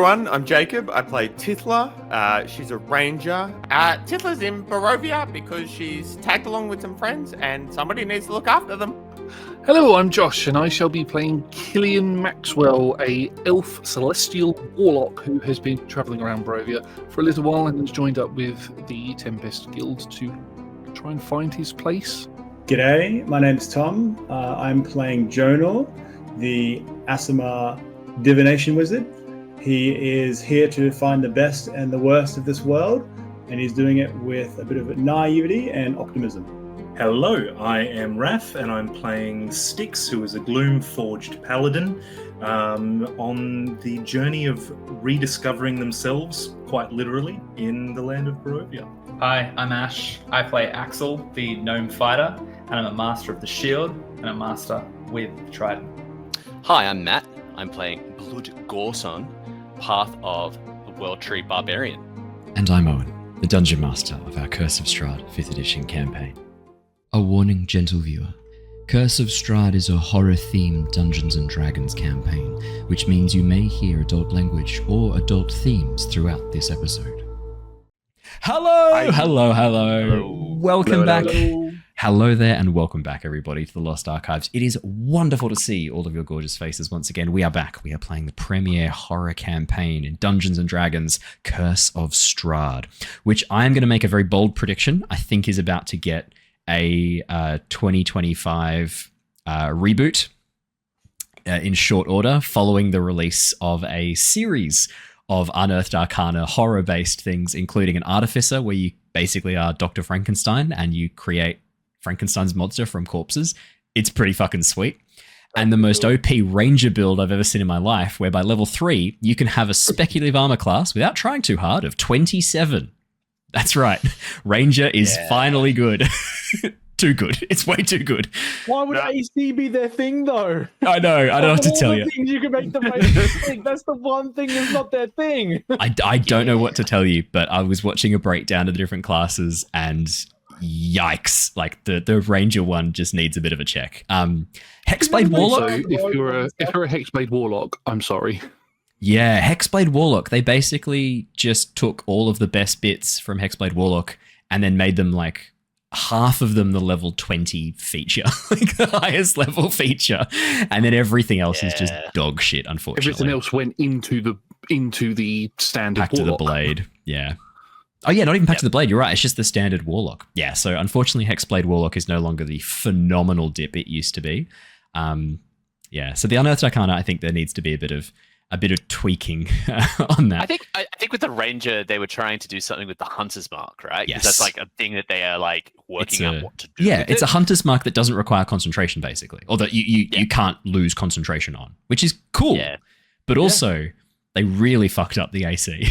everyone, I'm Jacob. I play Tithla. She's a ranger. Tithla's in Barovia because she's tagged along with some friends and somebody needs to look after them. Hello, I'm Josh, and I shall be playing Killian Maxwell, a elf celestial warlock who has been travelling around Barovia for a little while and has joined up with the Tempest Guild to try and find his place. G'day, my name's Tom. I'm playing Jonor, the Aasimar divination wizard. He is here to find the best and the worst of this world, and he's doing it with a bit of naivety and optimism. Hello, I am Raph, and I'm playing Styx, who is a Gloomforged Paladin, on the journey of rediscovering themselves, quite literally, in the land of Barovia. Hi, I'm Ash. I play Axel, the gnome fighter, and I'm a master of the shield and a master with Trident. Hi, I'm Matt. I'm playing Blood Gorson, Path of the World Tree Barbarian. And I'm Owen, the Dungeon Master of our Curse of Strahd 5th edition campaign. A warning, gentle viewer. Curse of Strahd is a horror-themed Dungeons & Dragons campaign, which means you may hear adult language or adult themes throughout this episode. Hello. Welcome back. Hello there, and welcome back, everybody, to the Lost Archives. It is wonderful to see all of your gorgeous faces once again. We are back. We are playing the premier horror campaign in Dungeons & Dragons, Curse of Strahd, which I am going to make a very bold prediction. I think is about to get a 2025 reboot in short order, following the release of a series of Unearthed Arcana horror-based things, including an Artificer, where you basically are Dr. Frankenstein and you create Frankenstein's monster from corpses. It's pretty fucking sweet. And the most OP Ranger build I've ever seen in my life, where by level 3, you can have a speculative armor class without trying too hard of 27. That's right. Ranger is finally good. Too good. It's way too good. Why would AC be their thing, though? I know. I don't have to tell you. Things you can make them think. That's the one thing that's not their thing. I don't know what to tell you, but I was watching a breakdown of the different classes, and yikes! Like the Ranger one just needs a bit of a check. Hexblade Warlock. So if you're a Hexblade Warlock, I'm sorry. Yeah, Hexblade Warlock. They basically just took all of the best bits from Hexblade Warlock and then made them like half of them the level 20 feature, like the highest level feature, and then everything else is just dog shit. Unfortunately, everything else went into the standard back Warlock. To the blade. Yeah. Oh yeah, not even back to the blade. You're right. It's just the standard Warlock. Yeah. So unfortunately, Hexblade Warlock is no longer the phenomenal dip it used to be. Yeah. So the Unearthed Arcana, I think there needs to be a bit of tweaking on that. I think with the Ranger, they were trying to do something with the Hunter's Mark, right? Yes. That's like a thing that they are like working out what to do. Yeah, with it's it. a Hunter's Mark that doesn't require concentration, basically, or that you can't lose concentration on, which is cool. Yeah. But also, they really fucked up the AC.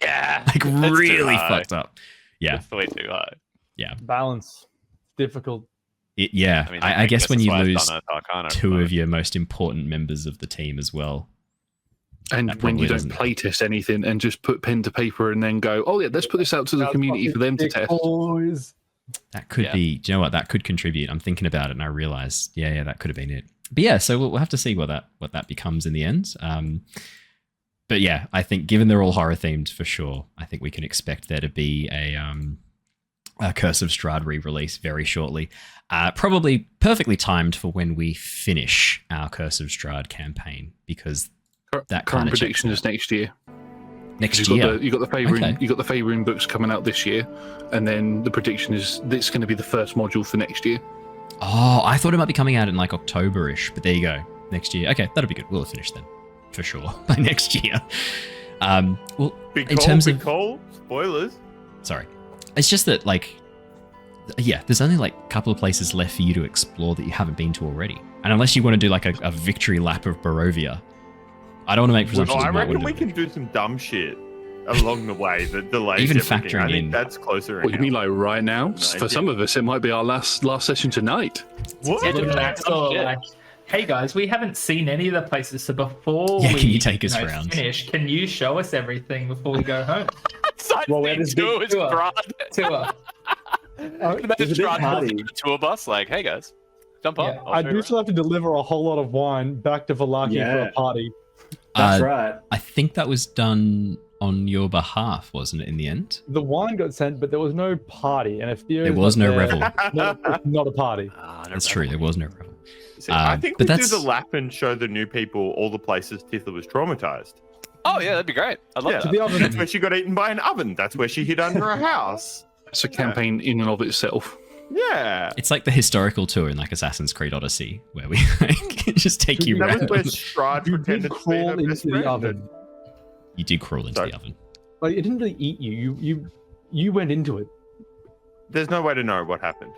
Yeah. Like really fucked up. Yeah. It's way too high. Yeah. Balance. Difficult. I guess when you lose Arcana, two of your most important members of the team as well. And when you don't playtest anything and just put pen to paper and then go, oh yeah, let's put this out to the community for them to test. That could be, do you know what? That could contribute. I'm thinking about it and I realize, that could have been it. But yeah, so we'll have to see what that becomes in the end. But yeah, I think given they're all horror themed for sure, I think we can expect there to be a Curse of Strahd re-release very shortly. Probably perfectly timed for when we finish our Curse of Strahd campaign, because that current prediction is next year. Next year, you got the favoring books coming out this year, and then the prediction is it's going to be the first module for next year. Oh, I thought it might be coming out in like October-ish, but there you go, next year. Okay, that'll be good. We'll finish then for sure by next year. Well, in terms of spoilers. Sorry, it's just that there's only like a couple of places left for you to explore that you haven't been to already, and unless you want to do like a victory lap of Barovia. I don't want to make presumptions. I reckon we can do some dumb shit along the way that delays even everything. factoring I think in. that's closer. What you mean, like right now? For some of us, it might be our last session tonight. What? Hey guys, we haven't seen any of the places, so before can you take us around? Finish, can you show us everything before we go home? Tour. The tour bus, like, hey guys, jump on. I do still have to deliver a whole lot of wine back to Vallaki for a party. That's right. I think that was done on your behalf, wasn't it, in the end? The wine got sent, but there was no party. And if Theo There was no revel. not a party. That's true. There was no revel. See, I think but we do that's- the lap and show the new people all the places Tithla was traumatized. Oh yeah, that'd be great. I'd love Yeah, that. The oven. that's where she got eaten by an oven. That's where she hid under a house. It's a campaign in and of itself. Yeah. It's like the historical tour in like Assassin's Creed Odyssey, where we like, just take you That around. was where Strahd You pretended did to be crawl her best into the friend. oven. You did crawl into Sorry. the oven. Like, it didn't really eat you. You went into it. There's no way to know what happened.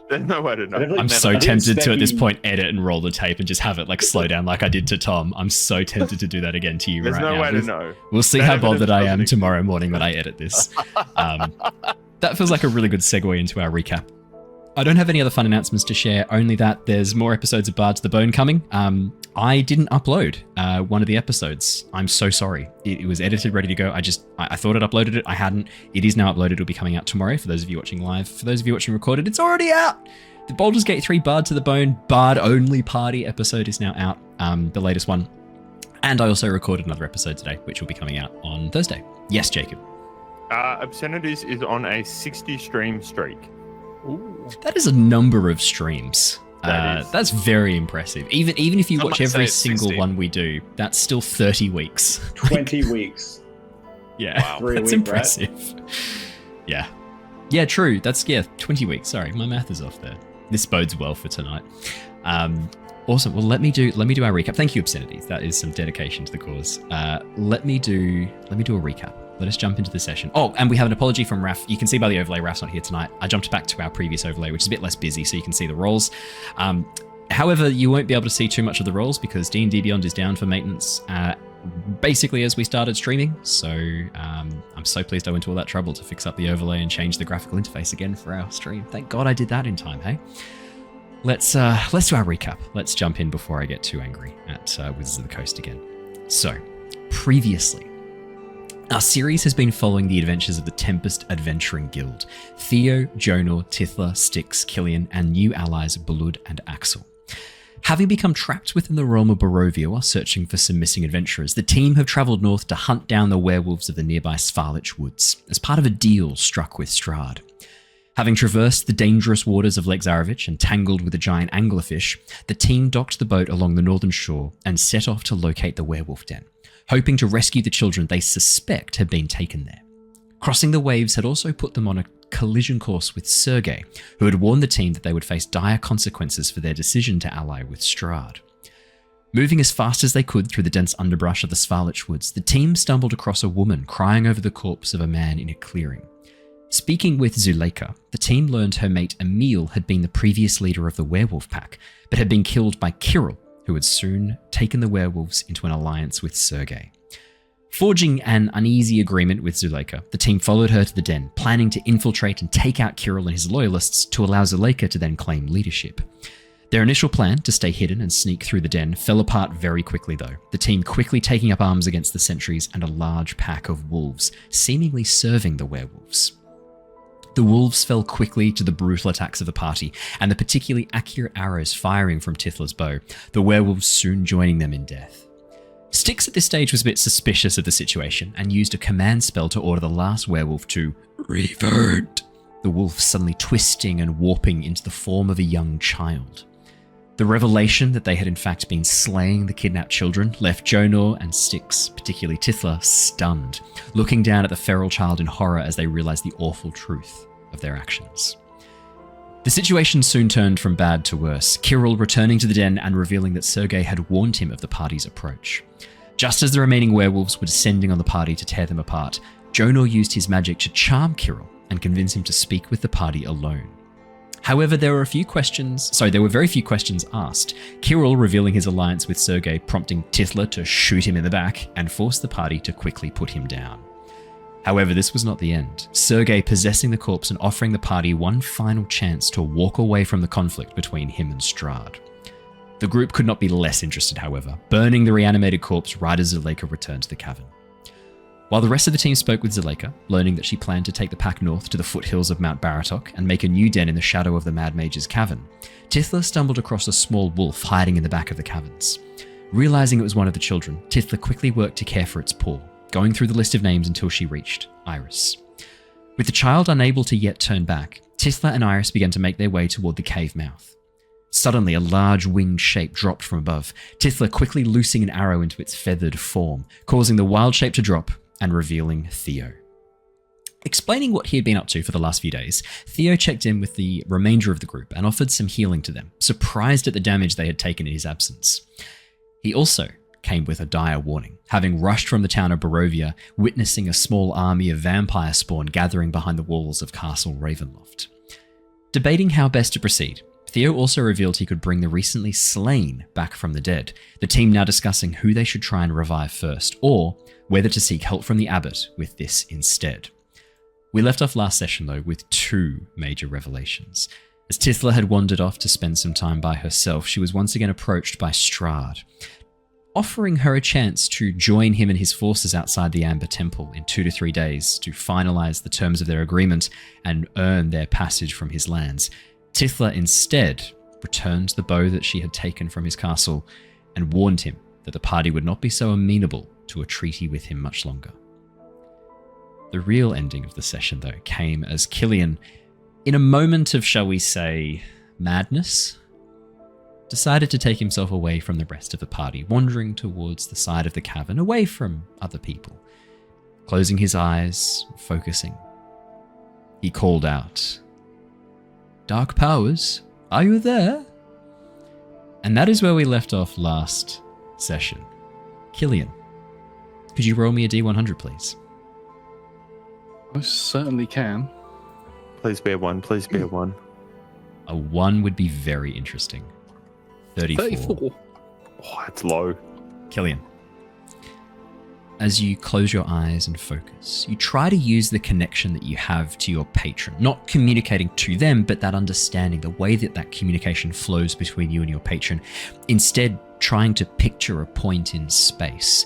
There's no way to know. I'm so tempted to, at this point, edit and roll the tape and just have it like slow down like I did to Tom. I'm so tempted to do that again to you There's right no now. way to know. We'll see That how bothered I evidence am doesn't tomorrow morning when I edit this. That feels like a really good segue into our recap. I don't have any other fun announcements to share, only that there's more episodes of Bard to the Bone coming. I didn't upload one of the episodes. I'm so sorry. It was edited, ready to go. I thought I'd uploaded it. I hadn't. It is now uploaded. It'll be coming out tomorrow for those of you watching live. For those of you watching recorded, it's already out. The Baldur's Gate 3 Bard to the Bone Bard Only Party episode is now out, the latest one. And I also recorded another episode today, which will be coming out on Thursday. Yes, Jacob. Obscenities is on a 60 stream streak. That is a number of streams. That is. That's very impressive. Even if you Some watch might say every it's single 60. one we do, that's still 30 weeks. 20 weeks. Yeah, Wow. Three a that's week, right? impressive. Yeah. Yeah, true. That's 20 weeks. Sorry, my math is off there. This bodes well for tonight. Awesome. Well, let me do our recap. Thank you, Obscenities. That is some dedication to the cause. Let me do a recap. Let us jump into the session. Oh, and we have an apology from Raph. You can see by the overlay, Raph's not here tonight. I jumped back to our previous overlay, which is a bit less busy, so you can see the rolls. However, you won't be able to see too much of the rolls because D&D Beyond is down for maintenance basically as we started streaming. So I'm so pleased I went to all that trouble to fix up the overlay and change the graphical interface again for our stream. Thank God I did that in time, hey? Let's do our recap. Let's jump in before I get too angry at Wizards of the Coast again. So, previously, our series has been following the adventures of the Tempest Adventuring Guild, Theo, Jonor, Tithla, Styx, Killian, and new allies Blood and Axel. Having become trapped within the realm of Barovia while searching for some missing adventurers, the team have travelled north to hunt down the werewolves of the nearby Sfarlich Woods, as part of a deal struck with Strahd. Having traversed the dangerous waters of Lake Zarovich and tangled with a giant anglerfish, the team docked the boat along the northern shore and set off to locate the werewolf den, hoping to rescue the children they suspect had been taken there. Crossing the waves had also put them on a collision course with Sergei, who had warned the team that they would face dire consequences for their decision to ally with Strahd. Moving as fast as they could through the dense underbrush of the Sfarlich Woods, the team stumbled across a woman crying over the corpse of a man in a clearing. Speaking with Zuleika, the team learned her mate Emil had been the previous leader of the werewolf pack, but had been killed by Kirill, who had soon taken the werewolves into an alliance with Sergei. Forging an uneasy agreement with Zuleika, the team followed her to the den, planning to infiltrate and take out Kirill and his loyalists to allow Zuleika to then claim leadership. Their initial plan to stay hidden and sneak through the den fell apart very quickly though, the team quickly taking up arms against the sentries and a large pack of wolves, seemingly serving the werewolves. The wolves fell quickly to the brutal attacks of the party, and the particularly accurate arrows firing from Tithla's bow, the werewolves soon joining them in death. Styx at this stage was a bit suspicious of the situation, and used a command spell to order the last werewolf to revert, the wolf suddenly twisting and warping into the form of a young child. The revelation that they had in fact been slaying the kidnapped children left Jonor and Styx, particularly Tithla, stunned, looking down at the feral child in horror as they realized the awful truth of their actions. The situation soon turned from bad to worse, Kirill returning to the den and revealing that Sergei had warned him of the party's approach. Just as the remaining werewolves were descending on the party to tear them apart, Jonor used his magic to charm Kirill and convince him to speak with the party alone. However, there were very few questions asked, Kirill revealing his alliance with Sergei, prompting Tithla to shoot him in the back and force the party to quickly put him down. However, this was not the end, Sergei possessing the corpse and offering the party one final chance to walk away from the conflict between him and Strahd. The group could not be less interested, however, burning the reanimated corpse right as Zuleika returned to the cavern. While the rest of the team spoke with Zuleika, learning that she planned to take the pack north to the foothills of Mount Baratok and make a new den in the shadow of the Mad Mage's cavern, Tithla stumbled across a small wolf hiding in the back of the caverns. Realizing it was one of the children, Tithla quickly worked to care for its paw, going through the list of names until she reached Iris. With the child unable to yet turn back, Tithla and Iris began to make their way toward the cave mouth. Suddenly, a large winged shape dropped from above, Tithla quickly loosing an arrow into its feathered form, causing the wild shape to drop and revealing Theo. Explaining what he had been up to for the last few days, Theo checked in with the remainder of the group and offered some healing to them, surprised at the damage they had taken in his absence. He also came with a dire warning, having rushed from the town of Barovia, witnessing a small army of vampire spawn gathering behind the walls of Castle Ravenloft. Debating how best to proceed, Theo also revealed he could bring the recently slain back from the dead, the team now discussing who they should try and revive first, or whether to seek help from the abbot with this instead. We left off last session, though, with two major revelations. As Tithla had wandered off to spend some time by herself, she was once again approached by Strahd, offering her a chance to join him and his forces outside the Amber Temple in 2 to 3 days to finalize the terms of their agreement and earn their passage from his lands. Tithla instead returned the bow that she had taken from his castle and warned him that the party would not be so amenable to a treaty with him much longer. The real ending of the session, though, came as Killian, in a moment of, shall we say, madness, decided to take himself away from the rest of the party, wandering towards the side of the cavern, away from other people. Closing his eyes, focusing, he called out, "Dark powers, are you there?" And that is where we left off last session. Killian, could you roll me a D100, please? I certainly can. Please be a 1. Please be a 1. A 1 would be very interesting. 34. Oh, that's low. Killian, as you close your eyes and focus, you try to use the connection that you have to your patron, not communicating to them, but that understanding, the way that that communication flows between you and your patron, instead trying to picture a point in space.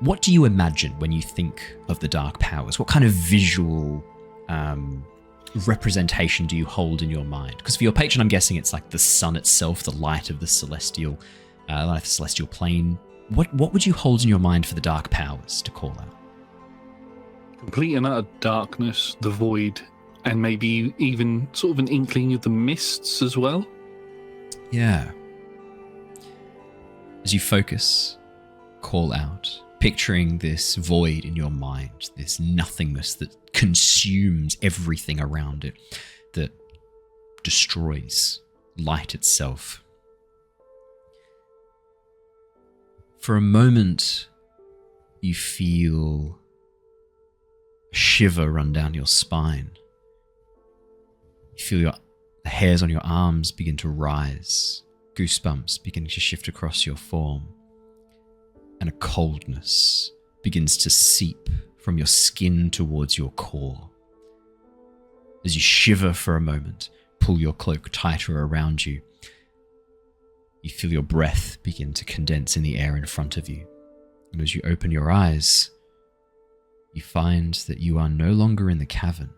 What do you imagine when you think of the dark powers? What kind of visual representation do you hold in your mind? Because for your patron, I'm guessing it's like the sun itself, the light of the celestial plane. What would you hold in your mind for the dark powers to call out? Complete and utter darkness, the void, and maybe even sort of an inkling of the mists as well. Yeah. As you focus, call out, picturing this void in your mind, this nothingness that consumes everything around it, that destroys light itself. For a moment, you feel a shiver run down your spine. You feel the hairs on your arms begin to rise, goosebumps beginning to shift across your form, and a coldness begins to seep from your skin towards your core. As you shiver for a moment, pull your cloak tighter around you, you feel your breath begin to condense in the air in front of you. And as you open your eyes, you find that you are no longer in the cavern.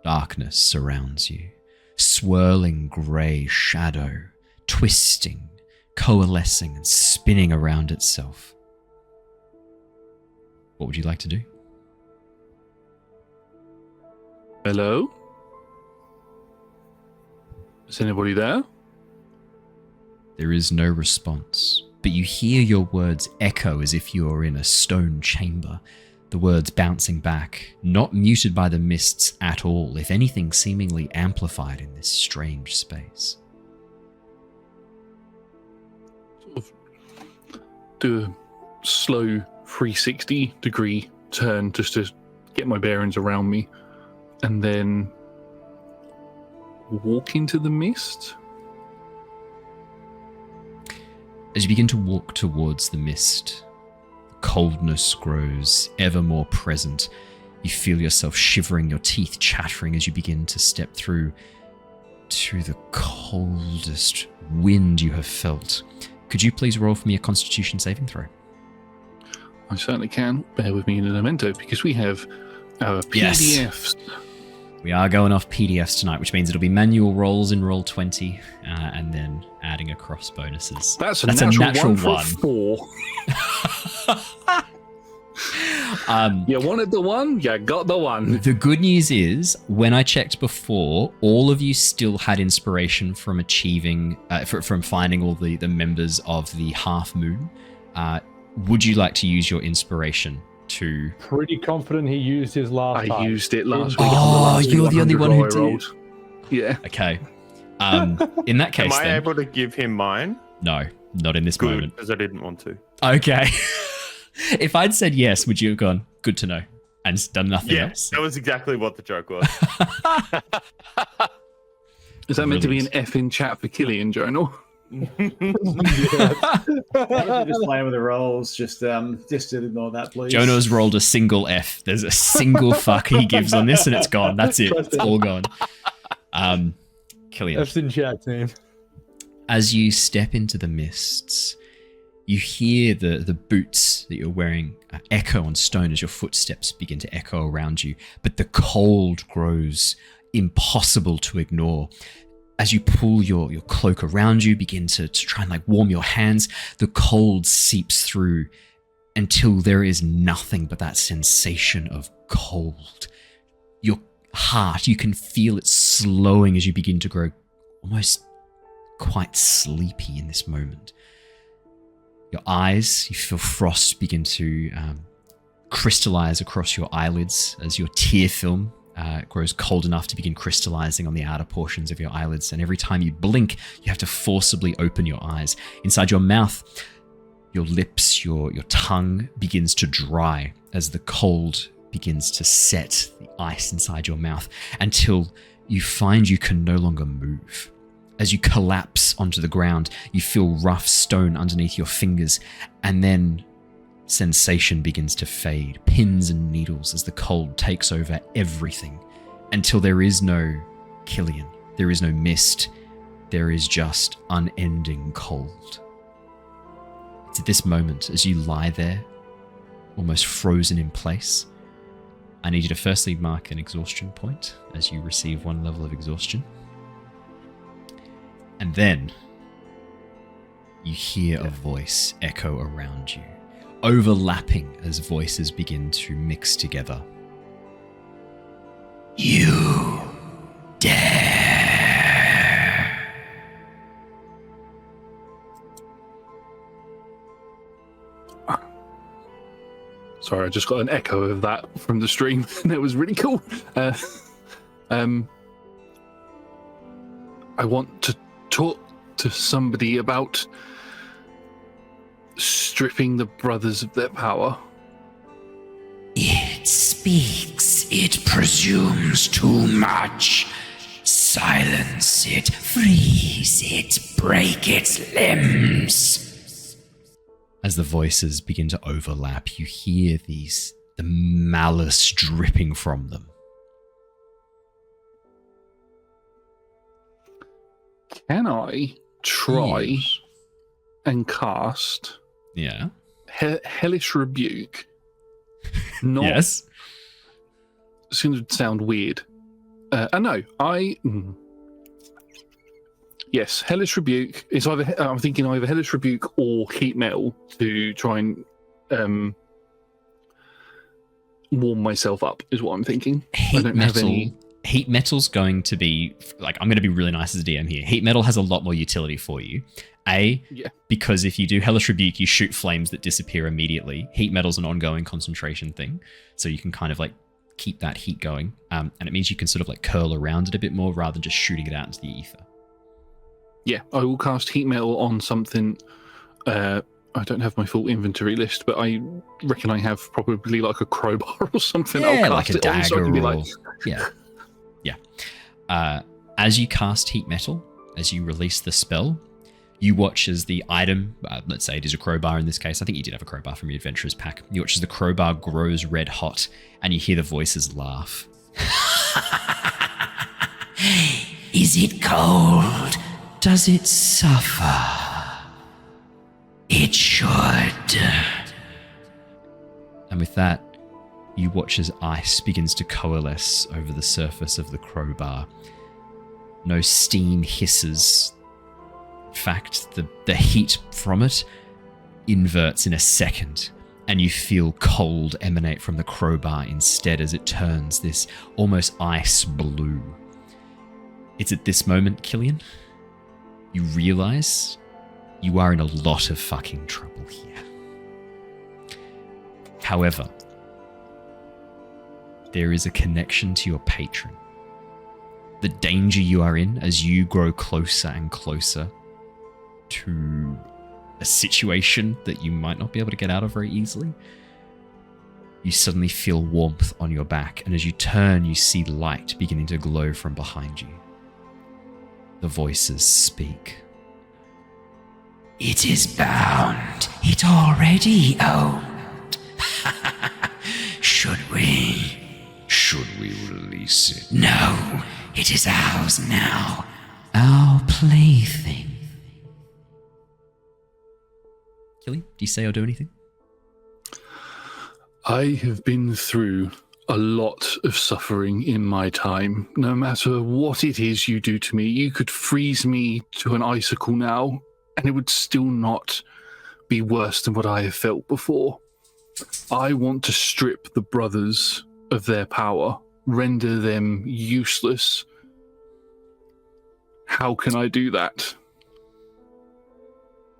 Darkness surrounds you, swirling grey shadow, twisting, coalescing and spinning around itself. What would you like to do? Hello? Is anybody there? There is no response, but you hear your words echo as if you are in a stone chamber, the words bouncing back, not muted by the mists at all, if anything seemingly amplified in this strange space. Sort of do a slow 360-degree turn just to get my bearings around me, and then walk into the mist. As you begin to walk towards the mist, the coldness grows ever more present. You feel yourself shivering, your teeth chattering as you begin to step through to the coldest wind you have felt. Could you please roll for me a Constitution saving throw? I certainly can. Bear with me in a memento, because we have our PDFs. Yes. We are going off PDFs tonight, which means it'll be manual rolls in Roll20, and then adding across bonuses. That's a natural one. For 4. You wanted the one, you got the one. The good news is, when I checked before, all of you still had inspiration from achieving, from finding all the members of the Half Moon. Would you like to use your inspiration to... Pretty confident he used his last time. I used it last week. Oh, you're the only one who did. Yeah. Okay. In that case, Am I then, able to give him mine? No, not in this Good, moment. because I didn't want to. Okay. If I'd said yes, would you have gone, good to know, and done nothing else? That was exactly what the joke was. Is that meant to be an F in chat for Killian, Jonor? Just playing with the rolls. Just ignore that, please. Jonor's rolled a single F. There's a single fuck he gives on this, and it's gone. That's it. It's all gone. Killian. F's in chat, team. As you step into the mists, you hear the boots that you're wearing echo on stone as your footsteps begin to echo around you, but the cold grows impossible to ignore. As you pull your cloak around you, begin to try and warm your hands, the cold seeps through until there is nothing but that sensation of cold. Your heart, you can feel it slowing as you begin to grow almost quite sleepy in this moment. Your eyes, you feel frost begin to crystallize across your eyelids as your tear film grows cold enough to begin crystallizing on the outer portions of your eyelids. And every time you blink, you have to forcibly open your eyes. Inside your mouth, your lips, your tongue begins to dry as the cold begins to set the ice inside your mouth until you find you can no longer move. As you collapse onto the ground, you feel rough stone underneath your fingers, and then sensation begins to fade, pins and needles as the cold takes over everything, until there is no Killian, there is no mist, there is just unending cold. It's at this moment, as you lie there, almost frozen in place, I need you to firstly mark an exhaustion point as you receive 1 level of exhaustion. And then you hear a voice echo around you, overlapping as voices begin to mix together. You dare. Sorry, I just got an echo of that from the stream, and it was really cool. I want to talk to somebody about stripping the brothers of their power. It speaks, it presumes too much. Silence it, freeze it, break its limbs. As the voices begin to overlap, you hear the malice dripping from them. Can I try and cast Hellish Rebuke? Not, yes. It's going to sound weird. Yes, Hellish Rebuke. It's either I'm thinking either Hellish Rebuke or Heat Metal to try and warm myself up. Is what I'm thinking. Heat Metal's going to be I'm going to be really nice as a DM here. Heat Metal has a lot more utility for you. Because if you do Hellish Rebuke, you shoot flames that disappear immediately. Heat Metal's an ongoing concentration thing, so you can kind of keep that heat going, and it means you can sort of curl around it a bit more rather than just shooting it out into the ether. Yeah, I will cast Heat Metal on something. I don't have my full inventory list, but I reckon I have probably a crowbar or something. Yeah, I'll cast a it on so I can be yeah. As you cast Heat Metal, as you release the spell, you watch as the item, let's say it is a crowbar in this case, I think you did have a crowbar from your adventurer's pack, you watch as the crowbar grows red hot, and you hear the voices laugh. Is it cold? Does it suffer? It should. And with that, you watch as ice begins to coalesce over the surface of the crowbar. No steam hisses. In fact, the heat from it inverts in a second, and you feel cold emanate from the crowbar instead as it turns this almost ice blue. It's at this moment, Killian, you realize you are in a lot of fucking trouble here. However, there is a connection to your patron. The danger you are in as you grow closer and closer to a situation that you might not be able to get out of very easily. You suddenly feel warmth on your back, and as you turn, you see light beginning to glow from behind you. The voices speak. It is bound. It already owned. Should we release it? No, it is ours now. Our plaything. Killian, do you say or do anything? I have been through a lot of suffering in my time. No matter what it is you do to me, you could freeze me to an icicle now, and it would still not be worse than what I have felt before. I want to strip the brothers of their power, render them useless. How can I do that?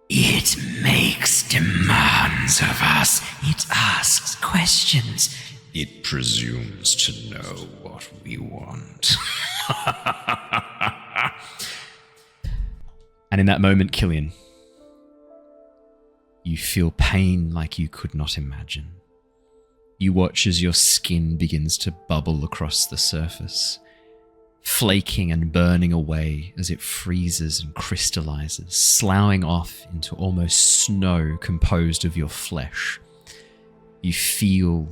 It makes demands of us. It asks questions. It presumes to know what we want. And in that moment, Killian, you feel pain like you could not imagine. You watch as your skin begins to bubble across the surface, flaking and burning away as it freezes and crystallizes, sloughing off into almost snow composed of your flesh. You feel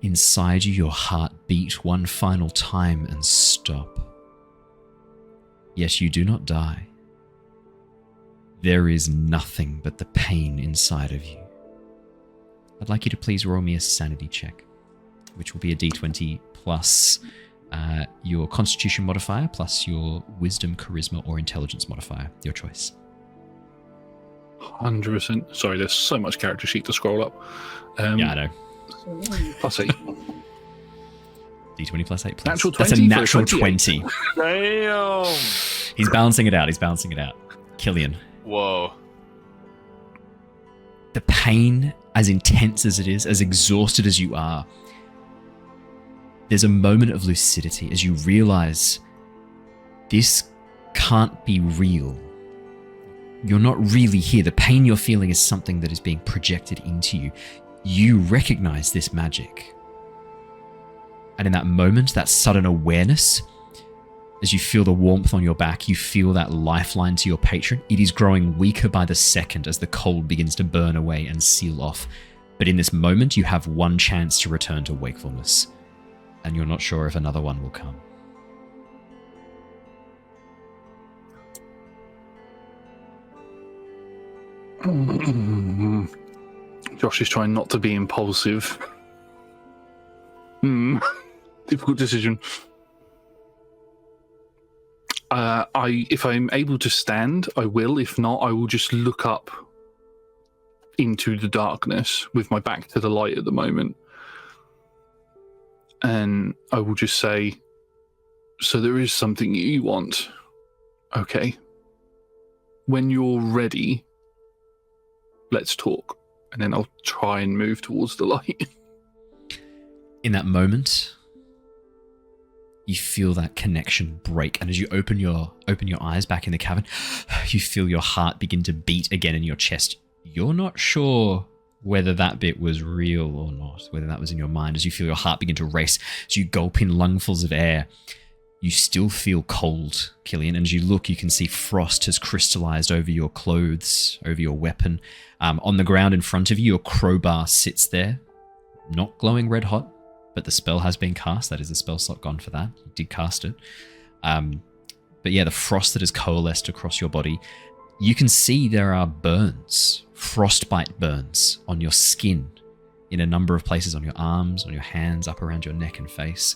inside you your heart beat one final time and stop. Yet you do not die. There is nothing but the pain inside of you. I'd like you to please roll me a sanity check, which will be a d20 plus your constitution modifier plus your wisdom, charisma, or intelligence modifier. Your choice. 100%. Sorry, there's so much character sheet to scroll up. Yeah, I know. Plus 8. D20 plus 8 plus. Natural 20. That's a natural 20. Damn. He's balancing it out. Killian. Whoa. The pain, as intense as it is, as exhausted as you are, there's a moment of lucidity as you realize this can't be real. You're not really here. The pain you're feeling is something that is being projected into you. You recognize this magic. And in that moment, that sudden awareness, as you feel the warmth on your back, you feel that lifeline to your patron. It is growing weaker by the second as the cold begins to burn away and seal off. But in this moment, you have one chance to return to wakefulness. And you're not sure if another one will come. Josh is trying not to be impulsive. Difficult decision. If I'm able to stand, I will. If not, I will just look up into the darkness with my back to the light at the moment. And I will just say, so there is something you want. Okay. When you're ready, let's talk. And then I'll try and move towards the light. In that moment, you feel that connection break. And as you open your eyes back in the cavern, you feel your heart begin to beat again in your chest. You're not sure whether that bit was real or not, whether that was in your mind. As you feel your heart begin to race, as you gulp in lungfuls of air, you still feel cold, Killian. And as you look, you can see frost has crystallized over your clothes, over your weapon. On the ground in front of you, your crowbar sits there, not glowing red hot, but the spell has been cast. That is the spell slot gone for that. You did cast it. But yeah, the frost that has coalesced across your body, you can see there are burns, frostbite burns on your skin in a number of places on your arms, on your hands, up around your neck and face.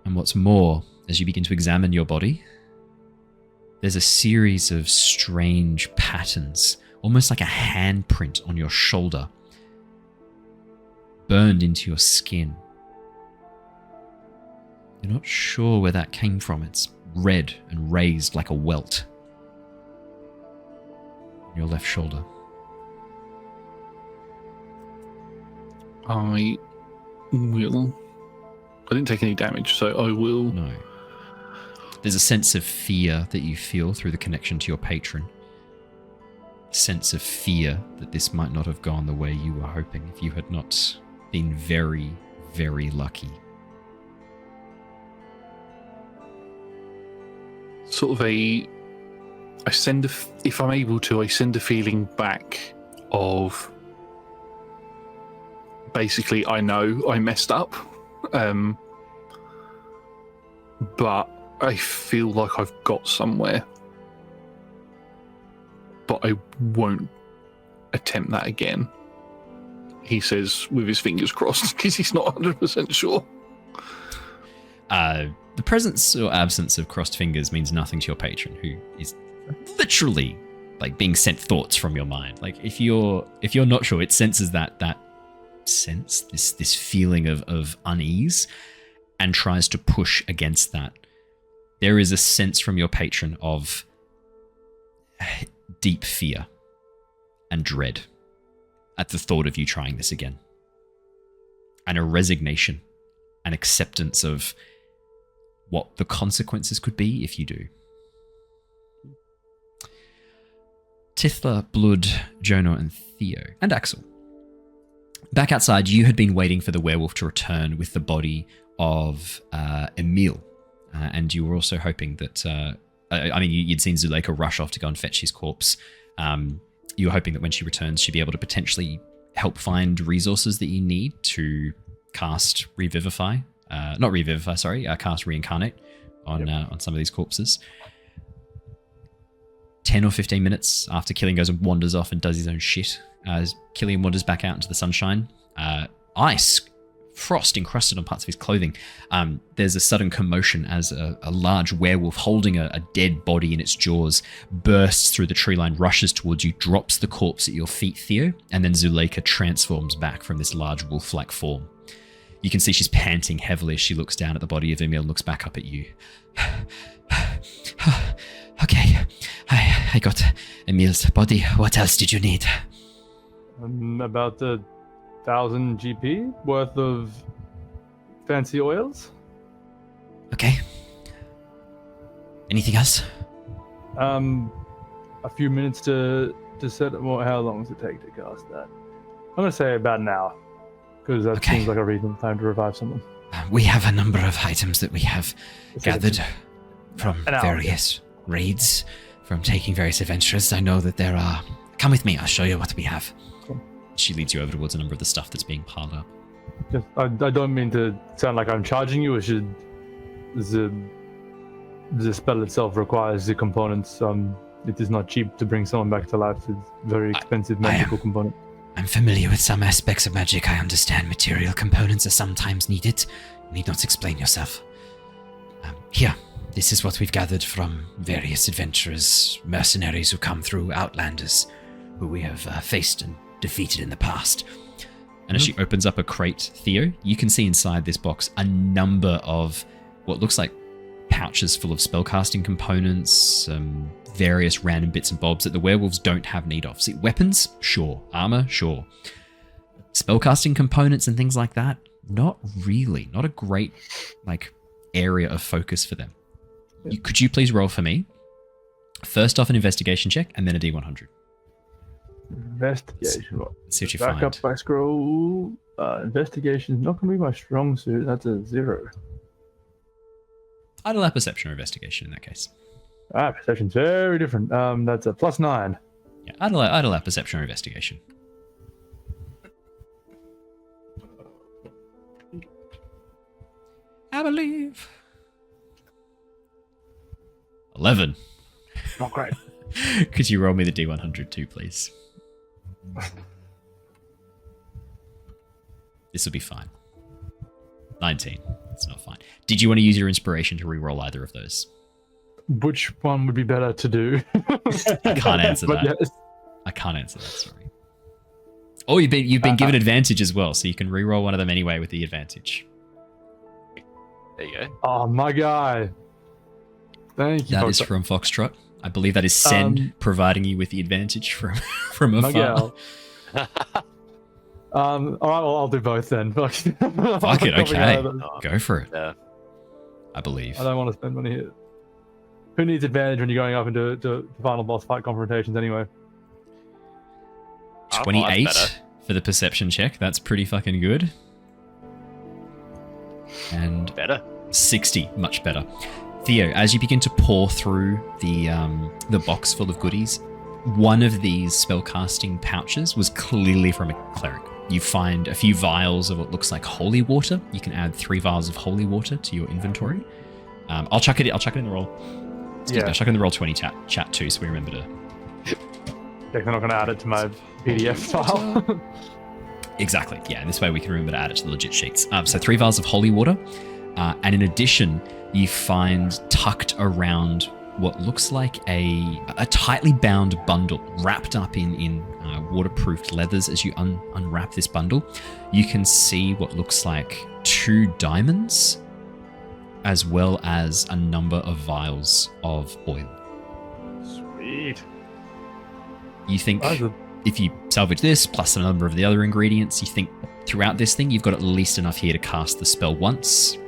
And what's more, as you begin to examine your body, there's a series of strange patterns, almost like a handprint on your shoulder, burned into your skin. You're not sure where that came from. It's red and raised like a welt on your left shoulder. I will. I didn't take any damage, so I will. No. There's a sense of fear that you feel through the connection to your patron. Sense of fear that this might not have gone the way you were hoping if you had not been very, very lucky. Sort of if I'm able to, I send a feeling back of basically, I know I messed up, but I feel like I've got somewhere, but I won't attempt that again. He says with his fingers crossed because he's not 100% sure. The presence or absence of crossed fingers means nothing to your patron, who is literally like being sent thoughts from your mind. Like if you're not sure, it senses that sense, this feeling of unease, and tries to push against that. There is a sense from your patron of deep fear and dread at the thought of you trying this again, and a resignation, an acceptance of what the consequences could be if you do. Tithla, Blood, Jonor, and Theo, and Axel. Back outside, you had been waiting for the werewolf to return with the body of Emil, and you were also hoping that, you'd seen Zuleika rush off to go and fetch his corpse. You were hoping that when she returns, she'd be able to potentially help find resources that you need to cast Revivify. Cast Reincarnate on some of these corpses. 10 or 15 minutes after Killian goes and wanders off and does his own shit, as Killian wanders back out into the sunshine, ice, frost encrusted on parts of his clothing. There's a sudden commotion as a large werewolf holding a dead body in its jaws bursts through the tree line, rushes towards you, drops the corpse at your feet, Theo, and then Zuleika transforms back from this large wolf-like form. You can see she's panting heavily as she looks down at the body of Emil and looks back up at you. Okay, I got Emil's body. What else did you need? About 1,000 GP worth of fancy oils. Okay. Anything else? A few minutes to set. Well, how long does it take to cast that? I'm gonna say about an hour, because that seems like a reasonable time to revive someone. We have a number of items that we have gathered from various raids, from taking various adventures. I know that there are... Come with me, I'll show you what we have. Cool. She leads you over towards a number of the stuff that's being piled up. Just, I don't mean to sound like I'm charging you. The spell itself requires the components. It is not cheap to bring someone back to life. It's a very expensive magical component. I'm familiar with some aspects of magic. I understand material components are sometimes needed. You need not explain yourself. Here, this is what we've gathered from various adventurers, mercenaries who come through, outlanders, who we have faced and defeated in the past. And as she opens up a crate, Theo, you can see inside this box a number of what looks like pouches full of spellcasting components, various random bits and bobs that the werewolves don't have need of. See, weapons? Sure. Armor? Sure. Spellcasting components and things like that? Not really. Not a great, area of focus for them. Could you please roll for me? First off, an investigation check, and then a D100. Investigation. Let's see what you Back find. up, I scroll. Investigation is not going to be my strong suit. That's a 0. I'd allow perception or investigation in that case. Perception's very different. That's a +9. Yeah, I'd allow perception or investigation. I believe. 11. Not great. Could you roll me the D100 too, please? This will be fine. 19. It's not fine. Did you want to use your inspiration to reroll either of those? Which one would be better to do? I can't answer But that. yes. I can't answer that, sorry. Oh, you've been given advantage as well, so you can reroll one of them anyway with the advantage. There you go. Oh, my guy. Thank you. That is from Foxtrot. I believe that is Send providing you with the advantage from afar. Miguel. All right, well, I'll do both then. Fuck it, okay. Go for it. Yeah. I believe. I don't want to spend money here. Who needs advantage when you're going up into the final boss fight confrontations anyway? 28 for the perception check. That's pretty fucking good. And better. 60, much better. Theo, as you begin to pour through the box full of goodies, one of these spellcasting pouches was clearly from a cleric. You find a few vials of what looks like holy water. You can add 3 vials of holy water to your inventory. I'll chuck it in the roll. Excuse me, I'll chuck in the roll 20 chat too, so we remember to. I'm not going to add it to my PDF file. Exactly, yeah. This way we can remember to add it to the legit sheets. So 3 vials of holy water, and in addition, you find tucked around what looks like a tightly bound bundle wrapped up in waterproofed leathers. As you unwrap this bundle, you can see what looks like 2 diamonds, as well as a number of vials of oil. Sweet. You think if you salvage this, plus a number of the other ingredients, you think throughout this thing, you've got at least enough here to cast the spell once.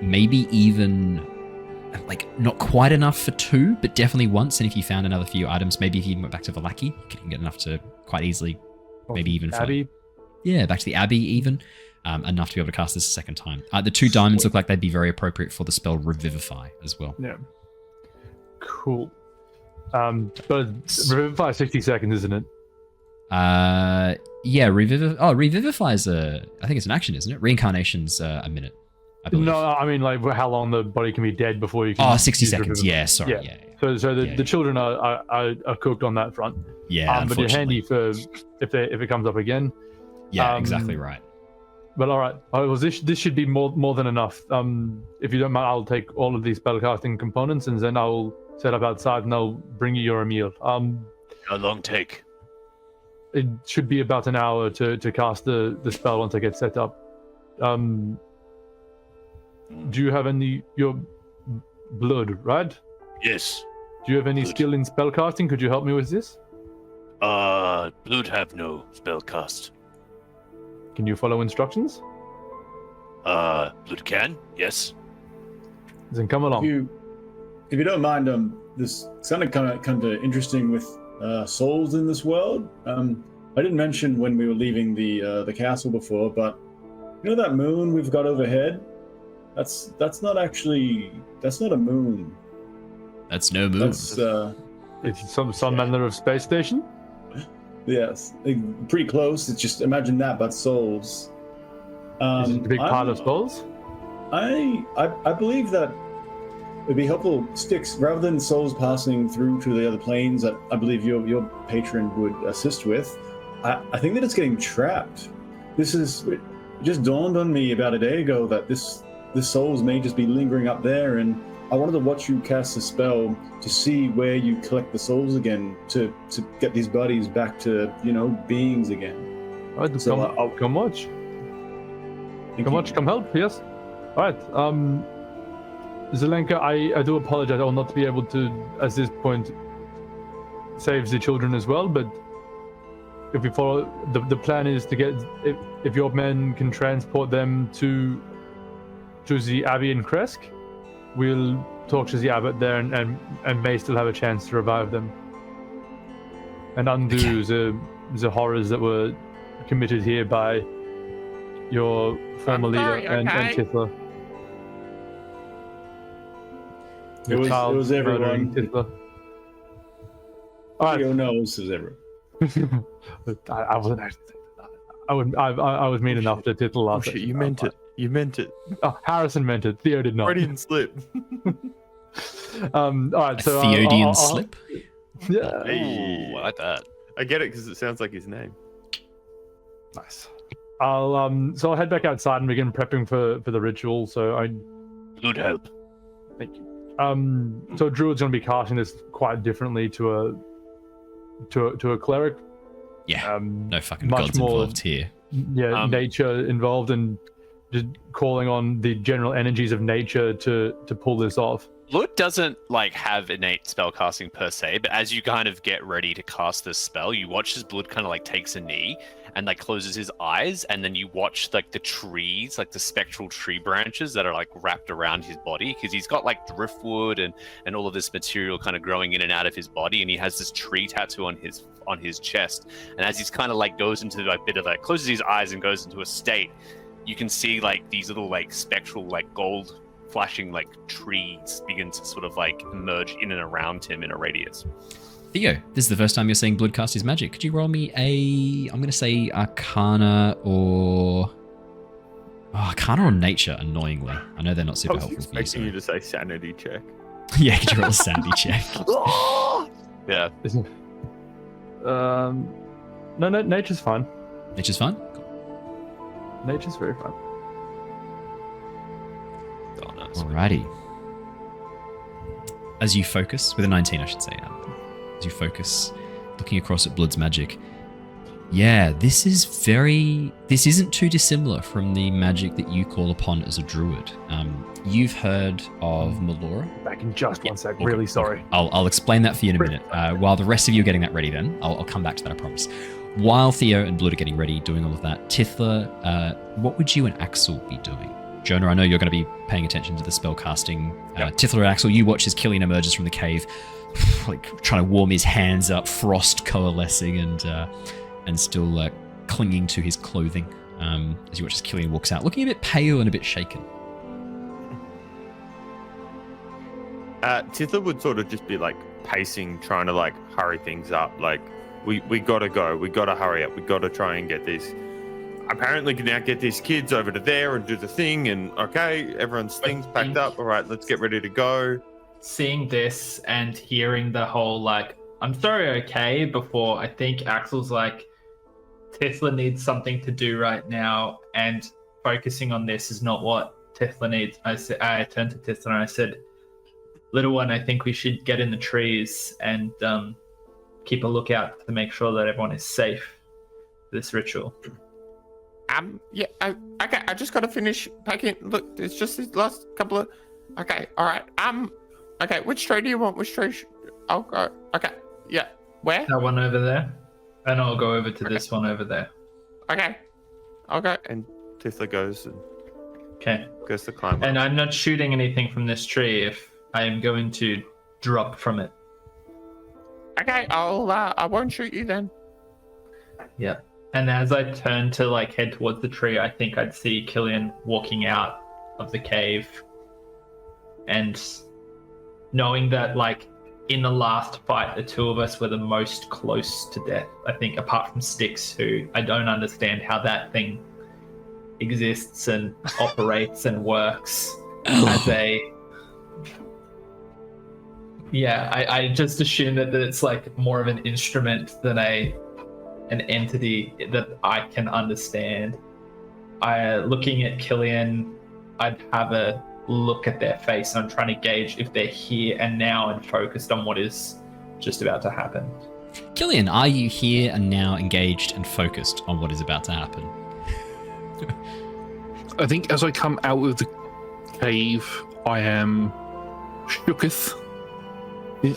Maybe even, like, not quite enough for 2, but definitely once. And if you found another few items, maybe if you went back to Valaki, you can get enough to quite easily, maybe even Abbey? Back to the Abbey even. Enough to be able to cast this a second time. The 2 diamonds look like they'd be very appropriate for the spell Revivify as well. Yeah. Cool. But Revivify is 60 seconds, isn't it? Yeah, Revivify is I think it's an action, isn't it? Reincarnation's a minute, I believe. No, I mean, like, how long the body can be dead before you can... Oh, 60 seconds, Revivify. Yeah, sorry. Yeah. So the children are cooked on that front. Yeah, but they're handy for if it comes up again. Yeah, exactly right. But all right, well, this should be more than enough. If you don't mind, I'll take all of these spellcasting components and then I'll set up outside and I'll bring you your meal. How long take? It should be about an hour to cast the spell once I get set up. Do you have your blood, right? Yes. Do you have any skill in spellcasting? Could you help me with this? Blood have no spellcast. Can you follow instructions? Blood can, yes. Then come along. If you don't mind, this sounded kind of interesting with souls in this world. I didn't mention when we were leaving the castle before, but you know that moon we've got overhead? That's not a moon. That's no moon. That's it's some manner of space station. Yes, pretty close. It's just imagine that, but souls. Is it a big pile of souls? I believe that it'd be helpful, Styx, rather than souls passing through to the other planes that I believe your patron would assist with. I think that it's getting trapped. It just dawned on me about a day ago that this souls may just be lingering up there, and I wanted to watch you cast a spell to see where you collect the souls again to get these bodies back to, beings again. All right, come watch. Come help, yes. All right, Zelenka, I do apologize. I will not be able to, at this point, save the children as well, but if we follow, the plan is to get, if your men can transport them to the Abbey in Kresk, we'll talk to the abbot there and may still have a chance to revive them and undo the horrors that were committed here by your former leader and Tithla. It was everyone. Tithla. All right. Theo knows it was everyone. I wasn't actually. I was mean enough to Tithla last. Oh shit! You meant it. You meant it. Oh, Harrison meant it. Theo did not. Freudian slip. All right. So Theodian slip. Yeah. Hey, I like that. I get it because it sounds like his name. Nice. I'll head back outside and begin prepping for the ritual. So Good help. Thank you. So druid's going to be casting this quite differently to a cleric. Yeah, no fucking much gods more, involved here. Yeah, nature involved, and just calling on the general energies of nature to pull this off. Blood doesn't have innate spellcasting per se, but as you kind of get ready to cast this spell, you watch his blood kind of takes a knee and closes his eyes, and then you watch the trees, the spectral tree branches that are wrapped around his body, because he's got driftwood and all of this material kind of growing in and out of his body, and he has this tree tattoo on his chest. And as he's kind of goes into a bit of closes his eyes and goes into a state, you can see these little spectral gold flashing trees begin to sort of emerge in and around him in a radius. Theo, this is the first time you're seeing Blood cast his magic. Could you roll me I'm going to say Arcana or Nature, annoyingly. I know they're not super helpful for you. I was expecting you to say sanity check. Yeah, could you roll a sanity check? Yeah. No, nature's fine. Nature's fine? Nature's very fine. Oh, no, Alrighty. As you focus, with a 19 I should say, as you focus, looking across at Blood's magic, yeah, this isn't too dissimilar from the magic that you call upon as a druid. You've heard of Meloran? Back in just one sec, really sorry. I'll explain that for you in a minute. While the rest of you are getting that ready then, I'll come back to that, I promise. While Theo and Blood are getting ready, doing all of that, Tithla, what would you and Axel be doing? Jonor, I know you're going to be paying attention to the spell casting. Tithla and Axel, you watch as Killian emerges from the cave, trying to warm his hands up, frost coalescing and still clinging to his clothing as you watch as Killian walks out, looking a bit pale and a bit shaken. Tithla would sort of just be pacing, trying to hurry things up. We gotta go, we gotta hurry up, we gotta try and get this. Apparently can now get these kids over to there and do the thing, and okay, everyone's things packed up. All right, let's get ready to go. Seeing this and hearing the whole I'm sorry, okay, before, I think Axel's Tithla needs something to do right now, and focusing on this is not what Tithla needs. I turned to Tithla and I said, little one, I think we should get in the trees and keep a lookout to make sure that everyone is safe for this ritual. Yeah, okay, I just gotta finish packing. Look, it's just these last couple of... Okay, all right, okay, which tree do you want? Which tree? I'll go. Okay, yeah, where? That one over there, and I'll go over to this one over there. Okay, I'll go. And Tithla goes and goes to climb up. And I'm not shooting anything from this tree if I am going to drop from it. Okay, I won't shoot you then. Yeah. And as I turn to head towards the tree, I think I'd see Killian walking out of the cave, and knowing that in the last fight, the two of us were the most close to death. I think apart from Styx, who I don't understand how that thing exists and operates and works as a... Yeah, I just assume that it's more of an instrument than an entity that I can understand. Looking at Killian, I'd have a look at their face, and I'm trying to gauge if they're here and now and focused on what is just about to happen. Killian, are you here and now engaged and focused on what is about to happen? I think as I come out of the cave, I am shooketh.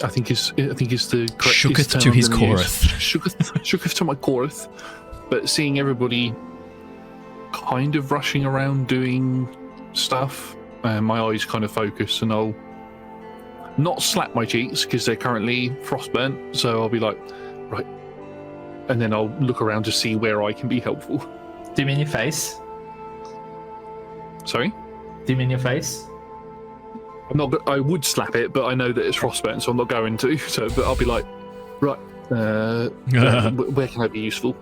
I think is the correct shooketh to his chorus. Shooketh to my chorus. But seeing everybody kind of rushing around doing stuff, my eyes kind of focus, and I'll not slap my cheeks because they're currently frostburnt. So I'll be like, right, and then I'll look around to see where I can be helpful. Do you mean your face? Sorry? Do you mean your face? I would slap it, but I know that it's frostburnt, so I'm not going to. So, but I'll be like, right, where can I be useful?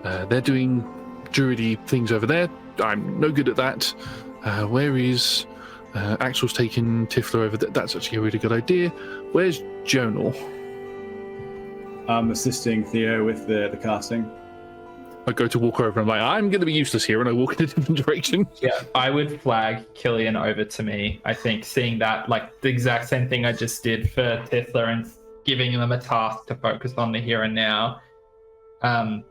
They're doing druidy things over there. I'm no good at that. Where is Axel's taking Tithla over there? That's actually a really good idea. Where's Jonor? I'm assisting Theo with the casting. I go to walk over and I'm like, I'm going to be useless here, and I walk in a different direction. Yeah, I would flag Killian over to me. I think seeing that, like the exact same thing I just did for Tithla and giving them a task to focus on the here and now. And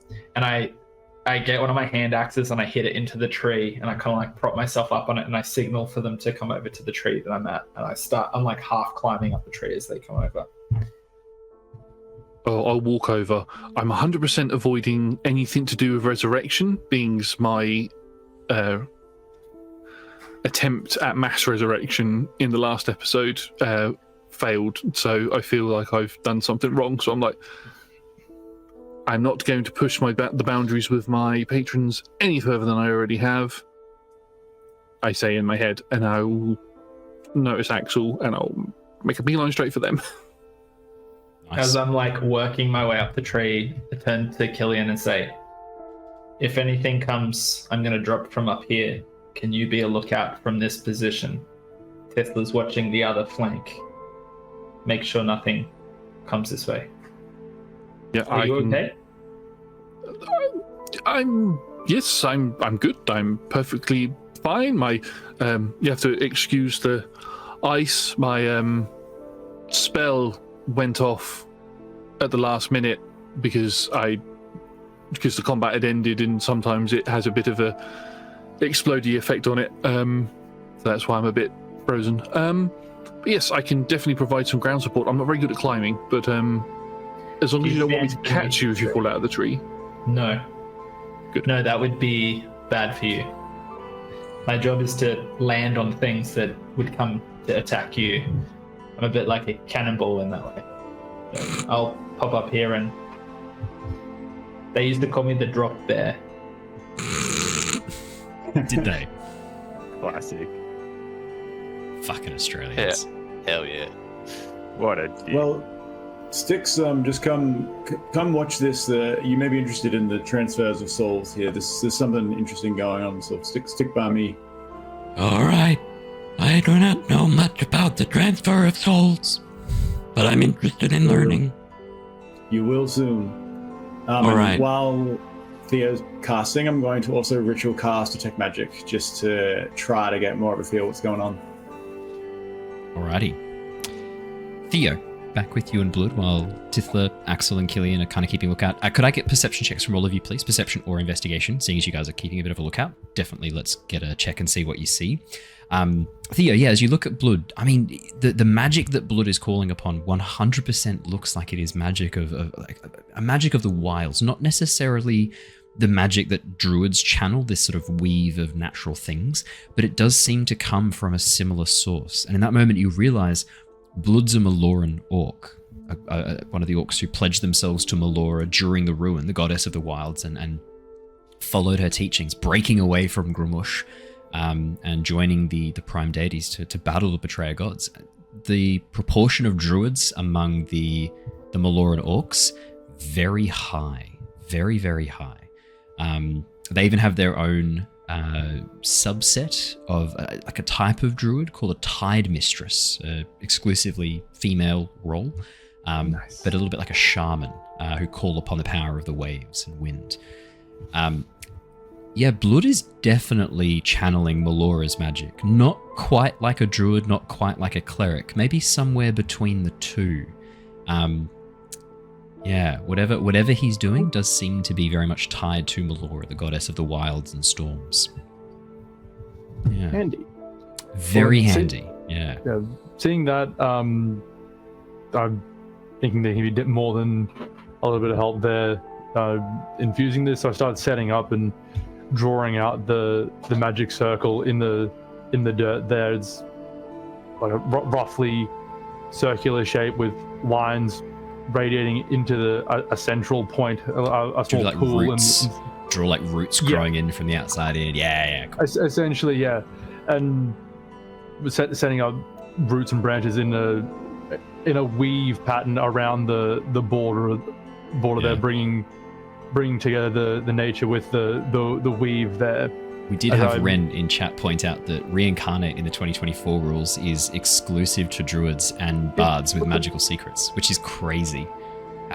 I get one of my hand axes and I hit it into the tree, and I kind of like prop myself up on it, and I signal for them to come over to the tree that I'm at. And I'm like half climbing up the tree as they come over. Oh, I'll walk over. I'm 100% avoiding anything to do with resurrection, being my attempt at mass resurrection in the last episode failed. So I feel like I've done something wrong. So I'm like, I'm not going to push the boundaries with my patrons any further than I already have. I say in my head, and I'll notice Axel, and I'll make a beeline straight for them. Nice. As I'm like working my way up the tree, I turn to Killian and say, if anything comes, I'm going to drop from up here. Can you be a lookout from this position? Tithla's watching the other flank. Make sure nothing comes this way. Yeah, Are you okay? I'm good. I'm perfectly fine. My you have to excuse the ice. My spell went off at the last minute because the combat had ended, and sometimes it has a bit of a explodey effect on it. So that's why I'm a bit frozen. But yes, I can definitely provide some ground support. I'm not very good at climbing, but as long as you don't want me to catch you if you fall out of the tree. No. Good. No, that would be bad for you. My job is to land on things that would come to attack you. I'm a bit like a cannonball in that way. So I'll pop up here, and they used to call me the drop bear. Did they? Classic. Fucking Australians. Hell yeah. What a dick. Well, Styx, just come watch this. You may be interested in the transfers of souls here. There's something interesting going on, so stick by me. All right. I do not know much about the transfer of souls, but I'm interested in learning. You will soon. All right. While Theo's casting, I'm going to also ritual cast Detect Magic, just to try to get more of a feel what's going on. Alrighty. Theo, back with you and Blood while Tithla, Axel, and Killian are kind of keeping a lookout. Could I get perception checks from all of you, please? Perception or investigation, seeing as you guys are keeping a bit of a lookout. Definitely let's get a check and see what you see. Theo, yeah, as you look at Blood, I mean, the magic that Blood is calling upon 100% looks like it is magic of a magic of the wilds, not necessarily the magic that druids channel, this sort of weave of natural things, but it does seem to come from a similar source. And in that moment, you realize Blood's a Meloran orc, one of the orcs who pledged themselves to Melora during the Ruin, the goddess of the wilds, and followed her teachings, breaking away from Grumush, and joining the prime deities to battle the betrayer gods. The proportion of druids among the Meloran orcs, very high, very, very high. They even have their own subset of like a type of druid called a Tide Mistress, exclusively female role, Nice. but a little bit like a shaman who call upon the power of the waves and wind. Yeah, Blood is definitely channeling Melora's magic. Not quite like a druid, not quite like a cleric, maybe somewhere between the two. Yeah, whatever he's doing does seem to be very much tied to Melora, the goddess of the wilds and storms. Yeah. Handy. Very Well, handy. Yeah. Yeah, seeing that, I'm thinking there can be more than a little bit of help there infusing this. So I started setting up and drawing out the magic circle in the dirt there. It's like a roughly circular shape with lines radiating into a central point, a small like pool. roots. Draw like roots growing in from the outside in. Yeah, cool. Essentially, yeah. And setting up roots and branches in a weave pattern around the border there, bringing together the nature with the weave there. We did have Ren in chat point out that Reincarnate in the 2024 rules is exclusive to druids and bards with magical secrets, which is crazy.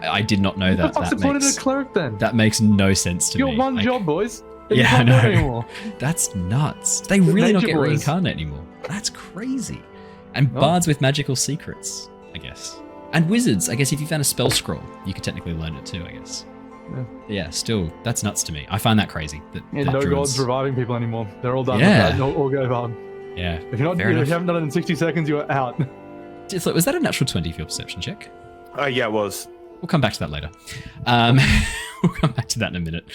I did not know that. What the fuck's the point of the cleric then? That makes no sense to You me. got one job, boys. Yeah, I you can't do it know. anymore. That's nuts. They really not nature get boys. reincarnate anymore. That's crazy. And bards with magical secrets, I guess. And wizards, I guess if you found a spell scroll, you could technically learn it too, I guess. Yeah, still, that's nuts to me. I find that crazy. That Yeah, that no druids- gods reviving people anymore. They're all done Yeah. with that. All go home. Yeah. If you haven't done it in 60 seconds, you're out. Tithla, was that a natural 20 for your perception check? Oh, yeah, it was. We'll come back to that later. We'll come back to that in a minute.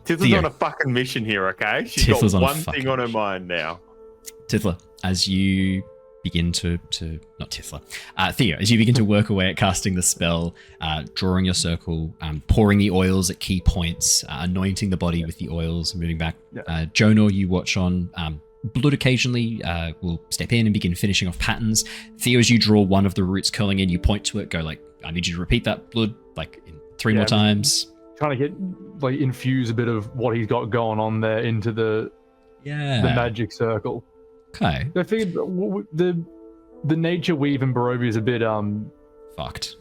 Tithla's Theo. on a fucking mission here, okay? She's Tithla's got on a one fucking thing on her mission. mind now. Tithla, as you begin to not Tithla, Theo, as you begin to work away at casting the spell, drawing your circle, pouring the oils at key points, anointing the body with the oils, moving back. Jonor, you watch on. Blood occasionally will step in and begin finishing off patterns. Theo, as you draw one of the roots curling in, you point to it, go like, I need you to repeat that blood like in 3 more times. Trying to get infuse a bit of what he's got going on there into the magic circle. Okay. I figured the nature weave in Barovia is a bit fucked,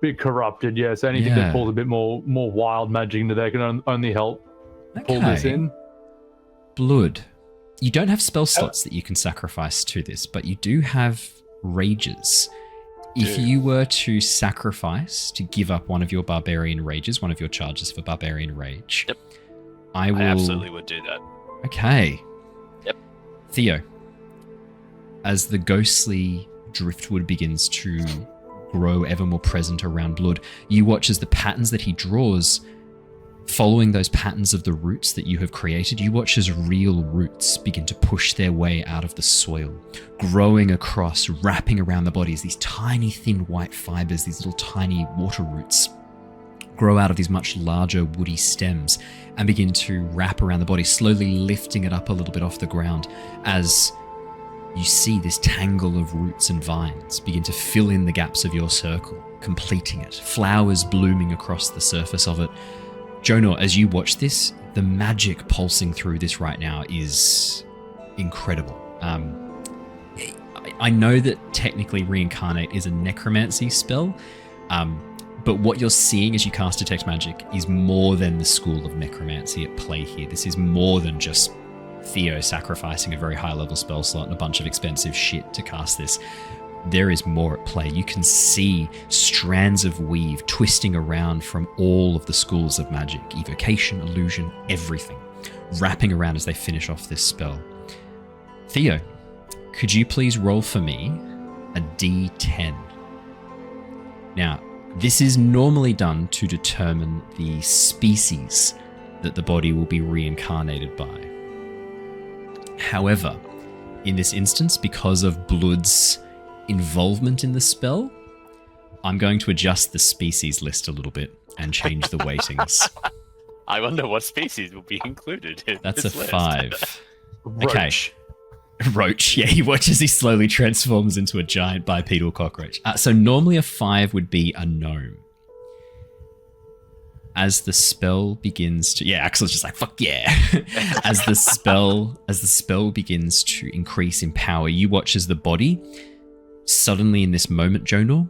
bit corrupted. Yeah, so anything that pulls a bit more wild magic into there can only help pull this in. Blood. You don't have spell slots that you can sacrifice to this, but you do have rages. If you were to sacrifice to give up one of your barbarian rages, one of your charges for barbarian rage, I absolutely would do that. Okay. Yep. Theo, as the ghostly driftwood begins to grow ever more present around Blood, you watch as the patterns that he draws, following those patterns of the roots that you have created, you watch as real roots begin to push their way out of the soil, growing across, wrapping around the bodies. These tiny, thin white fibers, these little tiny water roots, grow out of these much larger woody stems and begin to wrap around the body, slowly lifting it up a little bit off the ground as you see this tangle of roots and vines begin to fill in the gaps of your circle, completing it, flowers blooming across the surface of it. Jonor, as you watch this, the magic pulsing through this right now is incredible. I know that technically reincarnate is a necromancy spell, but what you're seeing as you cast Detect Magic is more than the school of necromancy at play here. This is more than just Theo sacrificing a very high-level spell slot and a bunch of expensive shit to cast this. There is more at play. You can see strands of weave twisting around from all of the schools of magic, evocation, illusion, everything, wrapping around as they finish off this spell. Theo, could you please roll for me a D10? Now, this is normally done to determine the species that the body will be reincarnated by. However, in this instance, because of Blood's involvement in the spell, I'm going to adjust the species list a little bit and change the weightings. I wonder what species will be included in That's this a list. 5. Roach. Okay. Roach, yeah, he watches he slowly transforms into a giant bipedal cockroach. So normally a 5 would be a gnome. As the spell begins to... Yeah, Axel's just like, fuck yeah. As the spell begins to increase in power, you watch as the body... Suddenly in this moment, Jonor,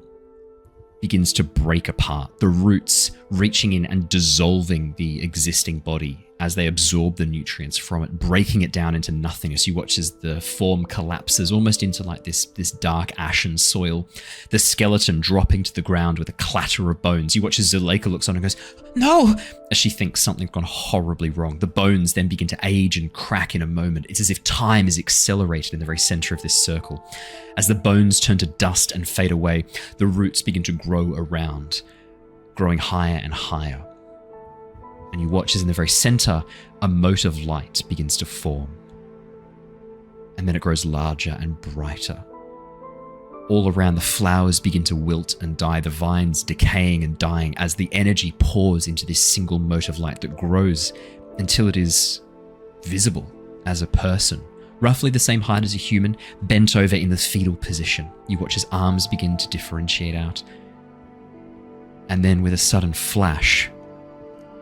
begins to break apart, the roots reaching in and dissolving the existing body as they absorb the nutrients from it, breaking it down into nothingness. You watch as the form collapses almost into like this dark ashen soil, the skeleton dropping to the ground with a clatter of bones. You watch as Zuleika looks on and goes, no, as she thinks something's gone horribly wrong. The bones then begin to age and crack in a moment. It's as if time is accelerated in the very center of this circle. As the bones turn to dust and fade away, the roots begin to grow around, growing higher and higher. And you watch as in the very center, a mote of light begins to form. And then it grows larger and brighter. All around, the flowers begin to wilt and die, the vines decaying and dying as the energy pours into this single mote of light that grows until it is visible as a person, roughly the same height as a human, bent over in the fetal position. You watch as arms begin to differentiate out. And then with a sudden flash,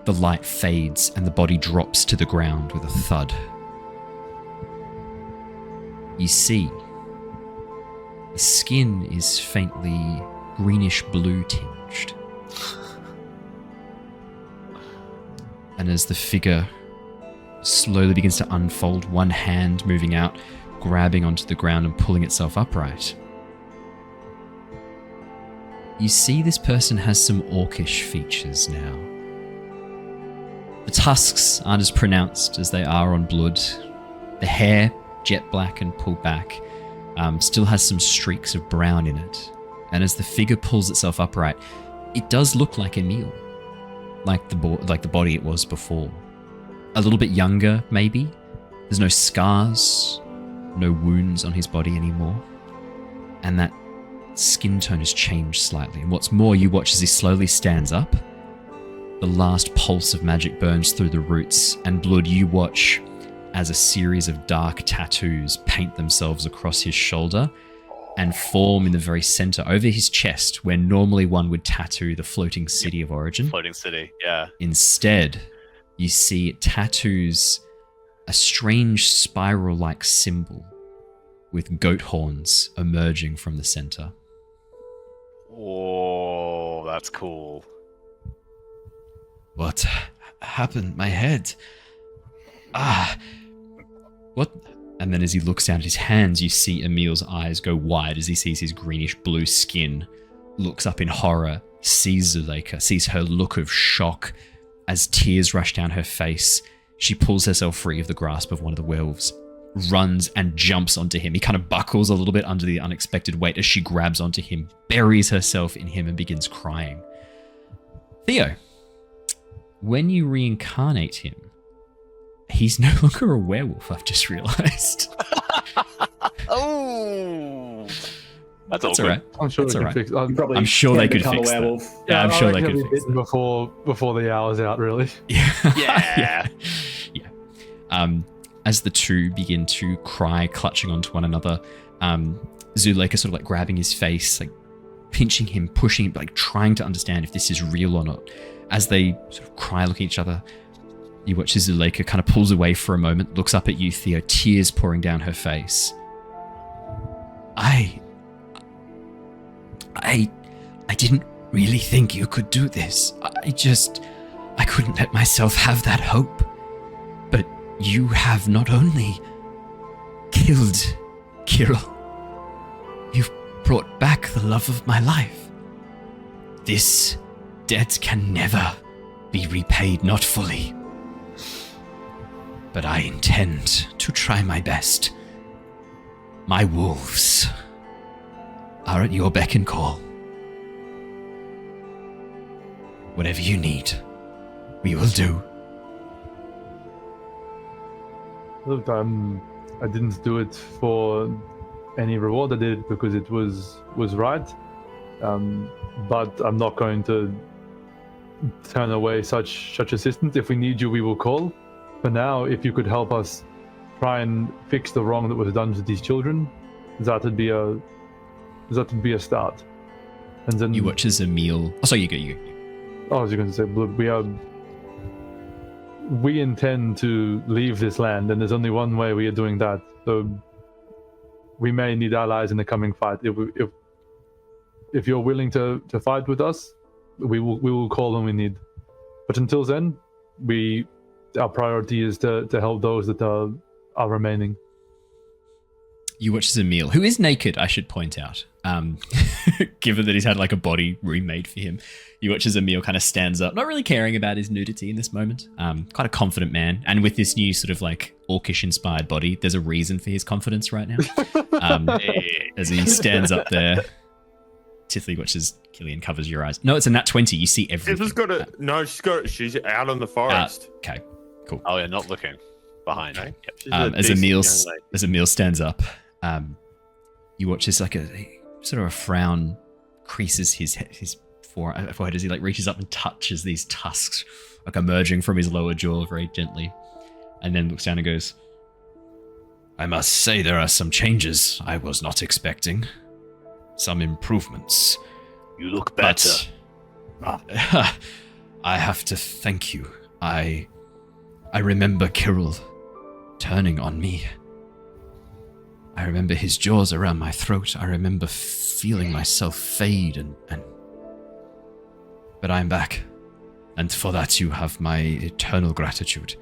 the light fades and the body drops to the ground with a thud. You see, the skin is faintly greenish blue tinged, And as the figure slowly begins to unfold, one hand moving out, grabbing onto the ground and pulling itself upright, you see this person has some orcish features now. The tusks aren't as pronounced as they are on Blood. The hair, jet black and pulled back, still has some streaks of brown in it. And as the figure pulls itself upright, it does look like Emil, like the body it was before. A little bit younger, maybe. There's no scars, no wounds on his body anymore. And that skin tone has changed slightly. And what's more, you watch as he slowly stands up. The last pulse of magic burns through the roots, and Blood, you watch as a series of dark tattoos paint themselves across his shoulder and form in the very center over his chest, where normally one would tattoo the floating city of origin. Floating city, yeah. Instead, you see it tattoos a strange spiral-like symbol with goat horns emerging from the center. Oh, that's cool. What happened? My head. What? And then as he looks down at his hands, you see Emil's eyes go wide as he sees his greenish blue skin, looks up in horror, sees Zuleika, sees her look of shock. As tears rush down her face, she pulls herself free of the grasp of one of the werewolves, runs and jumps onto him. He kind of buckles a little bit under the unexpected weight as she grabs onto him, buries herself in him and begins crying. Theo, when you reincarnate him, he's no longer a werewolf, I've just realized. Oh, that's all right. I'm sure that's they all can right. fix. Probably I'm sure can they could become fix a that. werewolf. Yeah, I'm sure they I'd could like fix it before the hour's out, really. Yeah. As the two begin to cry, clutching onto one another, Zuleika sort of like grabbing his face, like pinching him, pushing him, like trying to understand if this is real or not. As they sort of cry, looking at each other, you watch as Zuleika kind of pulls away for a moment, looks up at you, Theo, tears pouring down her face. I didn't really think you could do this. I couldn't let myself have that hope. But you have not only killed Kirill, you've brought back the love of my life. This debt can never be repaid, not fully. But I intend to try my best. My wolves are at your beck and call. Whatever you need, we will do. Look, I didn't do it for any reward. I did it because it was right. But I'm not going to turn away such assistance. If we need you, we will call. For now, if you could help us try and fix the wrong that was done to these children, that would be a start. And then You watch as Emil. Oh, sorry, you go. I was going to say, we intend to leave this land, and there's only one way we are doing that. So we may need allies in the coming fight. If you're willing to fight with us, we will call when we need. But until then, our priority is to help those that are remaining. You watch as Emil, who is naked, I should point out, given that he's had like a body remade for him. You watch as Emil kind of stands up, not really caring about his nudity in this moment. Quite a confident man. And with this new sort of like orcish inspired body, there's a reason for his confidence right now. As he stands up there. Tithla watches Killian, covers your eyes. No, it's a nat 20. You see everything. She's out on the forest. Okay, cool. Oh, yeah, not looking behind. Okay. Yep. She's a As decent young lady. Emil stands up, you watch as like a sort of a frown creases his forehead as he like reaches up and touches these tusks like emerging from his lower jaw very gently, and then looks down and goes, "I must say there are some changes I was not expecting. Some improvements. You look better. But I have to thank you. I remember Kirill turning on me. I remember his jaws around my throat. I remember feeling myself fade and But I'm back. And for that you have my eternal gratitude.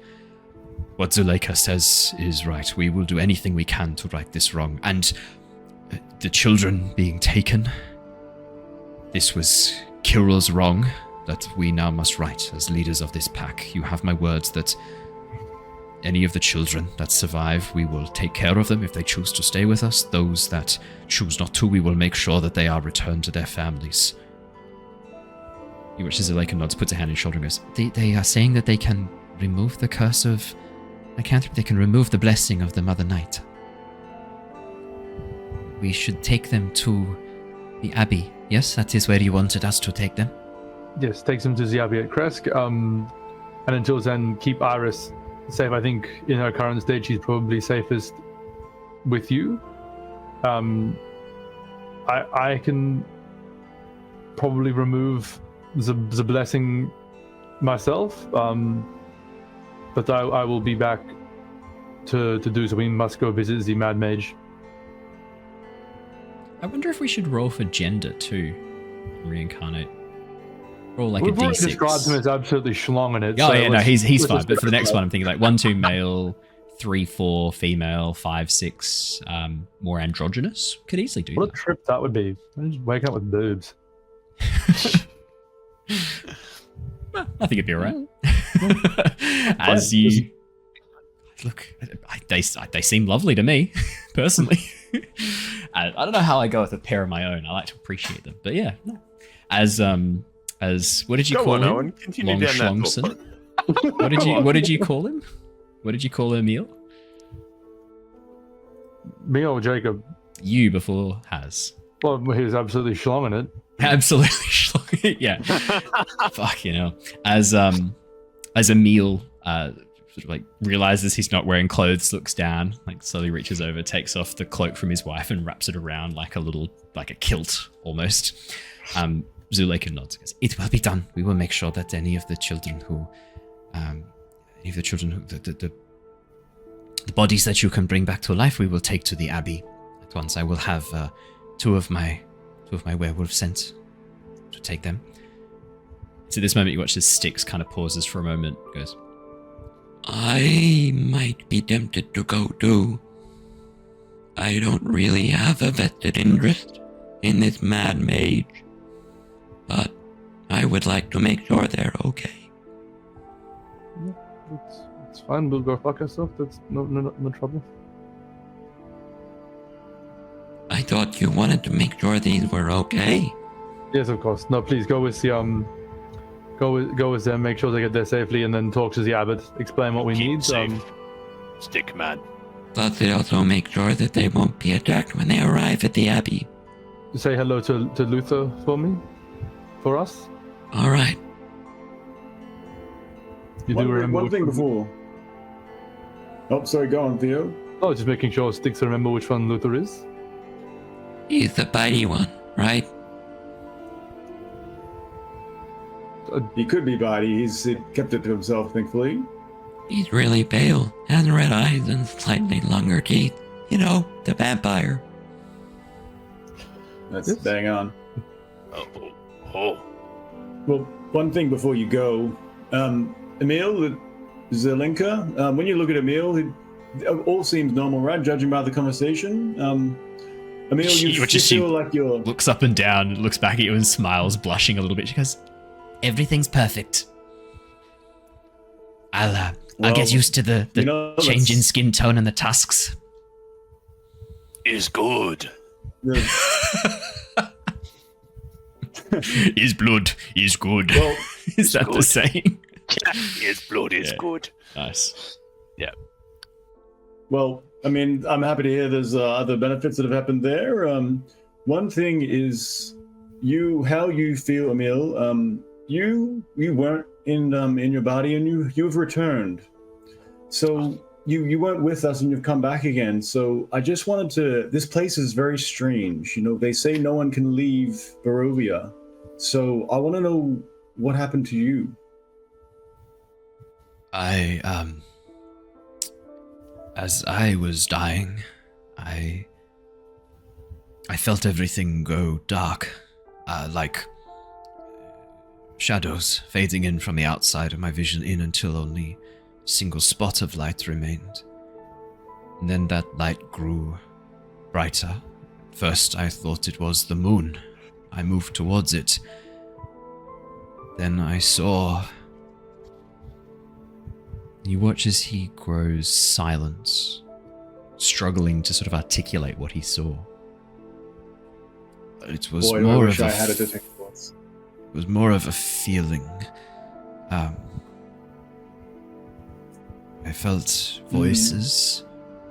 What Zuleika says is right. We will do anything we can to right this wrong. And the children being taken, this was Kirill's wrong that we now must right as leaders of this pack. You have my words that any of the children that survive, we will take care of them if they choose to stay with us. Those that choose not to, we will make sure that they are returned to their families. He watches Zuleika nods, puts a hand on his shoulder and goes, They are saying that they can remove the curse of... I can't... They can remove the blessing of the Mother Night. We should take them to the Abbey. Yes, that is where you wanted us to take them. Yes, takes them to the Abbey at Kresk. And until then, keep Iris safe. I think in her current state, she's probably safest with you. I can probably remove the blessing myself, but I will be back to do so. We must go visit the Mad Mage. I wonder if we should roll for gender too. Reincarnate. Roll like We've a d6. already described him as absolutely schlong in it. Oh so yeah, no, he's fine. just But for the next one, I'm thinking like 1, 2 male, 3, 4 female, 5, 6 more androgynous. Could easily do What a that. trip that would be. I'm just waking up with boobs. Well, I think it'd be alright. As you look, they seem lovely to me, personally. I don't know how I go with a pair of my own. I like to appreciate them, but yeah. No. As what did you call him? Owen. Continue Long down that Schlongson? thought. What did you call him? What did you call Emil? Me or Jacob? You before has. Well, he was absolutely schlong in it. Absolutely schlong. Yeah. Fuck, you know. As Emil sort of like realizes he's not wearing clothes, looks down, like slowly reaches over, takes off the cloak from his wife and wraps it around like a kilt almost. Zuleika nods. Goes, it will be done. We will make sure that any of the children who, the bodies that you can bring back to life, we will take to the Abbey at once. I will have two of my werewolves sent to take them. So this moment you watch as Styx kind of pauses for a moment, goes, I might be tempted to go too. I don't really have a vested interest in this Mad Mage, but I would like to make sure they're okay. It's fine. We'll go fuck ourselves. That's no trouble. I thought you wanted to make sure these were okay. Yes, of course. No, please go with the go with them. Make sure they get there safely, and then talk to the abbot. Explain what we Keep need. safe. Stick man. Plus, it also make sure that they won't be attacked when they arrive at the Abbey. Say hello to Luther for me, for us. All right. You do remember one thing before. Oh, sorry. Go on, Theo. Oh, just making sure Styx to remember which one Luther is. He's the bitey one, right? He could be bitey. He's kept it to himself, thankfully. He's really pale, has red eyes and slightly longer teeth. You know, the vampire. That's bang on. Oh. Well, one thing before you go, Emil, Zelinka, when you look at Emil, it all seems normal, right? Judging by the conversation. Emil, you feel like you're... looks up and down, looks back at you and smiles, blushing a little bit. She goes, everything's perfect. I'll get used to the change in skin tone and the tusks. Is good. His blood is good. Well, is that the saying? His blood is good. Nice. Yeah. Well, I mean, I'm happy to hear there's other benefits that have happened there. One thing is how you feel, Emil. You weren't in your body, and you've returned. So you weren't with us, and you've come back again. So I just wanted to. This place is very strange. You know, they say no one can leave Barovia. So I want to know what happened to you. As I was dying, I felt everything go dark, like shadows fading in from the outside of my vision in until only a single spot of light remained. And then that light grew brighter. At first I thought it was the moon. I moved towards it. Then I saw... You watch as he grows silent, struggling to sort of articulate what he saw. It was Boy, more I wish of I a had a detective voice. It was more of a feeling. I felt voices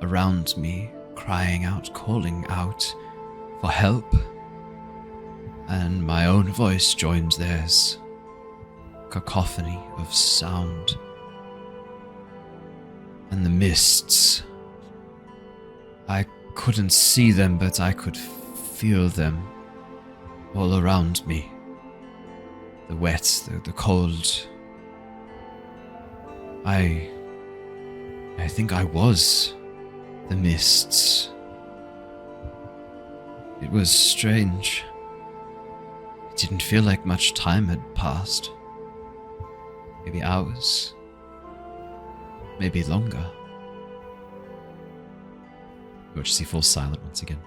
around me crying out, calling out for help. And my own voice joined theirs. Cacophony of sound. And the mists. I couldn't see them, but I could feel them all around me. The wet, the cold. I think I was the mists. It was strange. It didn't feel like much time had passed. Maybe hours. Maybe longer. Watch as he falls silent once again.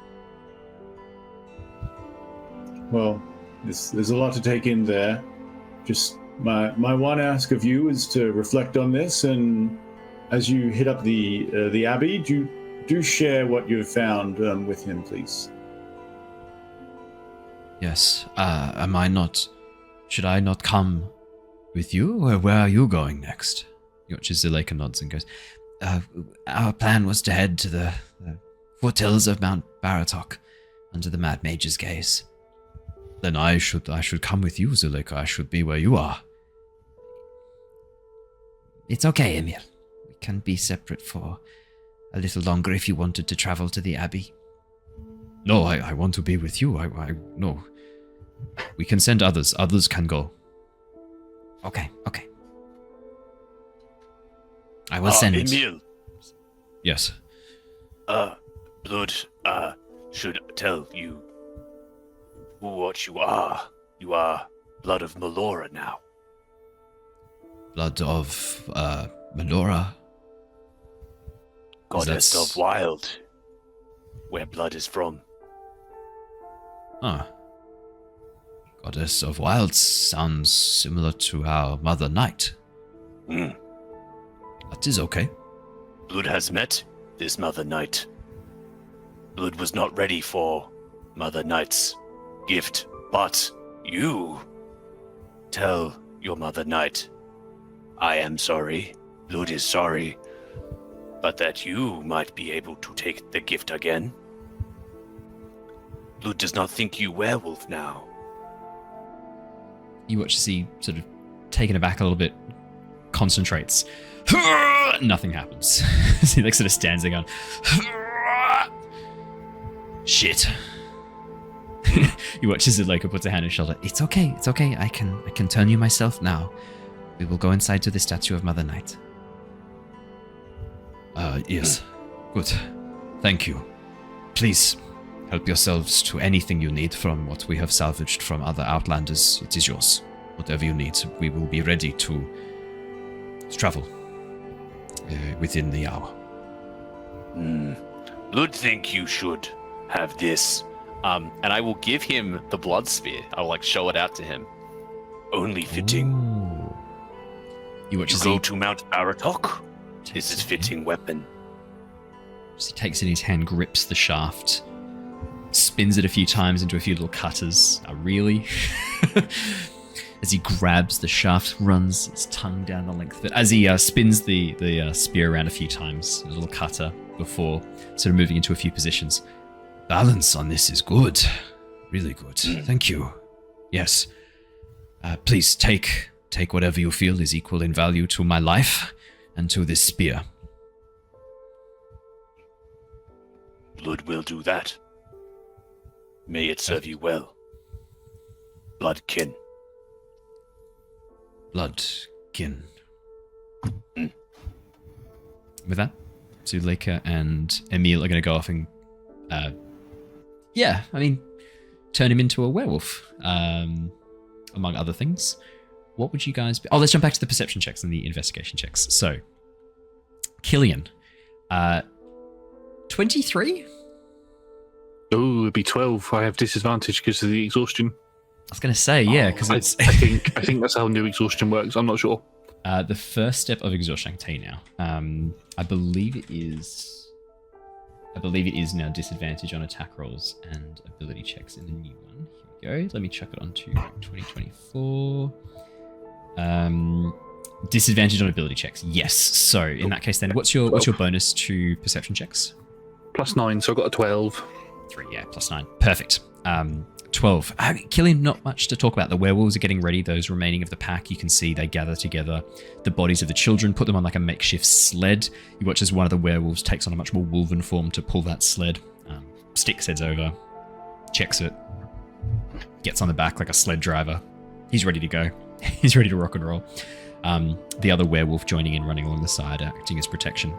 Well, there's a lot to take in there. Just my one ask of you is to reflect on this, and as you hit up the abbey, do share what you've found with him, please. Yes. Should I not come with you, or where are you going next? He watches Zuleika nods and goes, our plan was to head to the foothills of Mount Baratok, under the Mad Mage's gaze. Then I should come with you, Zuleika. I should be where you are. It's okay, Emil. We can be separate for a little longer if you wanted to travel to the Abbey. No, I want to be with you. No. We can send others. Others can go. Okay. I will send... Emil. Yes. Blood, should tell you what you are. You are blood of Meloran now. Blood of, Melora? Goddess of Wild. Where blood is from. Goddess of Wild sounds similar to our Mother Night. That is okay. Blood has met this Mother Night. Blood was not ready for Mother Night's gift, but you tell your Mother Night, I am sorry, Blood is sorry, but that you might be able to take the gift again. Blood does not think you werewolf now. You watch as he sort of, taken aback a little bit, concentrates. Nothing happens. He like sort of stands there going, shit. You watch as Zuleika puts a hand on his shoulder. It's okay. I can turn you myself now. We will go inside to the statue of Mother Night. Yes. Good. Thank you. Please, help yourselves to anything you need from what we have salvaged from other Outlanders. It is yours. Whatever you need, we will be ready to travel within the hour. Blood think you should have this. And I will give him the blood spear. I'll show it out to him. Only fitting. Ooh. You watch as go to Mount Baratok. This is fitting weapon. As he takes it in his hand, grips the shaft, spins it a few times into a few little cutters. Really? As he grabs the shaft, runs his tongue down the length of it. As he spins the spear around a few times, a little cutter, before sort of moving into a few positions. Balance on this is good. Really good. Thank you. Yes. Please take whatever you feel is equal in value to my life and to this spear. Blood will do that. May it serve you well. Bloodkin. Bloodkin. With that, Zuleika and Emil are going to go off and turn him into a werewolf, among other things. what would you guys be? Oh, let's jump back to the perception checks and the investigation checks. So, Killian, 23? Oh, it'd be 12. I have disadvantage because of the exhaustion. I was going to say, yeah, because it's... I think that's how new exhaustion works. I'm not sure. The first step of exhaustion, I can tell you now. I believe it is now disadvantage on attack rolls and ability checks in the new one. Here we go. Let me chuck it onto 2024. Disadvantage on ability checks. Yes. So in that case, then what's your bonus to perception checks? +9, so I got a 12. 3, yeah, +9. Perfect. 12. Killian, not much to talk about. The werewolves are getting ready. Those remaining of the pack, you can see they gather together the bodies of the children, put them on like a makeshift sled. You watch as one of the werewolves takes on a much more wolven form to pull that sled. Styx heads over, checks it, gets on the back like a sled driver. He's ready to go. He's ready to rock and roll. The other werewolf joining in, running along the side, acting as protection.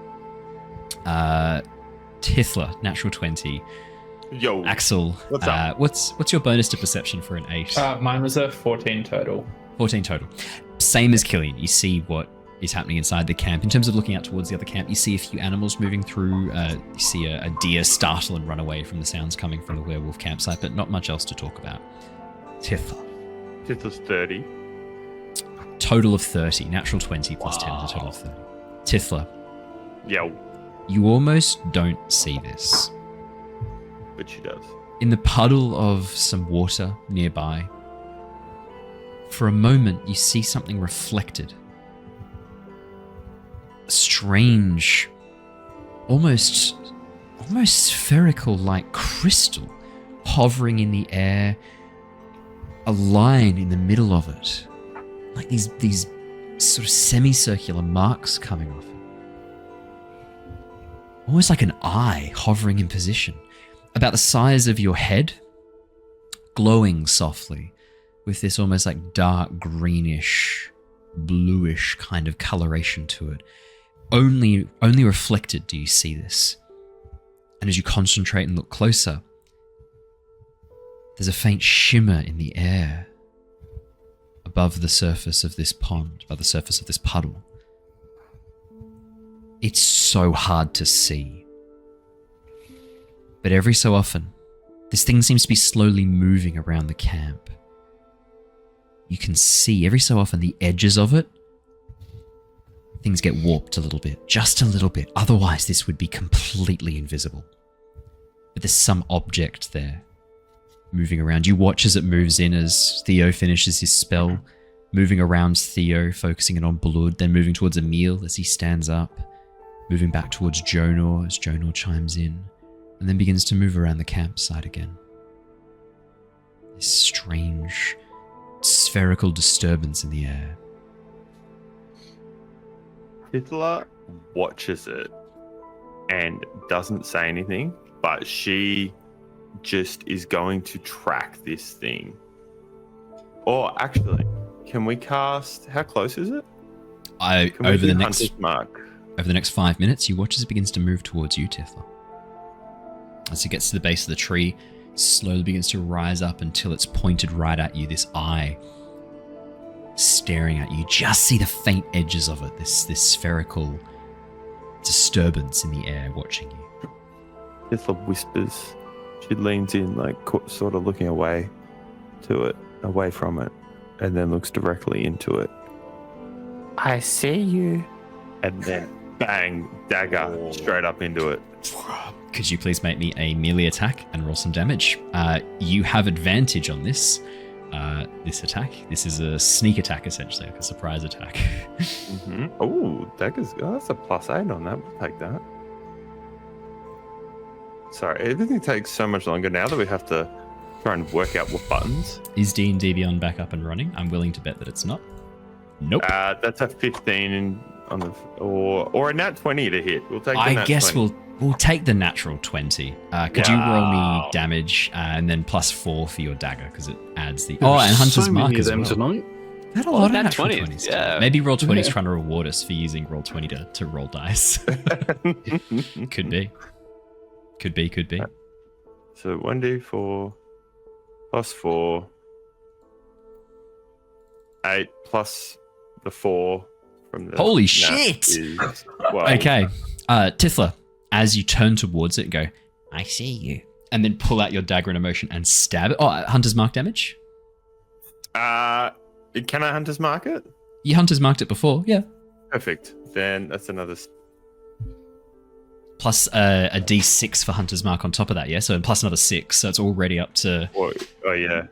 Tithla, natural 20. Yo, Axel, what's up? What's your bonus to perception for an 8? Mine was a 14 total. 14 total. Same as Killian. You see what is happening inside the camp. In terms of looking out towards the other camp, you see a few animals moving through. You see a deer startle and run away from the sounds coming from the werewolf campsite, but not much else to talk about. Tithla. Tithla's 30. Total of 30. Natural 20 plus 10 is a total of 30. Tithla. Yo. You almost don't see this. But she does. In the puddle of some water nearby, for a moment you see something reflected. A strange, almost spherical like crystal hovering in the air, a line in the middle of it. Like these sort of semicircular marks coming off it. Almost like an eye hovering in position. About the size of your head, glowing softly with this almost like dark greenish, bluish kind of coloration to it. Only reflected do you see this. And as you concentrate and look closer, there's a faint shimmer in the air above the surface of this pond, above the surface of this puddle. It's so hard to see. But every so often, this thing seems to be slowly moving around the camp. You can see every so often the edges of it. Things get warped a little bit, just a little bit. Otherwise, this would be completely invisible. But there's some object there moving around. You watch as it moves in as Theo finishes his spell, moving around Theo, focusing it on blood, then moving towards Emil as he stands up, moving back towards Jonor as Jonor chimes in, and then begins to move around the campsite again. This strange, spherical disturbance in the air. Tithla watches it and doesn't say anything, but she just is going to track this thing. Or actually, can we cast? How close is it? Over the next 5 minutes, you watch as it begins to move towards you, Tithla. As it gets to the base of the tree, slowly begins to rise up until it's pointed right at you. This eye staring at you. Just see the faint edges of it. This spherical disturbance in the air watching you. Tithla whispers. She leans in, like sort of looking away from it, and then looks directly into it. I see you. And then bang, dagger straight up into it. Could you please make me a melee attack and roll some damage? You have advantage on this attack. This is a sneak attack, essentially, like a surprise attack. Mm-hmm. Oh, that's a +8 on that. We'll take that. Sorry, everything takes so much longer now that we have to try and work out what buttons. Is D&D Beyond back up and running? I'm willing to bet that it's not. Nope. That's a 15 on the or a nat 20 to hit. We'll take. I guess 20. we'll take the natural 20. Could you roll me damage and then +4 for your dagger because it adds the. Oh, and Hunter's Mark as well. Tonight. Had a lot of natural 20s. Yeah. Maybe Roll20's trying to reward us for using Roll20 to roll dice. Could be. So 1d4 +4 8 plus the 4 from the. Holy nat shit! is 12. Okay. Tithla, as you turn towards it and go, I see you. And then pull out your dagger in a motion and stab it. Oh, Hunter's Mark damage? Can I Hunter's Mark it? You Hunter's Marked it before, yeah. Perfect. Then that's another. Plus a d6 for Hunter's Mark on top of that, yeah? So plus another 6, so it's already up to... Oh, yeah.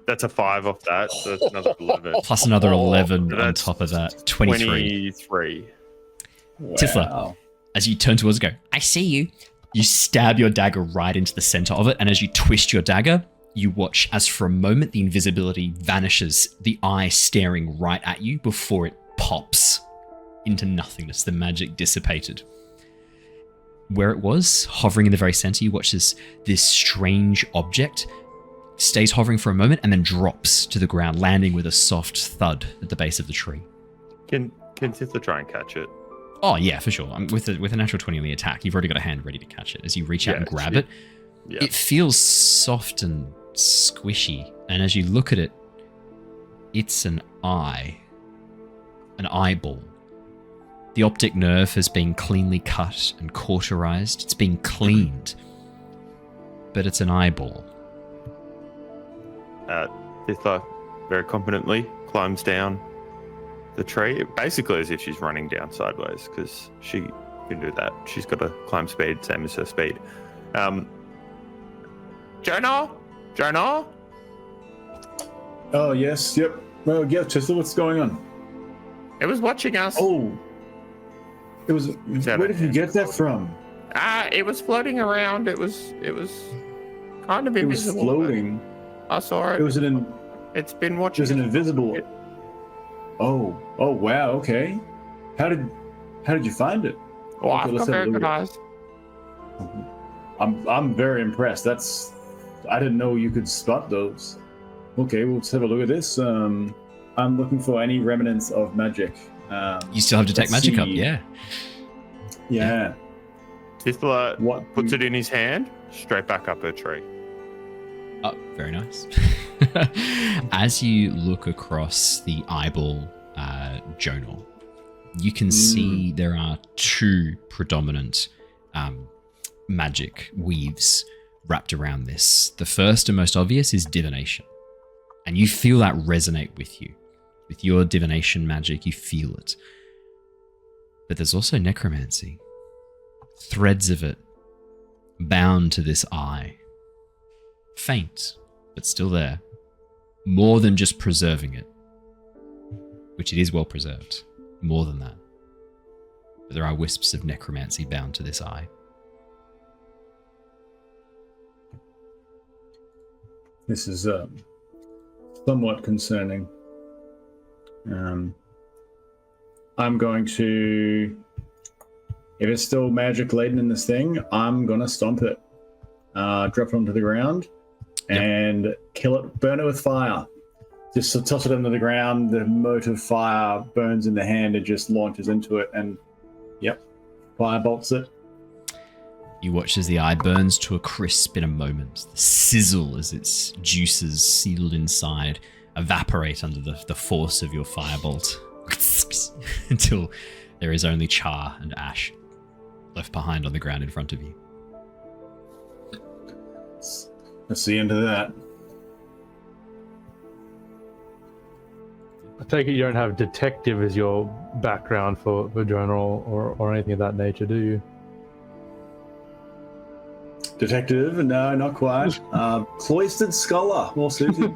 That's a 5 off that, so that's another 11. Plus another 11 on That's top of that. 23. 23. Tithla, as you turn towards it, go, I see you. You stab your dagger right into the center of it, and as you twist your dagger, you watch as for a moment the invisibility vanishes, the eye staring right at you before it pops into nothingness, the magic dissipated. Where it was, hovering in the very center, you watch this strange object stays hovering for a moment and then drops to the ground, landing with a soft thud at the base of the tree. Can Tithla try and catch it? Oh yeah, for sure. With a natural 20 on the attack, you've already got a hand ready to catch it. As you reach out and grab it, it feels soft and squishy. And as you look at it, it's an eye, an eyeball. The optic nerve has been cleanly cut and cauterized. It's been cleaned, but it's an eyeball. Tithla very competently climbs down the tree, basically as if she's running down sideways, because she can do that. She's got a climb speed, same as her speed. Jonor? Oh, yes, yep. Well, yeah, Tithla, what's going on? It was watching us. Oh. It was... Where did you get that from? It was floating around. It was kind of invisible. It was floating. I saw it. It's been watching. It was an invisible... Oh, wow, okay. How did you find it? Oh, I've got very good eyes. I'm very impressed. I didn't know you could spot those. Okay, well, let's have a look at this. I'm looking for any remnants of magic. You still have Detect Magic up, yeah. Yeah. Tithla puts it in his hand, straight back up her tree. Oh, very nice. As you look across the eyeball, Jonor, you can see there are two predominant magic weaves wrapped around this. The first and most obvious is divination. And you feel that resonate with you. With your divination magic, you feel it. But there's also necromancy. Threads of it bound to this eye. Faint, but still there. More than just preserving it. Which it is well preserved. More than that. But there are wisps of necromancy bound to this eye. This is somewhat concerning. I'm going to... If it's still magic laden in this thing, I'm going to stomp it. Drop it onto the ground and kill it, burn it with fire. Just to toss it into the ground, the mote of fire burns in the hand and just launches into it and, fire bolts it. You watch as the eye burns to a crisp in a moment. The sizzle as its juices sealed inside evaporate under the force of your firebolt until there is only char and ash left behind on the ground in front of you. That's the end of that. I take it you don't have detective as your background for Jonor or anything of that nature, do you? Detective? No, not quite. Cloistered scholar, more suited.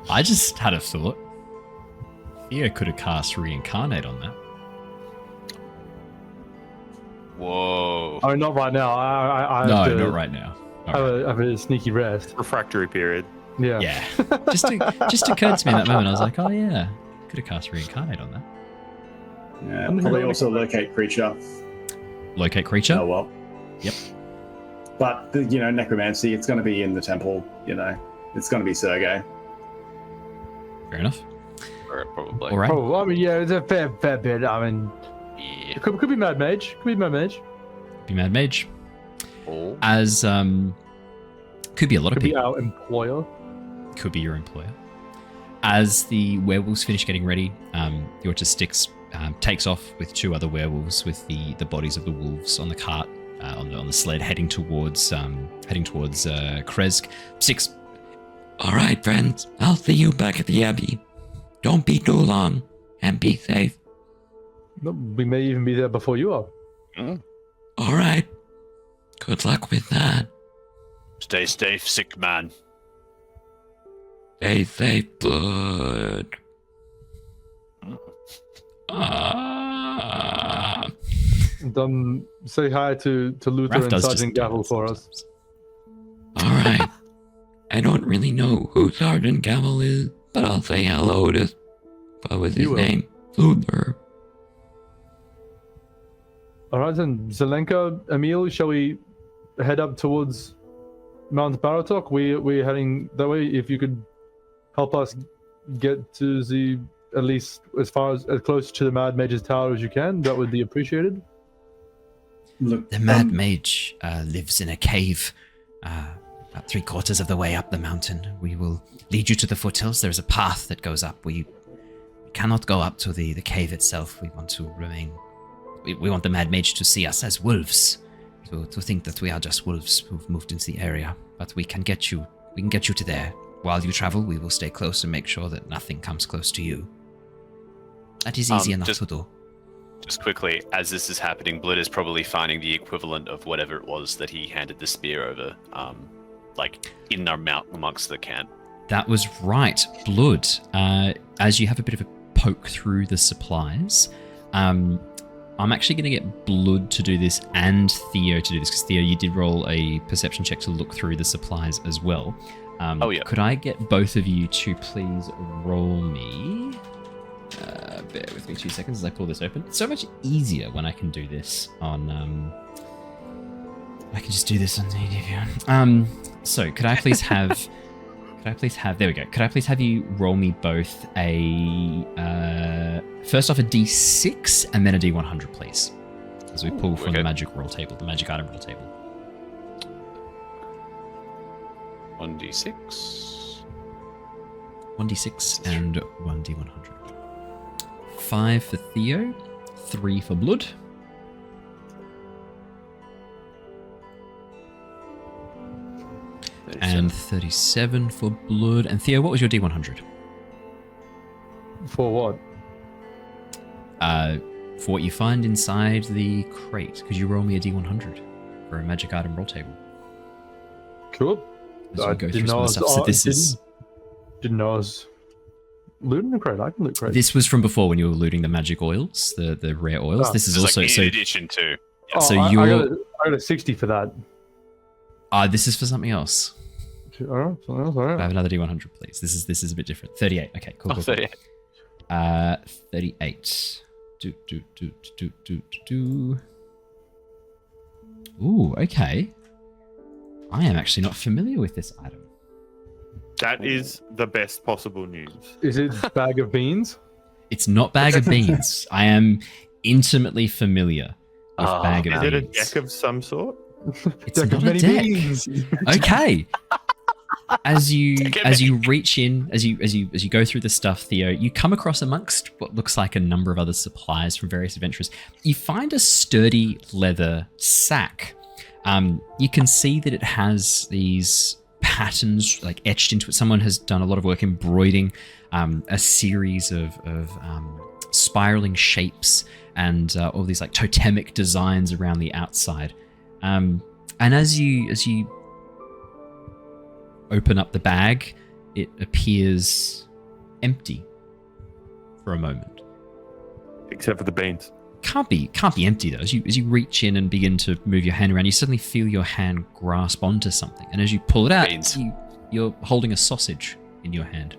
I just had a thought. Theo could have cast Reincarnate on that. Whoa. I mean, not right now. I No, not right now. I have a sneaky rest. Refractory period. Yeah. Yeah. just occurred to me in that moment. I was like, oh yeah, could have cast Reincarnate on that. Yeah, probably also locate creature. Locate creature? Oh well. Yep. But necromancy, it's going to be in the temple. It's going to be Sergei. Fair enough. Probably. All right. Oh, I mean, yeah, it's a fair bit. I mean, it could be Mad Mage. Could be Mad Mage. Be Mad Mage. Oh. As could be a lot of Could be people. our employer. Could be your employer. As the werewolves finish getting ready, your Styx takes off with 2 other werewolves with the bodies of the wolves on the cart, on the sled, heading towards Kresk. Styx. All right, friends. I'll see you back at the Abbey. Don't be too long, and be safe. No, we may even be there before you are. All right. Good luck with that. Stay safe, sick man. Stay safe, Blood. Say hi to Luther Raph and does Sergeant just- Gavel for us. All right. I don't really know who Sergeant Gavel is, but I'll say hello to, what was his You will. name? Luther. All right, then, Zelenka, Emil, shall we head up towards Mount Baratok? We're heading that way. If you could help us get to the, at least as close to the Mad Mage's tower as you can, that would be appreciated. Look, The Mad Mage lives in a cave about 3/4 of the way up the mountain. We will lead you to the foothills. There's a path that goes up. We cannot go up to the cave itself. We want to remain... We want the Mad Mage to see us as wolves, to think that we are just wolves who've moved into the area. But we can get you to there. While you travel, we will stay close and make sure that nothing comes close to you. That is easy enough to do. Just quickly, as this is happening, Blood is probably finding the equivalent of whatever it was that he handed the spear over, like in our mount amongst the camp. That was right. Blood, as you have a bit of a poke through the supplies, I'm actually going to get Blood to do this and Theo to do this, because Theo, you did roll a perception check to look through the supplies as well. Oh, yeah. Could I get both of you to please roll me? Bear with me 2 seconds as I pull this open. It's so much easier when I can do this on... I can just do this on DnD. So could I please have... There we go. Could I please have you roll me both a... first off a D6 and then a D100, please. As we pull from the magic roll table, the magic item roll table. 1d6. 1d6 and 1d100. 5 for Theo, 3 for Blood. And 37 for Blood. And Theo, what was your D100? For what? For what you find inside the crate. Could you roll me a D100 for a magic item roll table? Cool. As I we go through didn't some know of the stuff. So this is... Didn't know I was looting the crate. I can loot crates. This was from before when you were looting the magic oils, the rare oils. Ah. This is This also... like so in addition to. Oh, so I you're... got a 60 for that. This is for something else. All right, something else. All I right. have another D100, please. This is a bit different. 38. Okay, cool. Oh, cool, 38. cool. 38. Ooh, okay. I am actually not familiar with this item. That is the best possible news. Is it bag of beans? It's not bag of beans. I am intimately familiar with bag Is of it a beans. deck of some sort? It's Deck of not a many deck. beans. Okay. As you Deck of as you reach in, as you go through the stuff, Theo, you come across amongst what looks like a number of other supplies from various adventurers. You find a sturdy leather sack. You can see that it has these patterns like etched into it. Someone has done a lot of work embroidering a series of spiraling shapes and all these like totemic designs around the outside. And as you open up the bag, it appears empty for a moment. Except for the beans. Can't be empty though. As you reach in and begin to move your hand around, you suddenly feel your hand grasp onto something, and as you pull it out, Beans. you're holding a sausage in your hand.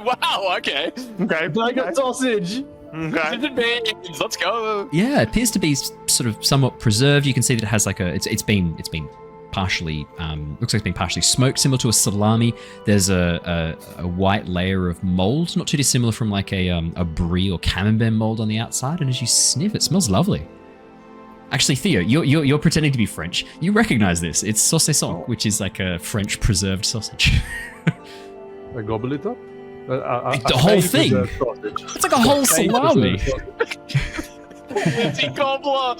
Wow, okay. Okay. Bag of sausage. Okay. Beans, let's go. Yeah, it appears to be sort of somewhat preserved. You can see that it has like it's been partially looks like it's been partially smoked, similar to a salami. There's a white layer of mold, not too dissimilar from like a brie or camembert mold on the outside. And as you sniff, it smells lovely. Actually, Theo, you're pretending to be French. You recognize this? It's saucisson, which is like a French preserved sausage. I gobble it up. The whole thing. It's like a whole salami. Lindsay Gobbler.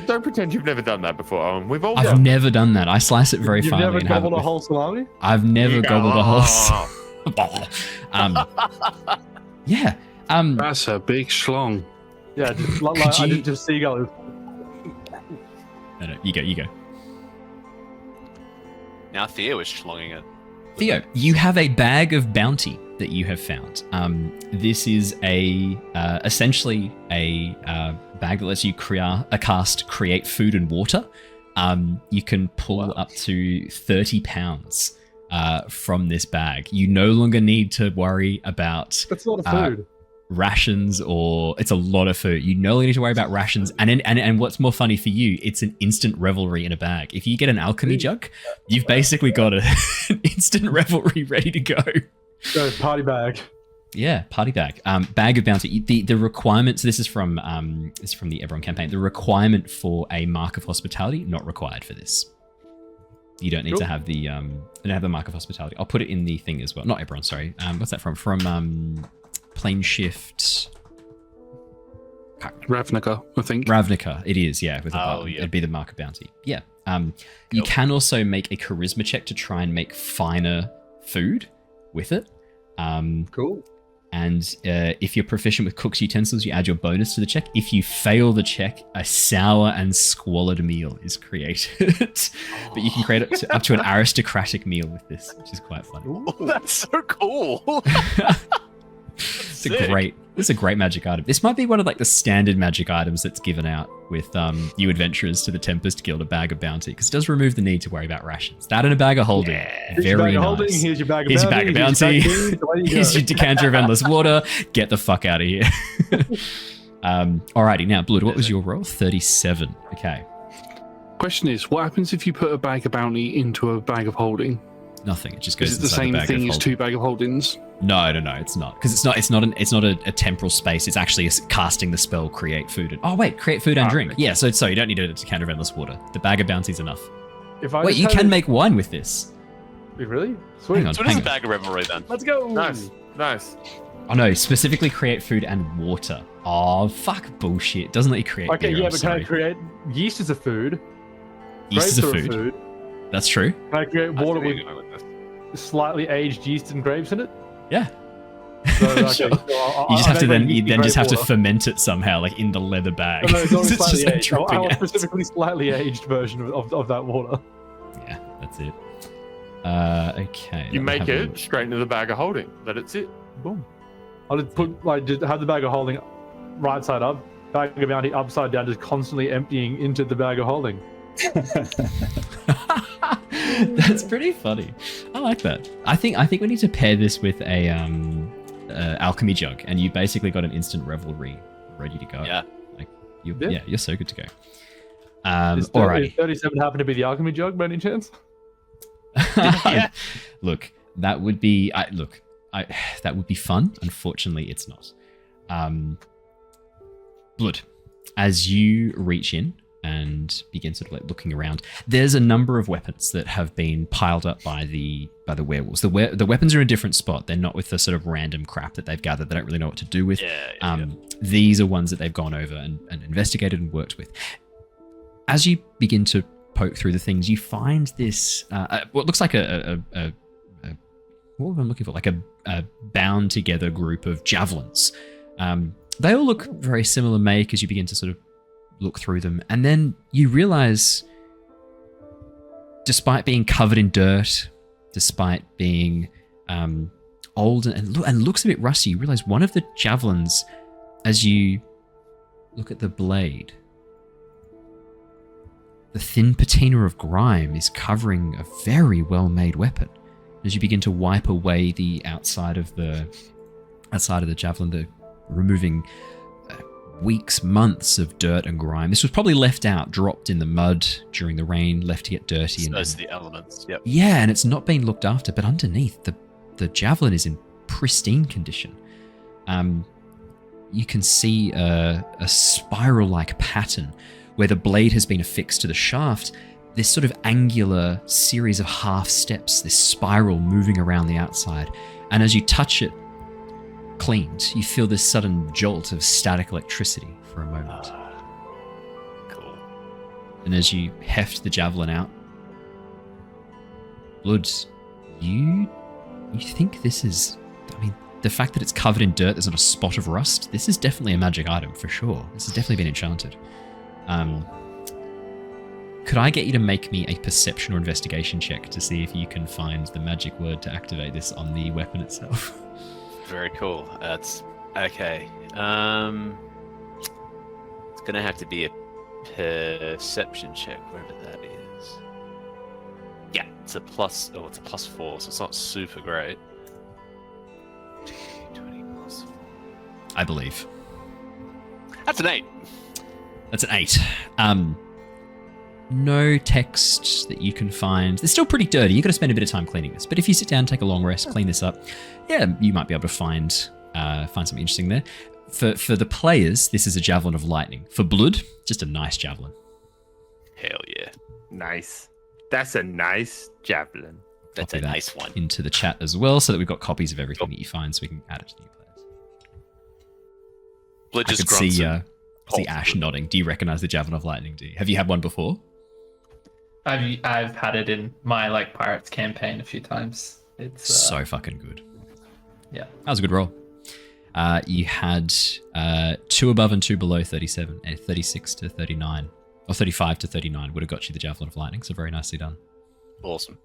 Don't pretend you've never done that before, Owen. We've all I've never done that. I slice it very You've finely. never and have it gobbled a with- whole salami? I've never gobbled a whole. Yeah. That's a big schlong. Yeah, just Could I you- did just seagull. No, you go. Now Theo is schlonging it. Theo, you have a bag of bounty that you have found. This is a essentially a bag that lets you cast create food and water. You can pull up to 30 pounds from this bag. You no longer need to worry about That's a lot of food. rations, or it's a lot of food. You no longer need to worry about rations. And what's more funny for you, it's an instant revelry in a bag. If you get an alchemy jug, you've basically got an instant revelry ready to go. So, party bag. Yeah, party bag. Bag of bounty. The requirements. This is from the Eberron campaign. The requirement for a mark of hospitality not required for this. You don't need to have the mark of hospitality. I'll put it in the thing as well. Not Eberron, sorry. What's that from? From Plane Shift. Ravnica, I think. Ravnica, it is, yeah. With a Oh, button. yeah. It'd be the mark of bounty. Yeah. You can also make a charisma check to try and make finer food with it. Cool. And if you're proficient with cook's utensils, you add your bonus to the check. If you fail the check, a sour and squalid meal is created. But you can create up to an aristocratic meal with this, which is quite funny. Oh, that's so cool. It's a great magic item. This might be one of like the standard magic items that's given out with new adventurers to the Tempest Guild, a bag of bounty, because it does remove the need to worry about rations. That and a bag of holding. Here's your Very bag of nice. holding, here's your bag of Here's your bounty. bag of bounty. Here's your bag of beans, away you Here's go. your decanter of endless water. Get the fuck out of here. Alrighty, now, Blood, what was your roll? 37. Okay. Question is, what happens if you put a bag of bounty into a bag of holding? Nothing. It just goes Is it the inside same bag of thing as holding. two bag of holdings? No, it's not. Because it's not a temporal space. It's actually casting the spell create food. Create food and drink. Yeah, so you don't need a decanter of endless water. The bag of bounty is enough. If I Wait, just you had can a- make wine with this. Really? Sweet. Hang on. So what is a bag of revelry then? Let's go. Nice. Oh no, specifically create food and water. Oh, fuck bullshit. Doesn't let you create Okay, beer, yeah, I'm but sorry. can I create yeast as a food? Yeast is a grapes are food. That's true. Can I create I see water where with you're going with this. slightly aged yeast and grapes in it? Yeah. So, okay, Sure. so You just have to then you just have to ferment it somehow, like in the leather bag. No, it's only It's slightly just like aged. I dripping want out. specifically slightly aged version of that water. Yeah, that's it. Okay. You let me make have a it look. straight into the bag of holding. That it's it. Boom. I'll just have the bag of holding right side up, bag of bounty upside down, just constantly emptying into the bag of holding. That's pretty funny. I like that. I think we need to pair this with a alchemy jug, and you basically got an instant revelry ready to go. Yeah. Like Yeah. you're so good to go. Does Alrighty. 37 happen to be the alchemy jug by any chance? Look, that would be that would be fun. Unfortunately, it's not. Blood, as you reach in and begin sort of like looking around, there's a number of weapons that have been piled up by the werewolves. The weapons are in a different spot. They're not with the sort of random crap that they've gathered. They don't really know what to do with. These are ones that they've gone over and investigated and worked with. As you begin to poke through the things, you find this what looks like a what am I looking for? Like a bound together group of javelins. They all look very similar make as you begin to sort of look through them, and then you realize, despite being covered in dirt, despite being old and looks a bit rusty, you realize one of the javelins, as you look at the blade, the thin patina of grime is covering a very well-made weapon. As you begin to wipe away the outside of the javelin, removing weeks, months of dirt and grime. This was probably left out, dropped in the mud during the rain, left to get dirty. Those are the elements. Yep. Yeah, and it's not been looked after, but underneath, the javelin is in pristine condition. You can see a spiral-like pattern where the blade has been affixed to the shaft, this sort of angular series of half steps, this spiral moving around the outside. and as you touch it cleaned, you feel this sudden jolt of static electricity for a moment. Cool. And as you heft the javelin out, Blood, you think this is... I mean, the fact that it's covered in dirt, there's not a spot of rust, this is definitely a magic item, for sure. This has definitely been enchanted. Could I get you to make me a perception or investigation check to see if you can find the magic word to activate this on the weapon itself? Very cool. That's okay. It's gonna have to be a perception check, wherever that is. Yeah, it's a plus. Oh, it's a +4, so it's not super great. 20 +4. I believe. That's an 8. That's an 8. No text that you can find. It's still pretty dirty. You've got to spend a bit of time cleaning this. But if you sit down, take a long rest, clean this up, yeah, you might be able to find something interesting there. For the players, this is a javelin of lightning. For Blood, just a nice javelin. Hell yeah. Nice. That's a nice javelin. That's Copy a that nice one. into the chat as well, so that we've got copies of everything that you find, so we can add it to the new players. Blood I just could grunts see, and see pulls Ash through. nodding. Do you recognize the javelin of lightning? Have you had one before? I've had it in my Pirates campaign a few times. It's So fucking good. Yeah. That was a good roll. You had 2 above and 2 below 37, 36 to 39, or 35 to 39 would have got you the javelin of lightning. So very nicely done. Awesome.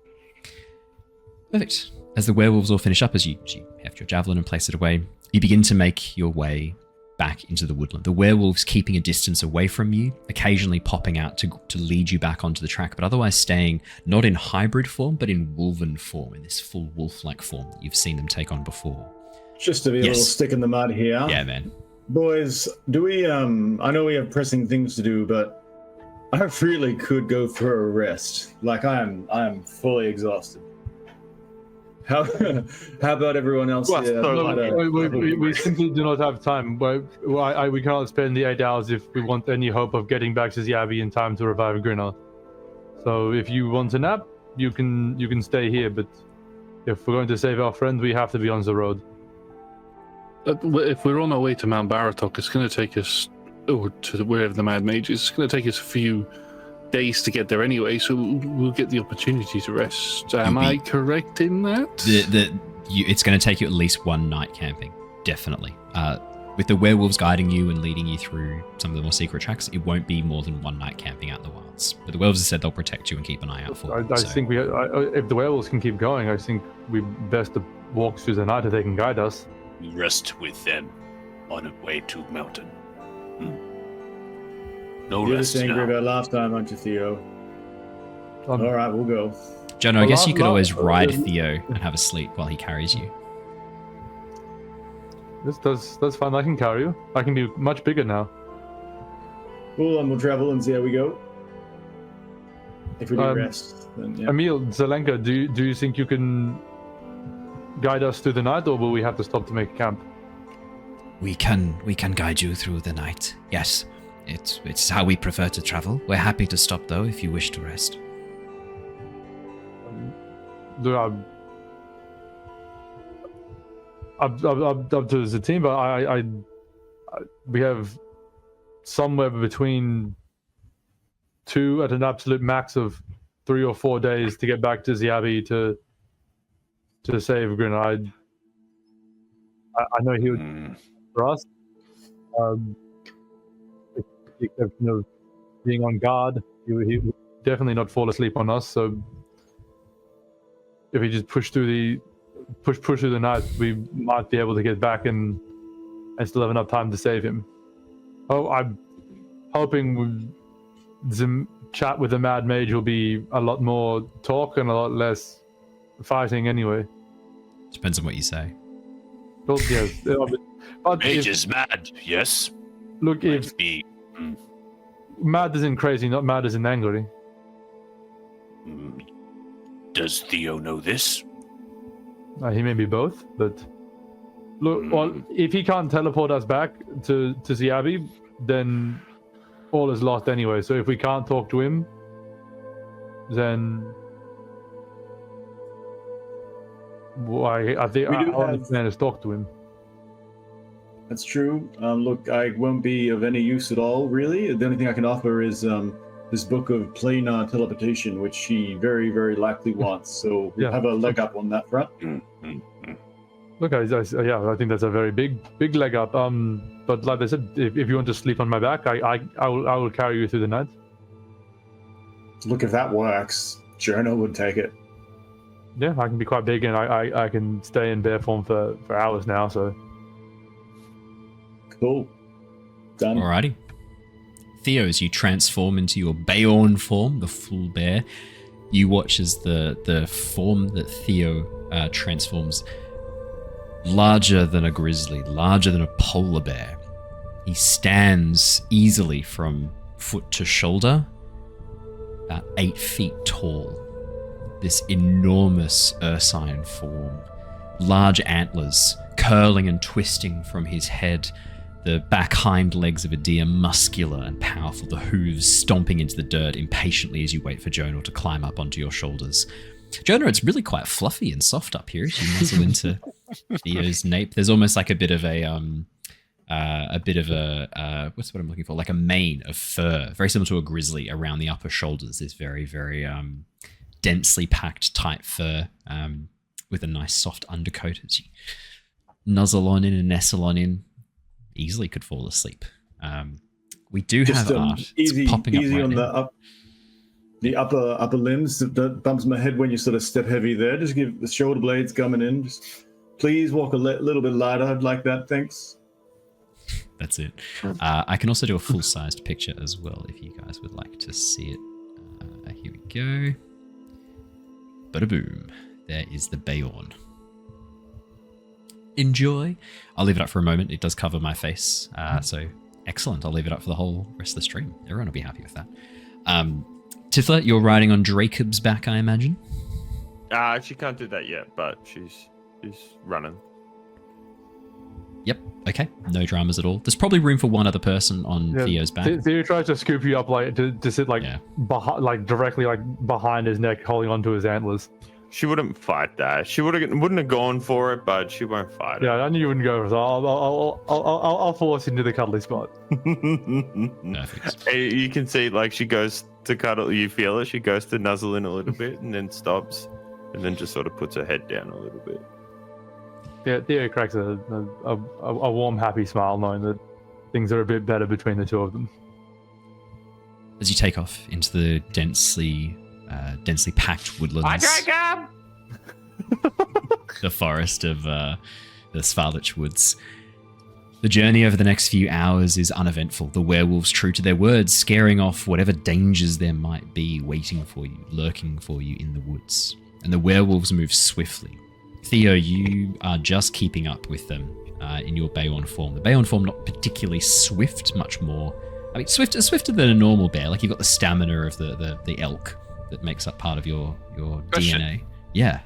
Perfect. As the werewolves all finish up, as you heft your javelin and place it away, you begin to make your way back into the woodland. The werewolves keeping a distance away from you, occasionally popping out to lead you back onto the track, but otherwise staying not in hybrid form, but in wolven form, in this full wolf-like form that you've seen them take on before. Just to be a Yes. little stick in the mud here. Yeah, man. Boys, do we, I know we have pressing things to do, but I really could go for a rest. I am fully exhausted. How about everyone else Well, here? so We simply do not have time. We cannot spend the 8 hours if we want any hope of getting back to the Abbey in time to revive Grinner. So if you want a nap, you can stay here. But if we're going to save our friend, we have to be on the road. If we're on our way to Mount Baratok, it's going to take us, or to wherever the Mad Mage is, it's going to take us a few days to get there anyway, so we'll get the opportunity to rest. Am I correct in that? It's going to take you at least one night camping, definitely. With the werewolves guiding you and leading you through some of the more secret tracks, it won't be more than one night camping out in the wilds. But the werewolves have said they'll protect you and keep an eye out for you. I think if the werewolves can keep going, I think we best to walk through the night if they can guide us. Rest with them on a way to mountain. No You're rest just angry now. about last time, aren't you, Theo? All right, we'll go. Jonor, I guess you could always ride last- Theo and have a sleep while he carries you. That's fine. I can carry you. I can be much bigger now. Cool, and we'll travel and see how we go. If we do Um, rest, then yeah. Emil, Zelenka, do you think you can guide us through the night, or will we have to stop to make camp? We can guide you through the night. Yes, it's how we prefer to travel. We're happy to stop though if you wish to rest. Up to the team, but we have somewhere between 2 at an absolute max of 3 or 4 days to get back to the Abbey to save Grin. I know he would for us. With the exception of being on guard, he would definitely not fall asleep on us. So if we just push through the night, we might be able to get back and still have enough time to save him. Oh, I'm hoping with the chat with the Mad Mage will be a lot more talk and a lot less fighting anyway. Depends on what you say. Well, yes, but Mage if, is mad, yes. look, if Might be. mad isn't crazy, not mad isn't angry. Does Theo know this? He may be both, but look, well, if he can't teleport us back to the Abbey, then all is lost anyway. So if we can't talk to him, then Why? I think We I do want have- to plan to talk to him. That's true. Look, I won't be of any use at all, really. The only thing I can offer is this book of planar teleportation, which she very, very likely wants. So we Yeah. have a leg up on that front. Look, I think that's a very big leg up. But like I said, if you want to sleep on my back, I will carry you through the night. Look, if that works, Jonor would take it. Yeah, I can be quite big, and I can stay in bear form for hours now. So Cool. Done. Alrighty. Theo, as you transform into your Beorn form, the full bear, you watch as the form that Theo transforms larger than a grizzly, larger than a polar bear. He stands easily from foot to shoulder, about 8 feet tall. This enormous ursine form, large antlers curling and twisting from his head, the back hind legs of a deer muscular and powerful, the hooves stomping into the dirt impatiently as you wait for Jonor to climb up onto your shoulders. Jonor, it's really quite fluffy and soft up here as you nuzzle into Theo's nape. There's almost like a bit of a what's what I'm looking for? Like a mane of fur, very similar to a grizzly around the upper shoulders. This very, very densely packed, tight fur with a nice soft undercoat as you nuzzle on in and nestle on in. Easily could fall asleep. We do Just have art. It's easy popping up right on now. the upper limbs. That bumps my head when you sort of step heavy there. Just give the shoulder blades coming in. Just please walk a little bit lighter. I'd like that. Thanks. That's it. I can also do a full-sized picture as well if you guys would like to see it. Here we go. Bada-boom. There is the Beorn. Enjoy. I'll leave it up for a moment. It does cover my face. So excellent. I'll leave it up for the whole rest of the stream. Everyone will be happy with that. Tithla, you're riding on Dracob's back, I imagine? She can't do that yet, but she's running. Yep. Okay. No dramas at all. There's probably room for one other person on Yeah, Theo's back. Theo tries to scoop you up, like to sit like Yeah. directly behind his neck, holding onto his antlers. She wouldn't fight that. She wouldn't have gone for it, but she won't fight Yeah, I knew you wouldn't go. So I'll force into the cuddly spot. it. Perfect. Hey, you can see, like, she goes to cuddle. You feel it. She goes to nuzzle in a little bit and then stops, and then just sort of puts her head down a little bit. Yeah, Theo cracks a warm, happy smile, knowing that things are a bit better between the two of them. As you take off into the densely packed woodlands, the forest of the Svarlich Woods. The journey over the next few hours is uneventful. The werewolves, true to their words, scaring off whatever dangers there might be waiting for you, lurking for you in the woods. And the werewolves move swiftly. Theo, you are just keeping up with them in your Beorn form. The Beorn form not particularly swift, much more. I mean, swifter than a normal bear. Like you've got the stamina of the elk that makes up part of your Question. DNA. Yeah.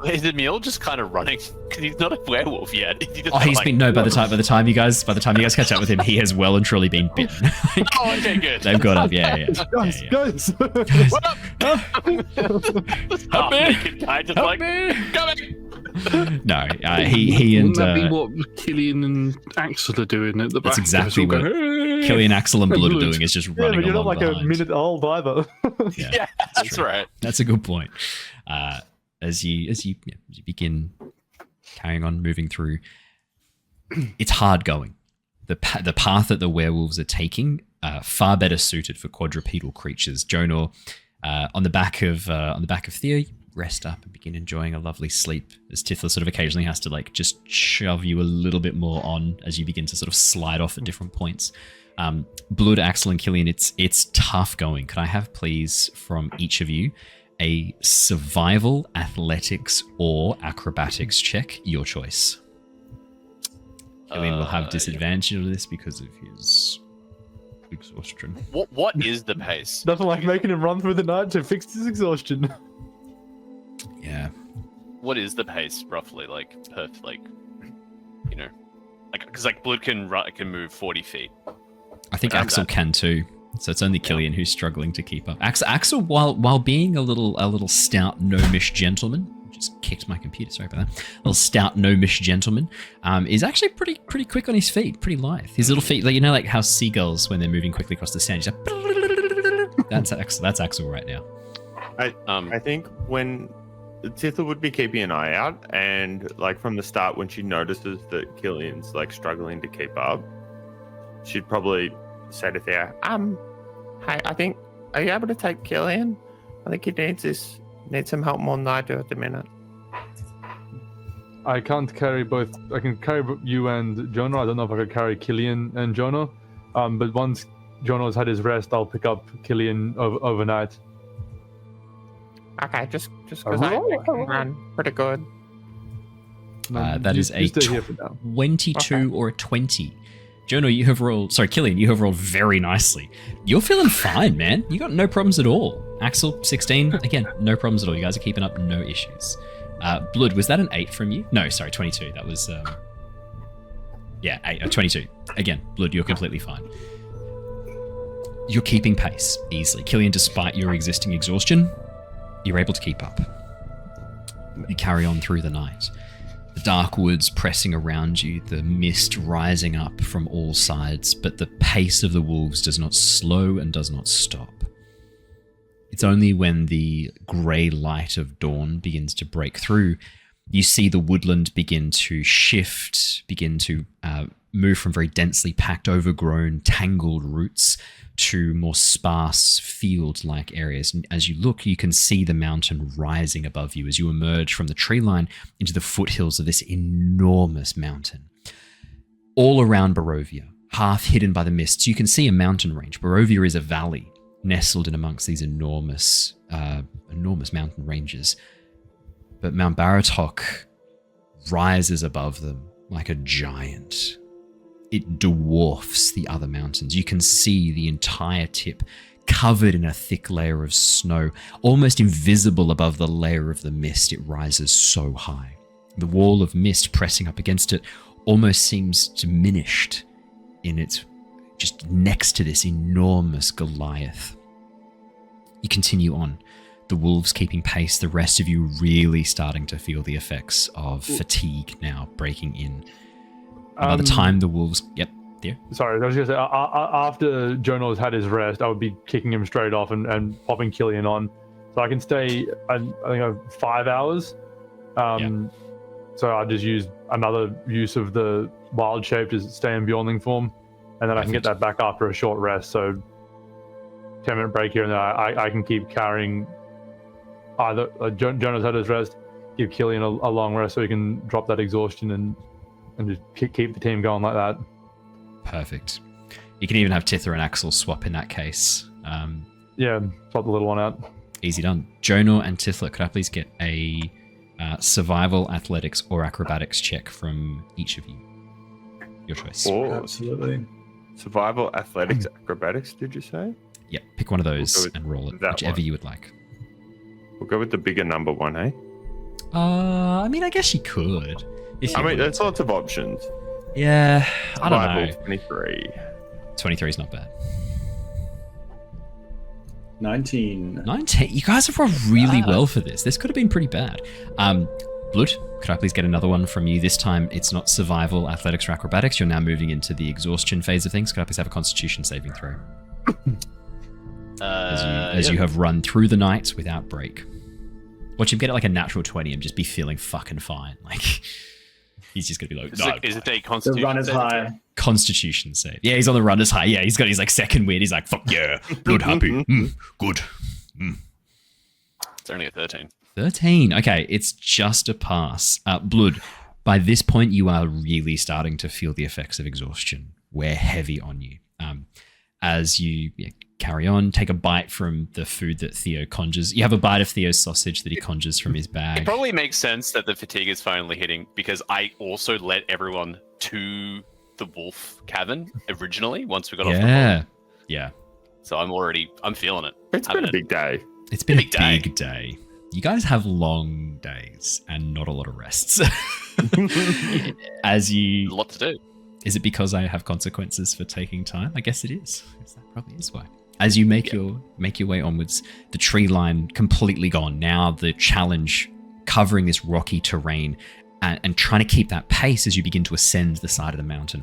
Is Emil just kind of running? Because he's not a werewolf yet. He's been no. By the time you guys catch up with him, he has well and truly been bitten. Oh, okay, good. They've got up. Yeah. Guys! What up? Help me! Just Help like, me! coming! No, he and Wouldn't that be what Killian and Axel are doing at the back? that's exactly what Killian, Axel, and Blood are doing. Is just Yeah, running but you're not along like behind. a minute old either. Yeah, that's true. right. That's a good point. As you begin carrying on, moving through, it's hard going. The path that the werewolves are taking far better suited for quadrupedal creatures. Jonor, on the back of Theo, you rest up and begin enjoying a lovely sleep. As Tithla sort of occasionally has to like just shove you a little bit more on as you begin to sort of slide off at different points. Blood, Axel, and Killian, it's tough going. Could I have, please, from each of you, a survival, athletics, or acrobatics check? Your choice. Killian will have disadvantage of this because of his exhaustion. What is the pace? Nothing like making him run through the night to fix his exhaustion. Yeah. What is the pace roughly? Like because like Blood can move 40 feet. I think And Axel that- can too. So it's only Killian who's struggling to keep up. Axel, while being a little stout gnomish gentleman, which is just kicked my computer. Sorry about that. Little stout gnomish gentleman is actually pretty quick on his feet, pretty lithe. His little feet, like, you know, like how seagulls when they're moving quickly across the sand. He's like, that's Axel right now. I think when Tithla would be keeping an eye out, and like from the start, when she notices that Killian's like struggling to keep up, she'd probably say to Thea, "Hey, I think, are you able to take Killian? I think he needs some help more than I do at the minute." I can't carry both. I can carry you and Jonor. I don't know if I could carry Killian and Jonor. But once Jonor's had his rest, I'll pick up Killian overnight. Okay, just because I run pretty good. That is a 22 or a 20. Jonor, you have rolled... Sorry, Killian, you have rolled very nicely. You're feeling fine, man. You got no problems at all. Axel, 16. Again, no problems at all. You guys are keeping up, no issues. Blood, was that an 8 from you? No, sorry, 22. That was... 22. Again, Blood, you're completely fine. You're keeping pace easily. Killian, despite your existing exhaustion, you're able to keep up. You carry on through the night. The dark woods pressing around you, the mist rising up from all sides, but the pace of the wolves does not slow and does not stop. It's only when the grey light of dawn begins to break through, you see the woodland begin to shift, begin to move from very densely packed, overgrown, tangled roots to more sparse field-like areas. And as you look, you can see the mountain rising above you as you emerge from the tree line into the foothills of this enormous mountain. All around Barovia, half hidden by the mists, you can see a mountain range. Barovia is a valley nestled in amongst these enormous mountain ranges. But Mount Baratok rises above them like a giant. It dwarfs the other mountains. You can see the entire tip covered in a thick layer of snow, almost invisible above the layer of the mist. It rises so high. The wall of mist pressing up against it almost seems diminished in its just next to this enormous Goliath. You continue on, the wolves keeping pace, the rest of you really starting to feel the effects of fatigue now breaking in. By the time the wolves... Yep, there. Sorry, I was going to say, after Jonor's had his rest, I would be kicking him straight off and popping Killian on. So I can stay, I think, 5 hours. So I'll just use another use of the wild shape to stay in Bjornling form. And then I can get that back after a short rest. So 10-minute break here, and then I can keep carrying either Jonor's had his rest, give Killian a long rest so he can drop that exhaustion and just keep the team going like that. Perfect. You can even have Tithla and Axel swap in that case. Yeah, swap the little one out. Easy done. Jonor and Tithla, could I please get a survival, athletics, or acrobatics check from each of you? Your choice. Oh, Absolutely. Survival, athletics, acrobatics, did you say? Yeah, pick one of those and roll it, whichever you would like. We'll go with the bigger number one, eh? I mean, I guess you could. There's lots of options. Yeah, I don't know. 23. 23 is not bad. 19. 19? You guys have rolled really well for this. This could have been pretty bad. Blood, could I please get another one from you? This time, it's not survival, athletics, or acrobatics. You're now moving into the exhaustion phase of things. Could I please have a constitution saving throw? As you have run through the night without break. Watch him get it like a natural 20 and just be feeling fucking fine. Like, he's just going to be like... Is it a constitution? The run is high. Constitution save. Yeah, he's on the runner's high. Yeah, he's got his like second win. He's like, fuck yeah, blood happy. Good. It's only a 13. 13. Okay, it's just a pass. Blood, by this point, you are really starting to feel the effects of exhaustion wear heavy on you. As you carry on, take a bite from the food that Theo conjures. You have a bite of Theo's sausage that he conjures from his bag. It probably makes sense that the fatigue is finally hitting because I also led everyone to the wolf cavern originally once we got off the boat. Yeah. So I'm feeling it. It's been a big day. It's been a big day. You guys have long days and not a lot of rests. As you... A lot to do. Is it because I have consequences for taking time? I guess it is. That probably is why. As you make your way onwards, the tree line completely gone. Now the challenge covering this rocky terrain and trying to keep that pace as you begin to ascend the side of the mountain.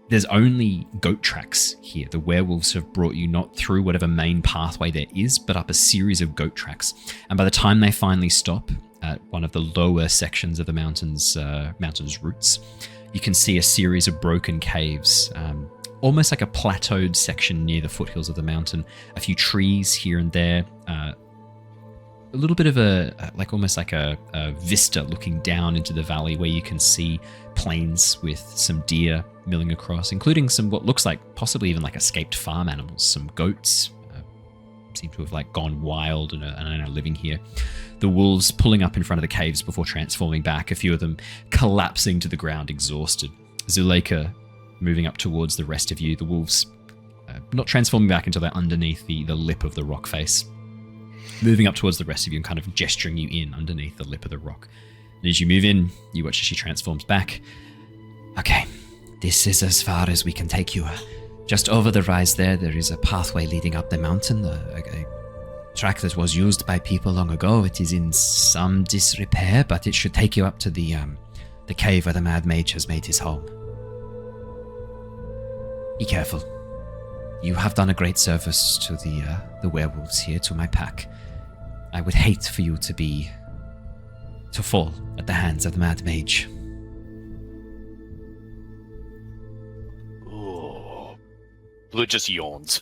There's only goat tracks here. The werewolves have brought you not through whatever main pathway there is, but up a series of goat tracks. And by the time they finally stop at one of the lower sections of the mountain's roots, you can see a series of broken caves, almost like a plateaued section near the foothills of the mountain. A few trees here and there, a little bit of almost like a vista looking down into the valley where you can see plains with some deer milling across, including some what looks like possibly even like escaped farm animals. Some goats seem to have like gone wild and are living here. The wolves pulling up in front of the caves before transforming back, a few of them collapsing to the ground exhausted. Zuleika moving up towards the rest of you, the wolves not transforming back until they're underneath the lip of the rock face. Moving up towards the rest of you and kind of gesturing you in underneath the lip of the rock. And as you move in, you watch as she transforms back. Okay, this is as far as we can take you. Just over the rise there is a pathway leading up the mountain, a track that was used by people long ago. It is in some disrepair, but it should take you up to the cave where the Mad Mage has made his home. Be careful. You have done a great service to the werewolves here, to my pack. I would hate for you to fall at the hands of the Mad Mage. Oh, Blue just yawns.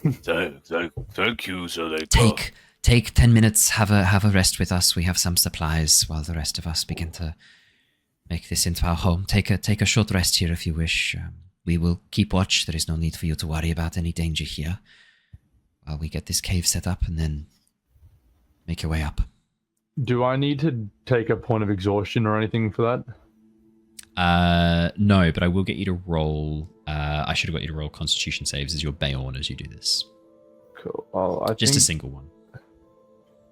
Thank you, Zuleika. Take 10 minutes, have a rest with us. We have some supplies while the rest of us begin to make this into our home. Take a short rest here if you wish. We will keep watch. There is no need for you to worry about any danger here while we get this cave set up, and then make your way up. Do I need to take a point of exhaustion or anything for that? No, but I will get you to roll. I should have got you to roll Constitution saves as your Bayorn as you do this. Cool. Well, Just a single one.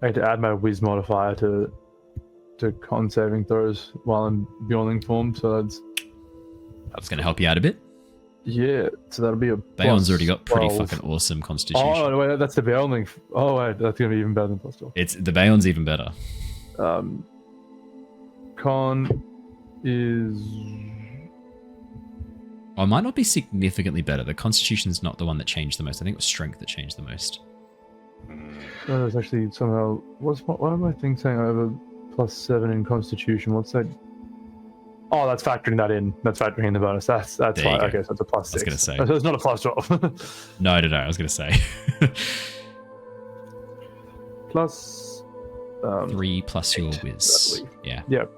I had to add my Wiz modifier to con saving throws while I'm Bjorning form, so that's going to help you out a bit. Yeah, so that'll be a Bayon's already got pretty 12. fucking awesome Constitution. Oh wait, that's the Bjorning. Oh wait, that's gonna be even better than plus 12. The Bayon's even better. Con is. Oh, it might not be significantly better. The Constitution's not the one that changed the most. I think it was Strength that changed the most. No, there's actually somehow. What am I saying? I have a +7 in Constitution. What's that? Oh, that's factoring that in. That's factoring in the bonus. That's fine. Okay, so it's a +6. I was going to say. So it's not a +12. No. I was going to say. Plus 3 plus your Wiz. Yeah. Yep.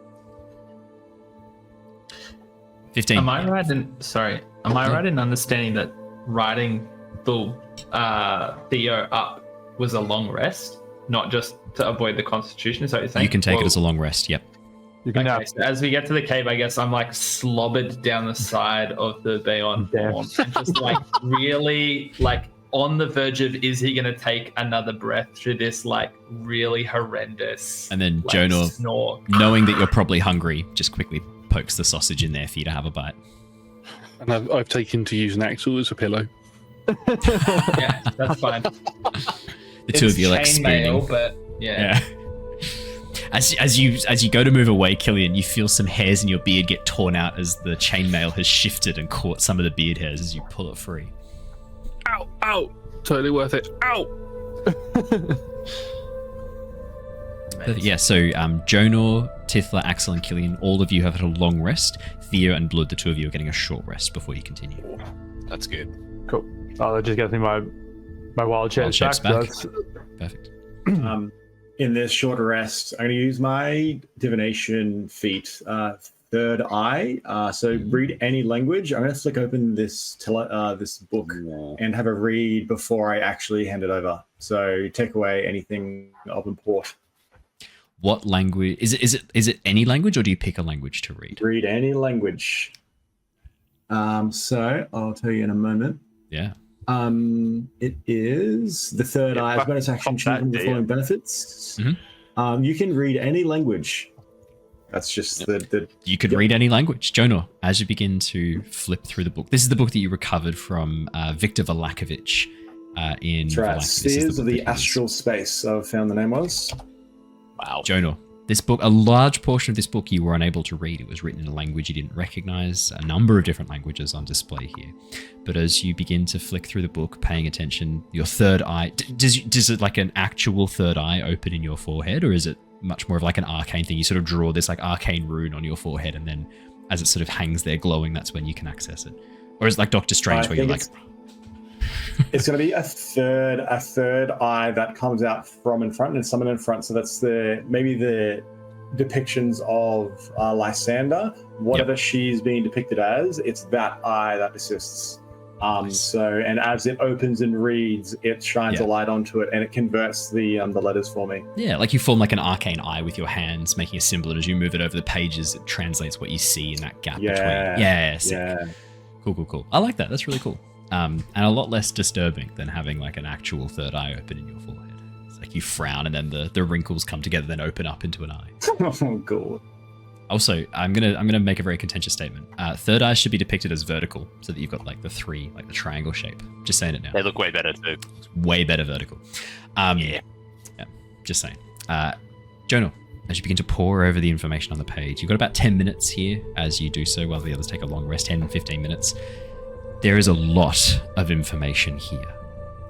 15. Am I right in understanding that riding the Theo up was a long rest, not just to avoid the Constitution? Is that what you're saying? You can take it as a long rest. Yep. You can okay, so as we get to the cave, I guess I'm like slobbered down the side of the Bayon form, and just like really like on the verge of, is he going to take another breath through this like really horrendous? And then like, Jonor, snore. knowing that you're probably hungry, just quickly pokes the sausage in there for you to have a bite. And I've taken to use an Axel as a pillow. Yeah, that's fine. The two of you like chainmail, spooning. but yeah. As you go to move away, Killian, you feel some hairs in your beard get torn out as the chainmail has shifted and caught some of the beard hairs as you pull it free. Ow! Ow! Totally worth it. Ow! Yeah, so Jonor, Tithla, Axel, and Killian, all of you have had a long rest. Theo and Blood, the two of you, are getting a short rest before you continue. That's good. Cool. That just gets me my wild shapes back. Perfect. In this short rest, I'm going to use my divination feat, third eye. So read any language. I'm going to flick open this book and have a read before I actually hand it over. So take away anything of import. What language is it any language, or do you pick a language to read? Read any language. So I'll tell you in a moment. Yeah. It is the third eye. Bonus action, choose from the following benefits. Mm-hmm. You can read any language. That's just the You could read any language. Jonor, as you begin to flip through the book, this is the book that you recovered from Victor Valakovich in That's right. Valak. This is Spheres the of book the that he has. Astral Space, I found the name was. Wow. Jonor, This book, a large portion of this book you were unable to read. It was written in a language you didn't recognize, a number of different languages on display here. But as you begin to flick through the book, paying attention, your third eye, does it like an actual third eye open in your forehead, or is it much more of like an arcane thing? You sort of draw this like arcane rune on your forehead, and then as it sort of hangs there glowing, that's when you can access it. Or is it like Doctor Strange, where you're like... It's going to be a third eye that comes out from in front and someone in front. So that's maybe the depictions of Lysander, whatever she's being depicted as. It's that eye that assists. So, and as it opens and reads, it shines a light onto it and it converts the letters for me. Yeah, like you form like an arcane eye with your hands, making a symbol, and as you move it over the pages, it translates what you see in that gap between. Yeah, sick. Yeah. Cool. I like that. That's really cool. And a lot less disturbing than having like an actual third eye open in your forehead. It's like you frown and then the wrinkles come together, then open up into an eye. Oh, God. Also, I'm gonna make a very contentious statement. Third eye should be depicted as vertical, so that you've got like the three, like the triangle shape. Just saying it now. They look way better too. It's way better vertical. Yeah. Just saying. Jonor, as you begin to pore over the information on the page, you've got about 10 minutes here as you do so, while the others take a long rest, 10, 15 minutes. There is a lot of information here.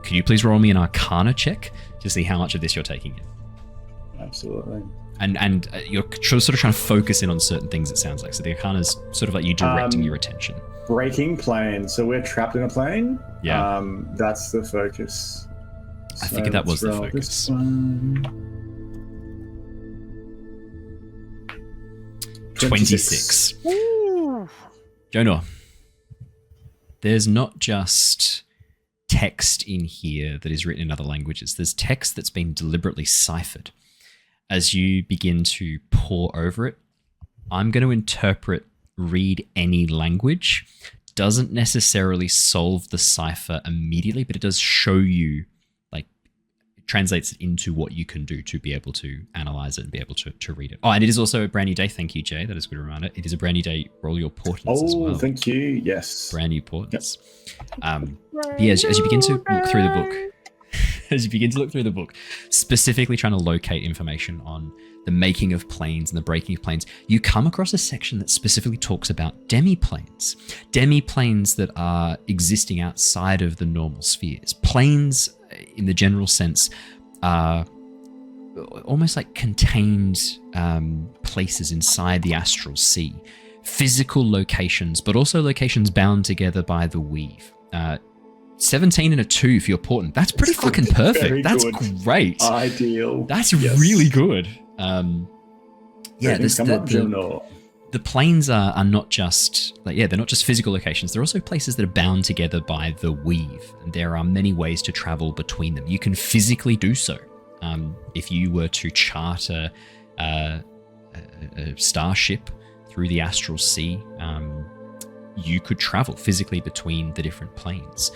Could you please roll me an Arcana check to see how much of this you're taking in? Absolutely. And you're sort of trying to focus in on certain things, it sounds like. So the Arcana's sort of like you directing your attention. Breaking plane. So we're trapped in a plane. Yeah. That's the focus. I figured that was the focus. 26. Jonor. There's not just text in here that is written in other languages. There's text that's been deliberately ciphered. As you begin to pore over it, I'm going to interpret read any language. Doesn't necessarily solve the cipher immediately, but it does show you, like, it translates it into what you can do to be able to analyze it and be able to read it. Oh, and it is also a brand new day. Thank you, Jay. That is a good reminder. It is a brand new day. Roll your portents as well. Oh, thank you. Yes. Brand new portents. Yep. As you begin to look through the book, specifically trying to locate information on the making of planes and the breaking of planes, you come across a section that specifically talks about demi-planes. Demi-planes that are existing outside of the normal spheres. Planes, in the general sense, are almost like contained places inside the astral sea. Physical locations, but also locations bound together by the weave. 17 and a 2 for your portent. That's pretty fucking perfect. That's great. Ideal. That's really good. The planes are not just they're not just physical locations. They're also places that are bound together by the weave. And there are many ways to travel between them. You can physically do so. If you were to charter a starship through the astral sea, you could travel physically between the different planes.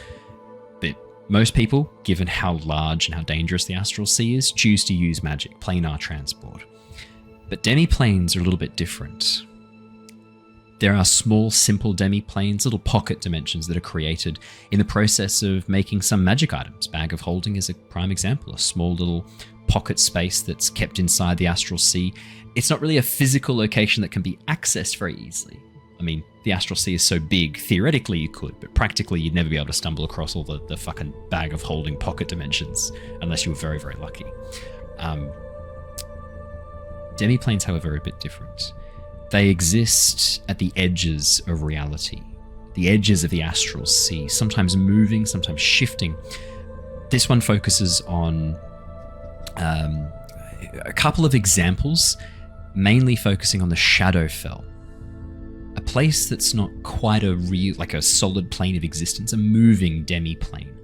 But most people, given how large and how dangerous the astral sea is, choose to use magic, planar transport. But demi-planes are a little bit different. There are small, simple demi-planes, little pocket dimensions that are created in the process of making some magic items. Bag of Holding is a prime example, a small little pocket space that's kept inside the astral sea. It's not really a physical location that can be accessed very easily. I mean, the astral sea is so big, theoretically you could, but practically you'd never be able to stumble across all the fucking Bag of Holding pocket dimensions unless you were very, very lucky. Demi-planes, however, are a bit different. They exist at the edges of reality, the edges of the astral sea, sometimes moving, sometimes shifting. This one focuses on a couple of examples, mainly focusing on the Shadowfell. A place that's not quite a real, like a solid plane of existence, a moving demi-plane.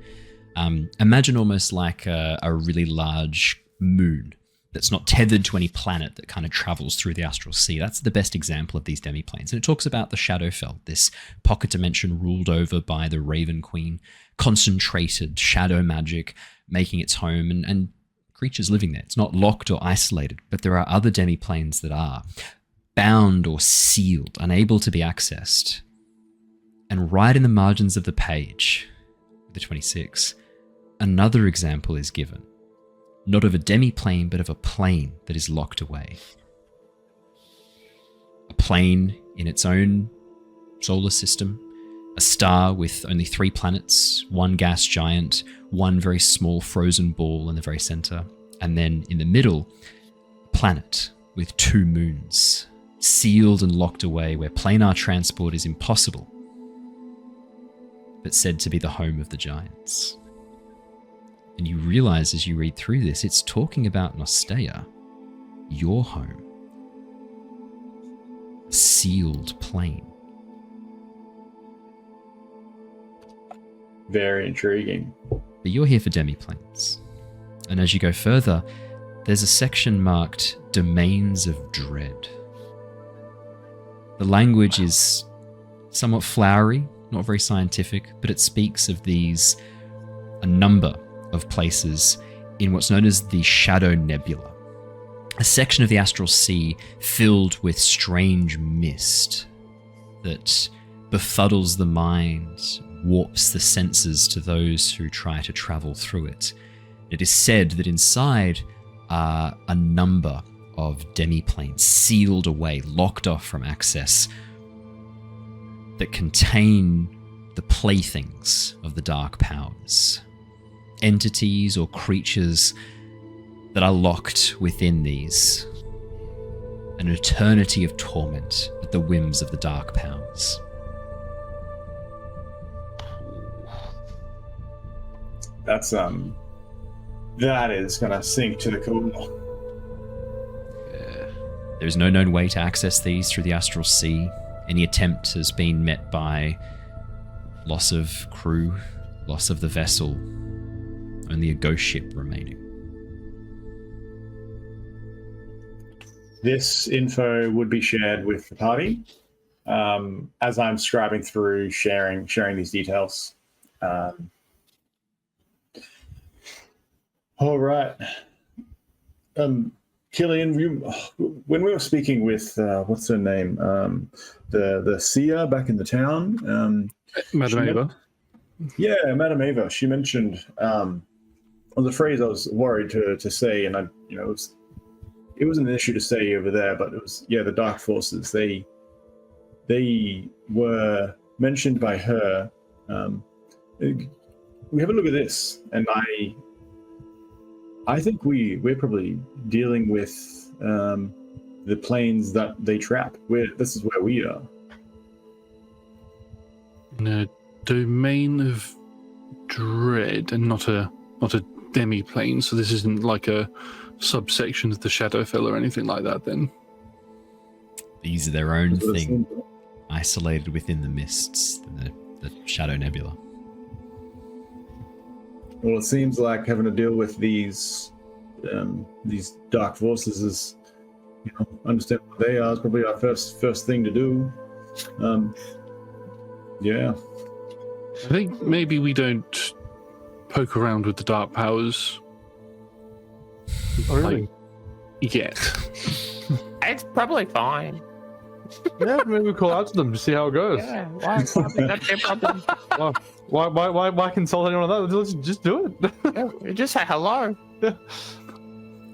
Imagine almost like a really large moon that's not tethered to any planet that kind of travels through the astral sea. That's the best example of these demi-planes. And it talks about the Shadowfell, this pocket dimension ruled over by the Raven Queen, concentrated shadow magic making its home and creatures living there. It's not locked or isolated, but there are other demi-planes that are bound or sealed, unable to be accessed. And right in the margins of the page, the 26, another example is given. Not of a demi-plane, but of a plane that is locked away. plane in its own solar system, a star with only 3 planets, 1 gas giant, 1 very small frozen ball in the very center, and then in the middle, a planet with 2 moons, sealed and locked away where planar transport is impossible, but said to be the home of the giants. And you realize as you read through this, it's talking about Nostea, your home. A sealed plane. Very intriguing. But you're here for demiplanes. And as you go further, there's a section marked Domains of Dread. The language is somewhat flowery, not very scientific, but it speaks of a number of places in what's known as the Shadow Nebula, a section of the astral sea filled with strange mist that befuddles the mind, warps the senses to those who try to travel through it. It is said that inside are a number of demiplanes sealed away, locked off from access, that contain the playthings of the dark powers. Entities or creatures that are locked within these. An eternity of torment at the whims of the dark powers. That is gonna sink to the core. There is no known way to access these through the astral sea. Any attempt has been met by loss of crew, loss of the vessel, only a ghost ship remaining. This info would be shared with the party as I'm scribing through, sharing these details. All right. Killian, when we were speaking with what's her name, the seer back in the town, Madam Ava. Yeah, Madam Ava. She mentioned the phrase I was worried to say, and it wasn't an issue to say over there, but it was the dark forces. They were mentioned by her. We have a look at this, and I think we're probably dealing with the planes that they trap. This is where we are. In a domain of dread, and not a demi-plane, so this isn't like a subsection of the Shadowfell or anything like that, then? These are their own thing, isolated within the mists, the Shadow Nebula. Well, it seems like having to deal with these dark forces is, understand what they are is probably our first thing to do. Yeah. I think maybe we don't poke around with the dark powers. Oh, really? Yet. It's probably fine. Yeah, maybe we call out to them to see how it goes. Yeah, why that's their problem. Why consult anyone on that? Let's just do it. Yeah, just say hello. Yeah.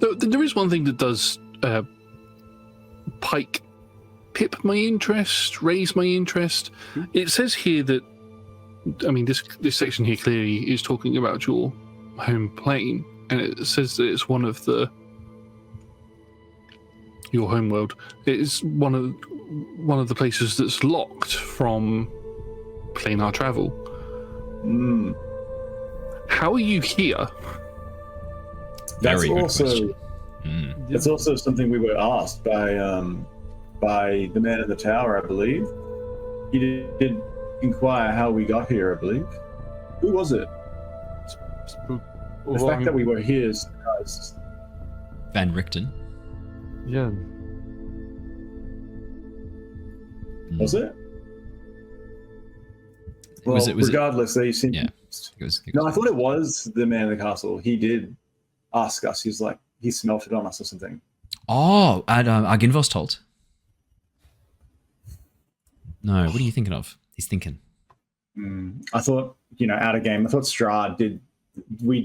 There is one thing that does pip my interest, raise my interest. It says here that, this section here clearly is talking about your home plane, and it says that it's one of your home world. It is one of the places that's locked from planar travel. How are you here? That's Very good also question. It's also something we were asked by the man in the tower, I believe. He did inquire how we got here, I believe. Who was it? The fact that we were here is surprised. Van Richten. Yeah. Was it? Well, Was it regardless, they seemed. Yeah. No, I thought it was the man in the castle. He did ask us. He's like, he smelt it on us or something. Oh, at Arginvostolt. No, what are you thinking of? He's thinking. I thought, out of game. I thought Strahd did. He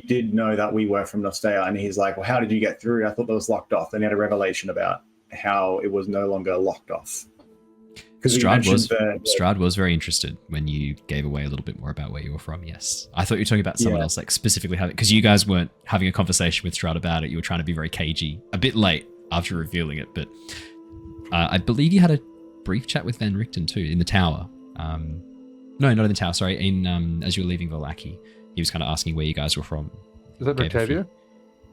did know that we were from Nostea, and he's like, well, how did you get through? I thought that was locked off. Then he had a revelation about how it was no longer locked off. Because you mentioned Strahd was very interested when you gave away a little bit more about where you were from. Yes, I thought you were talking about someone else, like specifically having, because you guys weren't having a conversation with Strahd about it. You were trying to be very cagey, a bit late after revealing it, but I believe you had a brief chat with Van Richten too in the tower. No, not in the tower. Sorry, in as you were leaving Volaki, he was kind of asking where you guys were from. Is that Rictavio?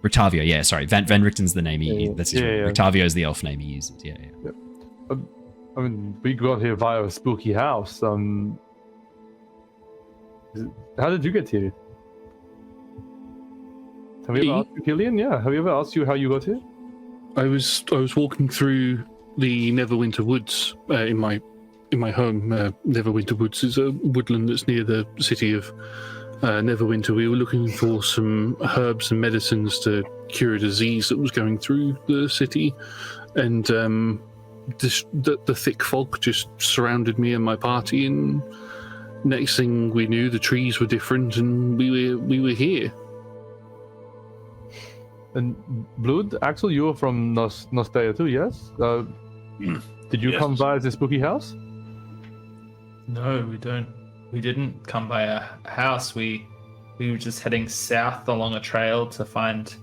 Rictavio, yeah. Sorry, Van Richten's the name that's his Rictavio is the elf name he uses. Yeah. I mean, we got here via a spooky house. How did you get here? Have we ever asked you, Killian? Yeah. Have we ever asked you how you got here? I was walking through the Neverwinter Woods in my home. Neverwinter Woods is a woodland that's near the city of Neverwinter. We were looking for some herbs and medicines to cure a disease that was going through the city, and the thick fog just surrounded me and my party. And next thing we knew, the trees were different, and we were here. And Blood, Axel, you were from Nostea too, yes? Did you come by the spooky house? No, we didn't come by a house. We were just heading south along a trail to find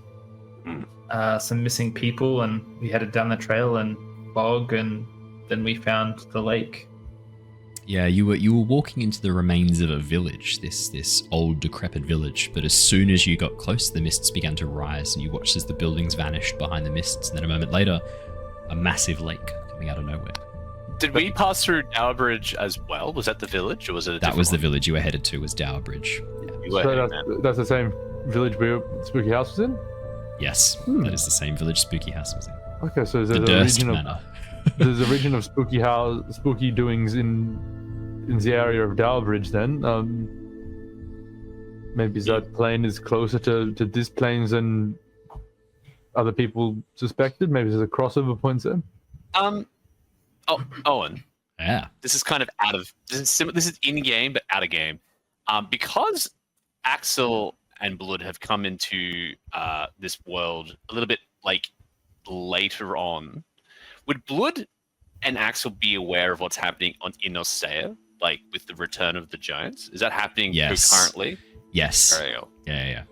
some missing people, and we headed down the trail and bog, and then we found the lake. Yeah, you were walking into the remains of a village, this old decrepit village, but as soon as you got close, the mists began to rise, and you watched as the buildings vanished behind the mists, and then a moment later, a massive lake coming out of nowhere. Did we pass through Dowbridge as well? Was that the village, or was it a That was different the village you were headed to, was Dowbridge. Yeah. You were So heading there. that's the same village where spooky house was in? Yes, that is the same village Spooky House was in. Okay, so The there's a Durst region Manor. there's a region of spooky doings in the area of Dowbridge then. Maybe that plane is closer to this plane than other people suspected. Maybe there's a crossover point there. Owen, Yeah. this is kind of this is in game but out of game. Because Axel and Blood have come into this world a little bit like later on, would Blood and Axel be aware of what's happening in Nostea, like with the return of the giants? Is that happening concurrently? Yes. There you go. Yeah.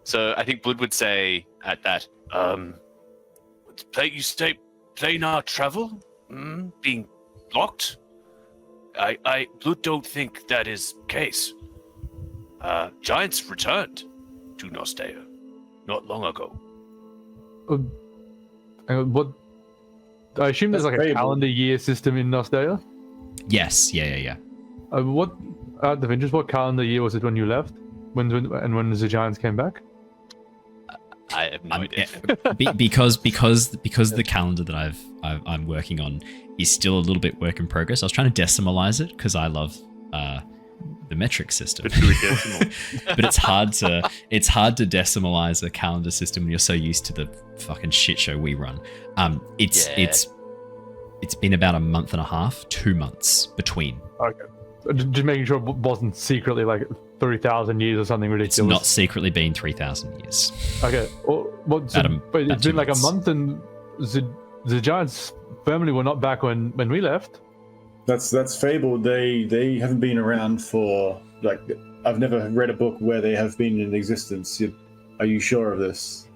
So I think Blood would say at that, you say planar travel being blocked? I Blood don't think that is the case. Giants returned to Nostea not long ago. What? I assume there's like a That's calendar year system in Nostea. Yes. Yeah. What? Out of interest, what calendar year was it when you left? When the giants came back? I have no idea. Because the calendar that I'm working on is still a little bit work in progress. I was trying to decimalize it because I love the metric system. But do a decimal. But it's hard to decimalize a calendar system when you're so used to the fucking shit show we run. It's been about a month and a half, 2 months between. Okay. Just making sure it wasn't secretly like 3,000 years or something ridiculous. It's not secretly been 3,000 years. Okay. But it's been like a month, and the giants' family were not back when we left. That's fable. They haven't been around for, like, I've never read a book where they have been in existence. Are you sure of this?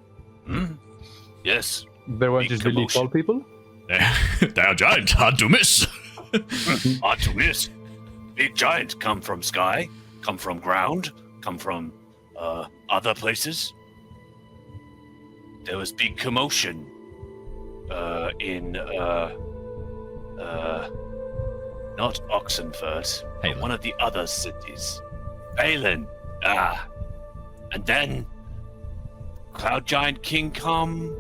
Yes. They weren't Big just really commotion. tall people. They are giant, hard to miss. Hard to miss. Big giants come from sky, come from ground, come from other places. There was big commotion in not Oxenfurt, but Palin. one of the other cities. Palin. And then Cloud Giant King come,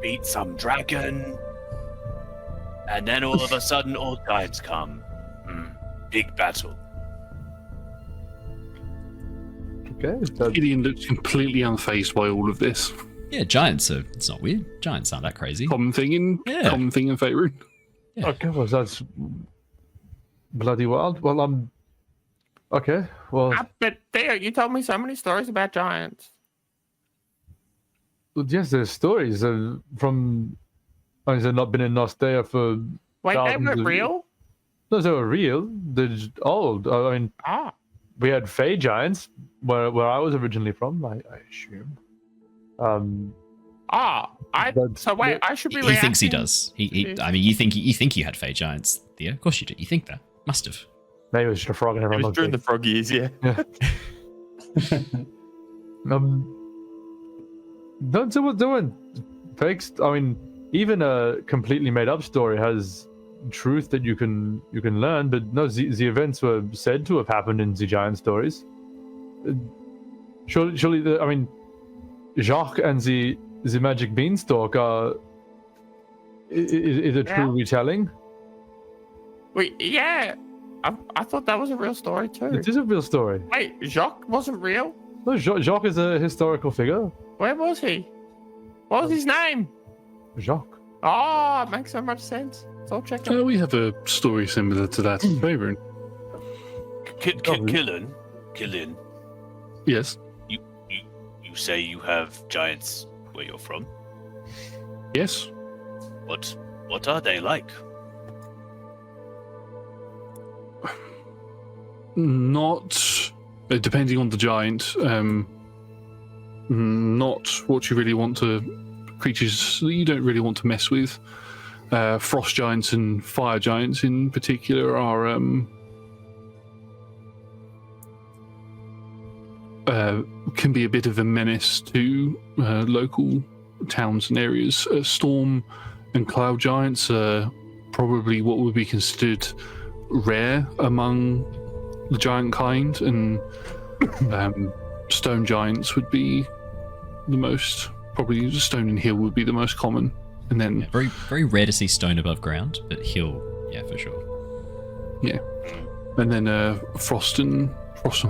beat some dragon, and then all of a sudden all giants come. Big battle. Okay. Killian looks completely unfazed by all of this. Yeah, giants are. It's not weird. Giants aren't that crazy. Common thing in Faerun. Yeah. Okay. Well, that's bloody wild. Well, okay. Well, But there, you told me so many stories about giants. Well, yes, there's stories from. They've not been in Nostea for. Wait, they thousands weren't of- real? No, they were real. They're just old. I mean, we had Fey giants where I was originally from. I assume. So wait, I should be. He thinks he does. I mean, you think you had Fey giants, Thea? Of course you do. You think that? Must have. Maybe it was just a frog and It everyone was looked during big. the frog years, yeah. No, there weren't fakes. I mean, even a completely made up story has truth that you can learn. But no, the events were said to have happened in the giant stories. Surely, I mean, Jacques and the magic beanstalk are is a true retelling. Wait, yeah. I thought that was a real story too. It is a real story. Wait, Jacques wasn't real? No, Jacques is a historical figure. Where was he? What was his name? Jacques. Oh, it makes so much sense. It's all checked out. We have a story similar to that in Faerun. Killian, Yes. you say you have giants where you're from. Yes. What are they like? Not depending on the giant. Not what you really want to. Creatures that you don't really want to mess with. Frost giants and fire giants in particular are can be a bit of a menace to local towns and areas. Storm and cloud giants are probably what would be considered rare among the giant kind, and stone giants would be the most. Probably stone and hill would be the most common, and then Yeah, very, very rare to see stone above ground, but hill, yeah, for sure. yeah, and then frost and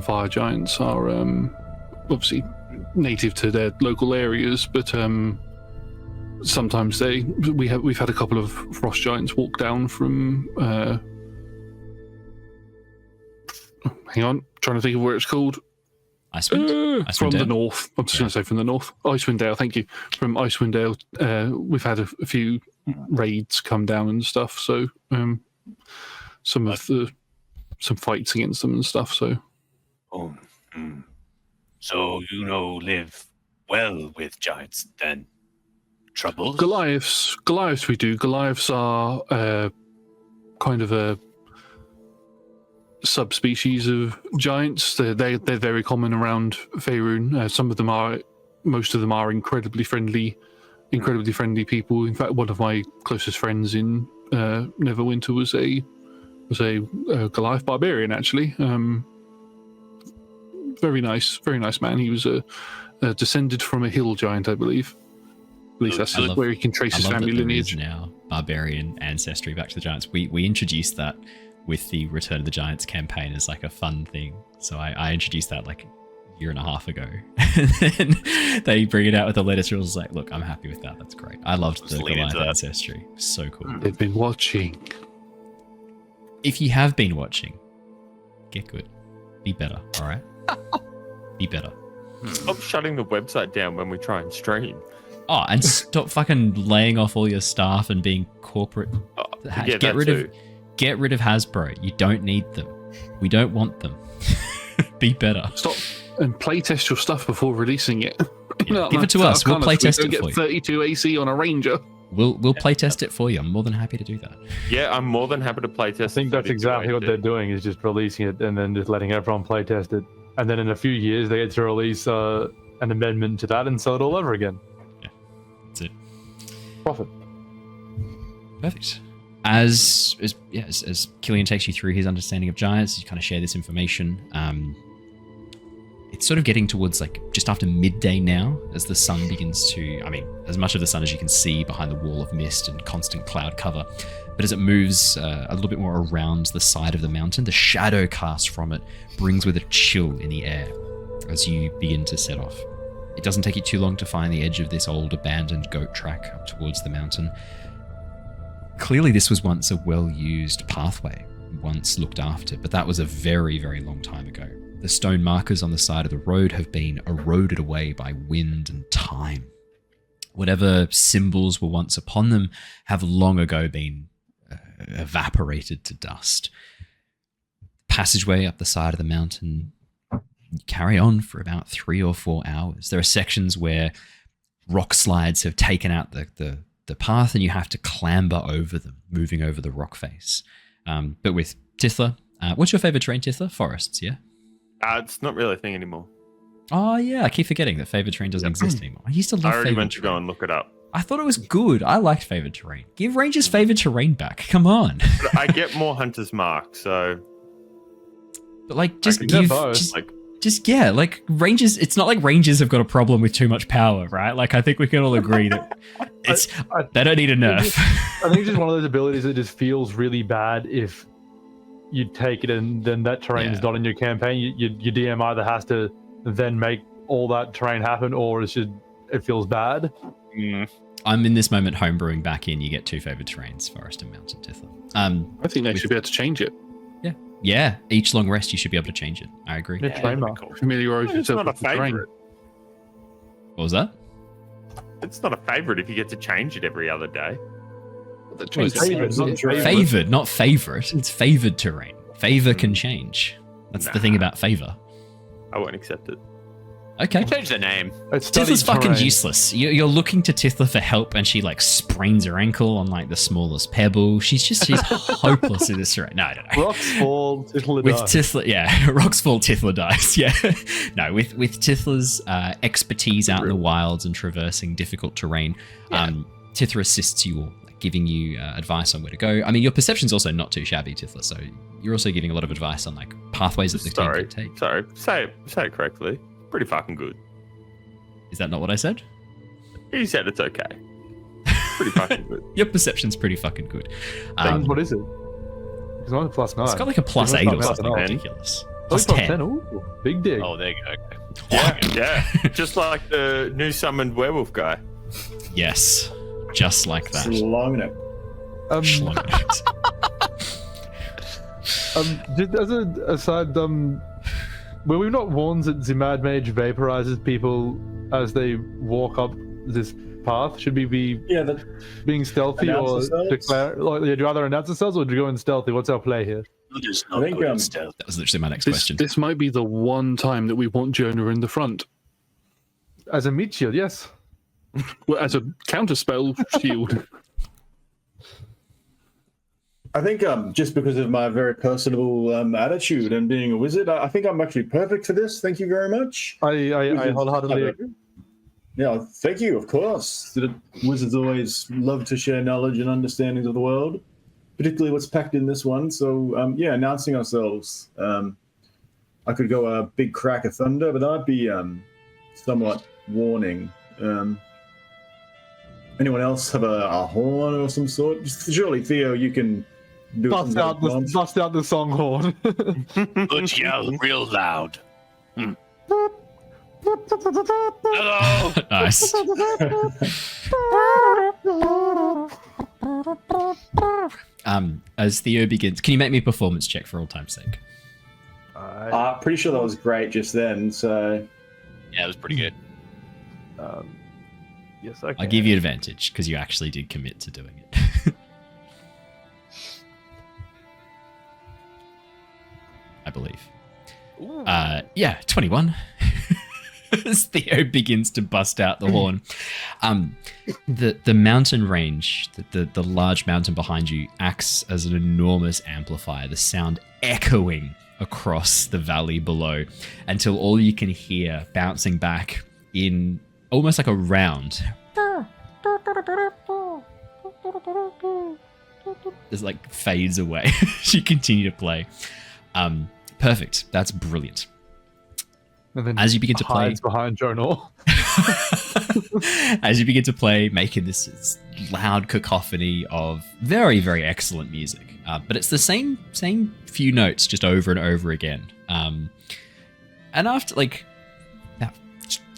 fire giants are obviously native to their local areas, but sometimes we've had a couple of frost giants walk down from. Hang on, trying to think of where it's called. Icewind? From the Dale? north. I'm just going to say from the north. Icewind Dale, thank you. From Icewind Dale, we've had a few raids come down and stuff, so some fights against them and stuff, so. Oh, so live well with giants then. Troubles? Goliaths we do. Goliaths are kind of a subspecies of giants. They're very common around Faerun. Most of them are incredibly friendly people. In fact, one of my closest friends in Neverwinter was a Goliath barbarian, actually. Very nice man. He was descended from a hill giant, I believe. At least that's where he can trace his family lineage. Now barbarian ancestry back to the giants. We introduced that with the Return of the Giants campaign as like a fun thing. So I introduced that like a year and a half ago. And then they bring it out with the latest rules. Like, look, I'm happy with that. That's great. I loved the Goliath ancestry. So cool. They've been watching. If you have been watching, get good. Be better, all right? Be better. Stop shutting the website down when we try and stream. Oh, and stop fucking laying off all your staff and being corporate. Get rid of Hasbro. You don't need them. We don't want them. Be better. Stop and playtest your stuff before releasing it. Yeah, give it to us. We'll playtest it for you. Get 32 AC on a Ranger. We'll playtest it for you. I'm more than happy to do that. Yeah, I'm more than happy to playtest. I think that's exactly what they're doing, is just releasing it and then just letting everyone playtest it. And then in a few years, they get to release an amendment to that and sell it all over again. Yeah, that's it. Profit. Perfect. As Killian takes you through his understanding of giants, you kind of share this information. It's sort of getting towards like just after midday now, as the sun begins to, as much of the sun as you can see behind the wall of mist and constant cloud cover. But as it moves a little bit more around the side of the mountain, the shadow cast from it brings with it a chill in the air as you begin to set off. It doesn't take you too long to find the edge of this old abandoned goat track up towards the mountain. Clearly this was once a well-used pathway, once looked after, but that was a very, very long time ago. The stone markers on the side of the road have been eroded away by wind and time. whatever symbols were once upon them have long ago been evaporated to dust. Passageway up the side of the mountain, you carry on for about 3 or 4 hours. There are sections where rock slides have taken out the path and you have to clamber over them, moving over the rock face. But with Tithla, what's your favorite terrain, Tithla? Forests, yeah? It's not really a thing anymore. Oh, yeah. I keep forgetting that favored terrain doesn't exist anymore. I used to love I already favored went to go terrain. and look it up. I thought it was good. I liked favored terrain. Give Rangers favored terrain back. Come on. But I get more Hunter's Mark, so... But like, I just could give... do both. Like Rangers... It's not like Rangers have got a problem with too much power, right? Like, I think we can all agree that they don't need a nerf. I think it's just one of those abilities that just feels really bad if you take it and then that terrain is not in your campaign. Your DM either has to then make all that terrain happen, or it feels bad. I'm in this moment homebrewing back in. You get 2 favored terrains, Forest and Mountain Tithla. I think they should be able to change it. Yeah, each long rest you should be able to change it. I agree. Familiarize It's yourself not a with the terrain. favorite. What was that? It's not a favorite if you get to change it every other day. Favored, not favorite. It's favored terrain. Favor can change. That's the thing about favor. I won't accept it. Okay. Change the name. Tithla's fucking useless. You're looking to Tithla for help, and she like sprains her ankle on like the smallest pebble. She's hopeless in this terrain. No, I don't know. Rocks fall, Tithla With dies. Tithla, yeah, rocks fall, Tithla dies. Yeah, no, with Tithla's expertise out in the wilds and traversing difficult terrain, Tithla assists you all, like, giving you advice on where to go. I mean, your perception's also not too shabby, Tithla. So you're also giving a lot of advice on like pathways that the team can take. Sorry, say it correctly. Pretty fucking good. Is that not what I said? You said it's okay. Pretty fucking good. Your perception's pretty fucking good. What is it? It's not a +9. It's got like a +8 or something ridiculous. +10. Ooh, big dig. Oh, there you go. Okay. Yeah, just like the new summoned werewolf guy. Yes, just like that. Slonging it. Just as an aside, were we not warned that the Mad Mage vaporizes people as they walk up this path? Should we be being stealthy or declare? Like, do you either announce ourselves or do you go in stealthy? What's our play here? I think that was literally my next question. This might be the one time that we want Jonor in the front. As a meat shield, yes. Well, as a counterspell shield. I think just because of my very personable attitude and being a wizard, I think I'm actually perfect for this. Thank you very much. I wholeheartedly agree. Yeah, thank you, of course. Wizards always love to share knowledge and understandings of the world, particularly what's packed in this one. So, announcing ourselves. I could go a big crack of thunder, but that'd be somewhat warning. Anyone else have a horn or some sort? Surely, Theo, you can do bust out the song horn. But yell real loud. Hello. Nice. As Theo begins, can you make me a performance check for all time's sake? Pretty sure that was great just then. So Yeah, it was pretty good. Yes, I can. I'll give you advantage because you actually did commit to doing it. I believe. 21. As Theo begins to bust out the horn. The mountain range, the large mountain behind you, acts as an enormous amplifier, the sound echoing across the valley below until all you can hear bouncing back in almost like a round. Just like fades away as you continue to play. Perfect. That's brilliant. And then as you begin to play, hides behind Jonor. As you begin to play, making this loud cacophony of very, very excellent music. But it's the same few notes just over and over again. And after like about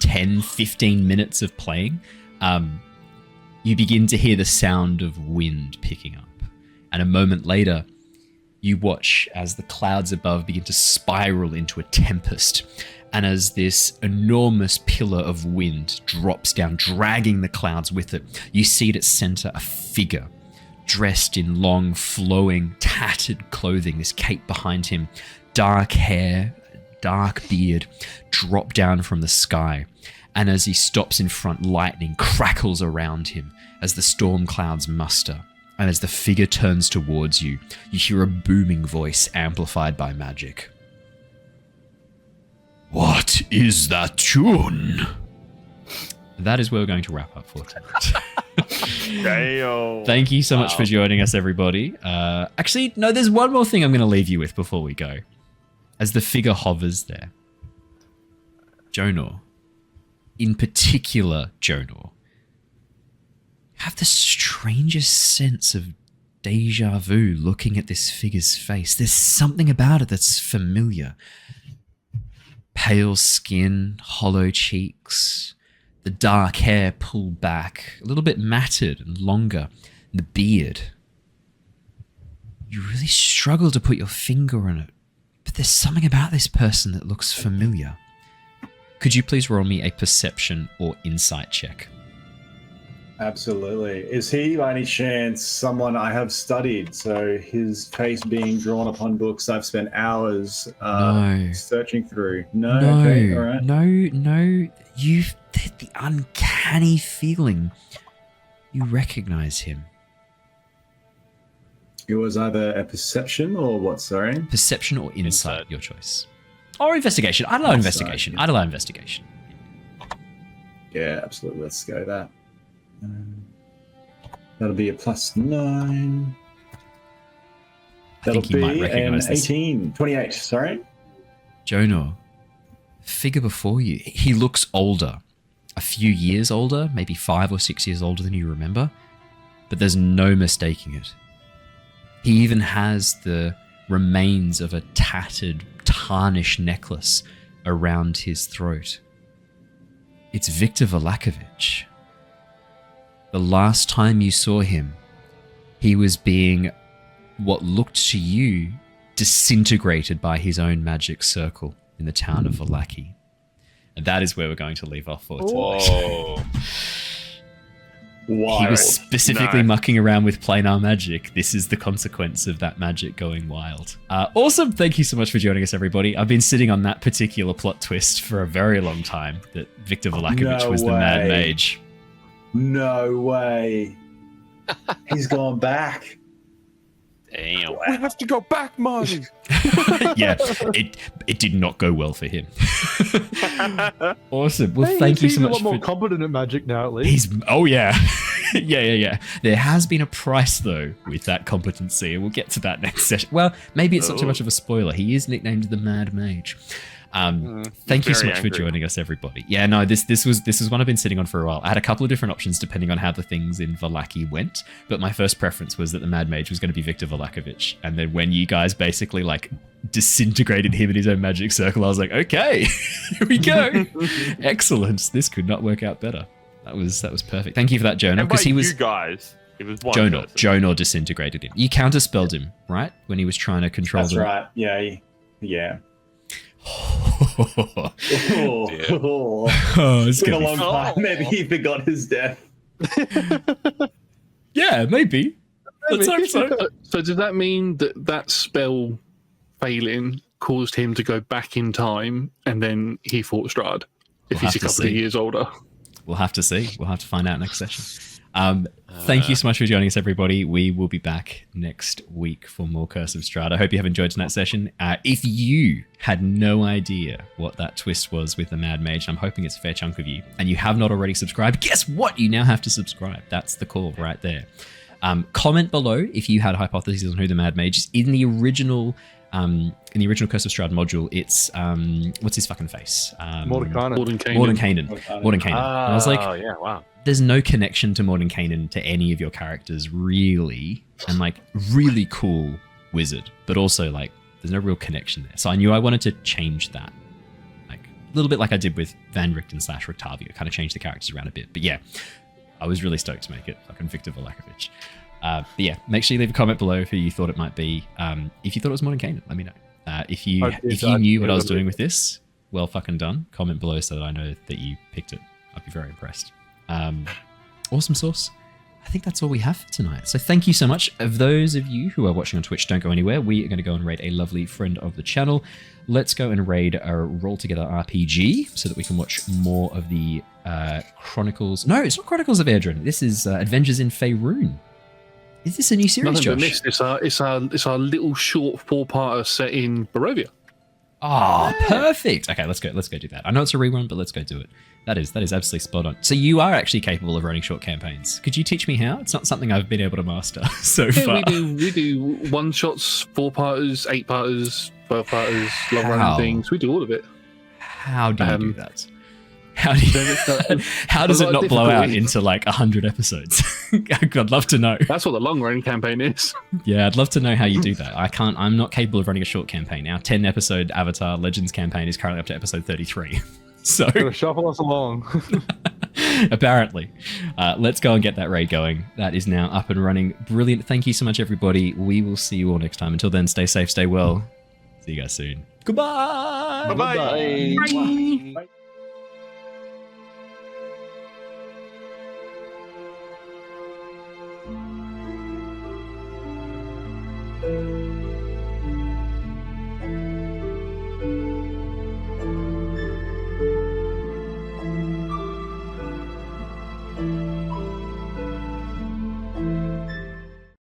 10, 15 minutes of playing, you begin to hear the sound of wind picking up. And a moment later, you watch as the clouds above begin to spiral into a tempest And as this enormous pillar of wind drops down, dragging the clouds with it, you see at its center a figure dressed in long, flowing, tattered clothing, this cape behind him, dark hair, dark beard, drop down from the sky. And as he stops in front, lightning crackles around him as the storm clouds muster. And as the figure turns towards you, you hear a booming voice amplified by magic. What is that tune? That is where we're going to wrap up for tonight. Damn. Thank you so much for joining us, everybody. Actually, no, there's one more thing I'm going to leave you with before we go. As the figure hovers there, Jonor, in particular Jonor, have the strangest sense of deja vu looking at this figure's face. There's something about it that's familiar. Pale skin, hollow cheeks, the dark hair pulled back, a little bit matted and longer, and the beard. You really struggle to put your finger on it, but there's something about this person that looks familiar. Could you please roll me a perception or insight check? Absolutely. Is he, by any chance, someone I have studied? So his face being drawn upon books I've spent hours searching through. No. Okay, all right. No. You've the uncanny feeling. You recognize him. It was either a perception or what, sorry? Perception or insight, your choice. Or investigation. I'd allow investigation. Yeah, absolutely. Let's go that. That'll be a +9. That'll think you might be recognize an this. 18. 28, sorry. Jonor, figure before you. He looks older. A few years older, maybe 5 or 6 years older than you remember. But there's no mistaking it. He even has the remains of a tattered, tarnished necklace around his throat. It's Victor Valakovich. The last time you saw him, he was being, what looked to you, disintegrated by his own magic circle in the town of Vallaki. And that is where we're going to leave off for tonight. Whoa. He was specifically mucking around with planar magic. This is the consequence of that magic going wild. Awesome. Thank you so much for joining us, everybody. I've been sitting on that particular plot twist for a very long time, that Victor Valakovich was the Mad Mage. No way. He's gone back. Damn. We have to go back, Marty. Yeah, it did not go well for him. Awesome. Well, thank you so much. He's a lot more competent at magic now, at least. Yeah. There has been a price, though, with that competency, and we'll get to that next session. Well, maybe it's not too much of a spoiler. He is nicknamed the Mad Mage. Thank you so much for joining us, everybody. Yeah, no, this was one I've been sitting on for a while. I had a couple of different options depending on how the things in Vallaki went, but my first preference was that the Mad Mage was going to be Victor Valakovich. And then when you guys basically like disintegrated him in his own magic circle, I was like, okay, here we go. Excellent. This could not work out better. That was perfect. Thank you for that, Jonor. Because he was you guys. It was one person. Jonor disintegrated him. You counterspelled him, right? When he was trying to control That's right. Yeah. It's been a long time. Maybe he forgot his death. Yeah, maybe. Let's hope so. So does that mean that spell failing caused him to go back in time and then he fought Strahd if he's a couple of years older? We'll have to see. We'll have to find out next session. Thank you so much for joining us, everybody. We will be back next week for more Curse of Strahd. I hope you have enjoyed tonight's session. If you had no idea what that twist was with the Mad Mage, I'm hoping it's a fair chunk of you, and you have not already subscribed, guess what? You now have to subscribe. That's the call right there. Comment below if you had hypotheses on who the Mad Mage is. In the original Curse of Strahd module, it's what's his fucking face? Mordenkainen. And I was like, oh yeah, wow. There's no connection to Mordenkainen to any of your characters, really. And like, really cool wizard, but also like, there's no real connection there. So I knew I wanted to change that. Like, a little bit like I did with Van Richten / Rictavio, kind of change the characters around a bit. But yeah, I was really stoked to make it fucking Victor Valakovich. But yeah, make sure you leave a comment below who you thought it might be. If you thought it was Mordenkainen, let me know. If you knew what I was doing with this, well fucking done. Comment below so that I know that you picked it. I'd be very impressed. Awesome sauce. I think that's all we have for tonight. So thank you so much. Of those of you who are watching on Twitch, don't go anywhere. We are going to go and raid a lovely friend of the channel. Let's go and raid our RollTogether RPG so that we can watch more of the Chronicles. No, it's not Chronicles of Aedirn. This is Adventures in Faerun. Is this a new series, Nothing but Josh? missed. It's our little short 4-parter set in Barovia. Ah, perfect. Okay, let's go do that. I know it's a rerun, but let's go do it. That is absolutely spot on. So you are actually capable of running short campaigns. Could you teach me how? It's not something I've been able to master so far. We do 1-shots, 4-parters, 8-parters, 12-parters, long running things. We do all of it. How do you do that? How does it not blow out into like 100 episodes? I'd love to know. That's what the long running campaign is. Yeah, I'd love to know how you do that. I'm not capable of running a short campaign. Our 10 episode Avatar Legends campaign is currently up to episode 33. So Gotta shuffle us along. apparently. Let's go and get that raid going. That is now up and running. Brilliant. Thank you so much, everybody. We will see you all next time. Until then, stay safe, stay well. See you guys soon. Goodbye. Bye-bye. Bye. Bye.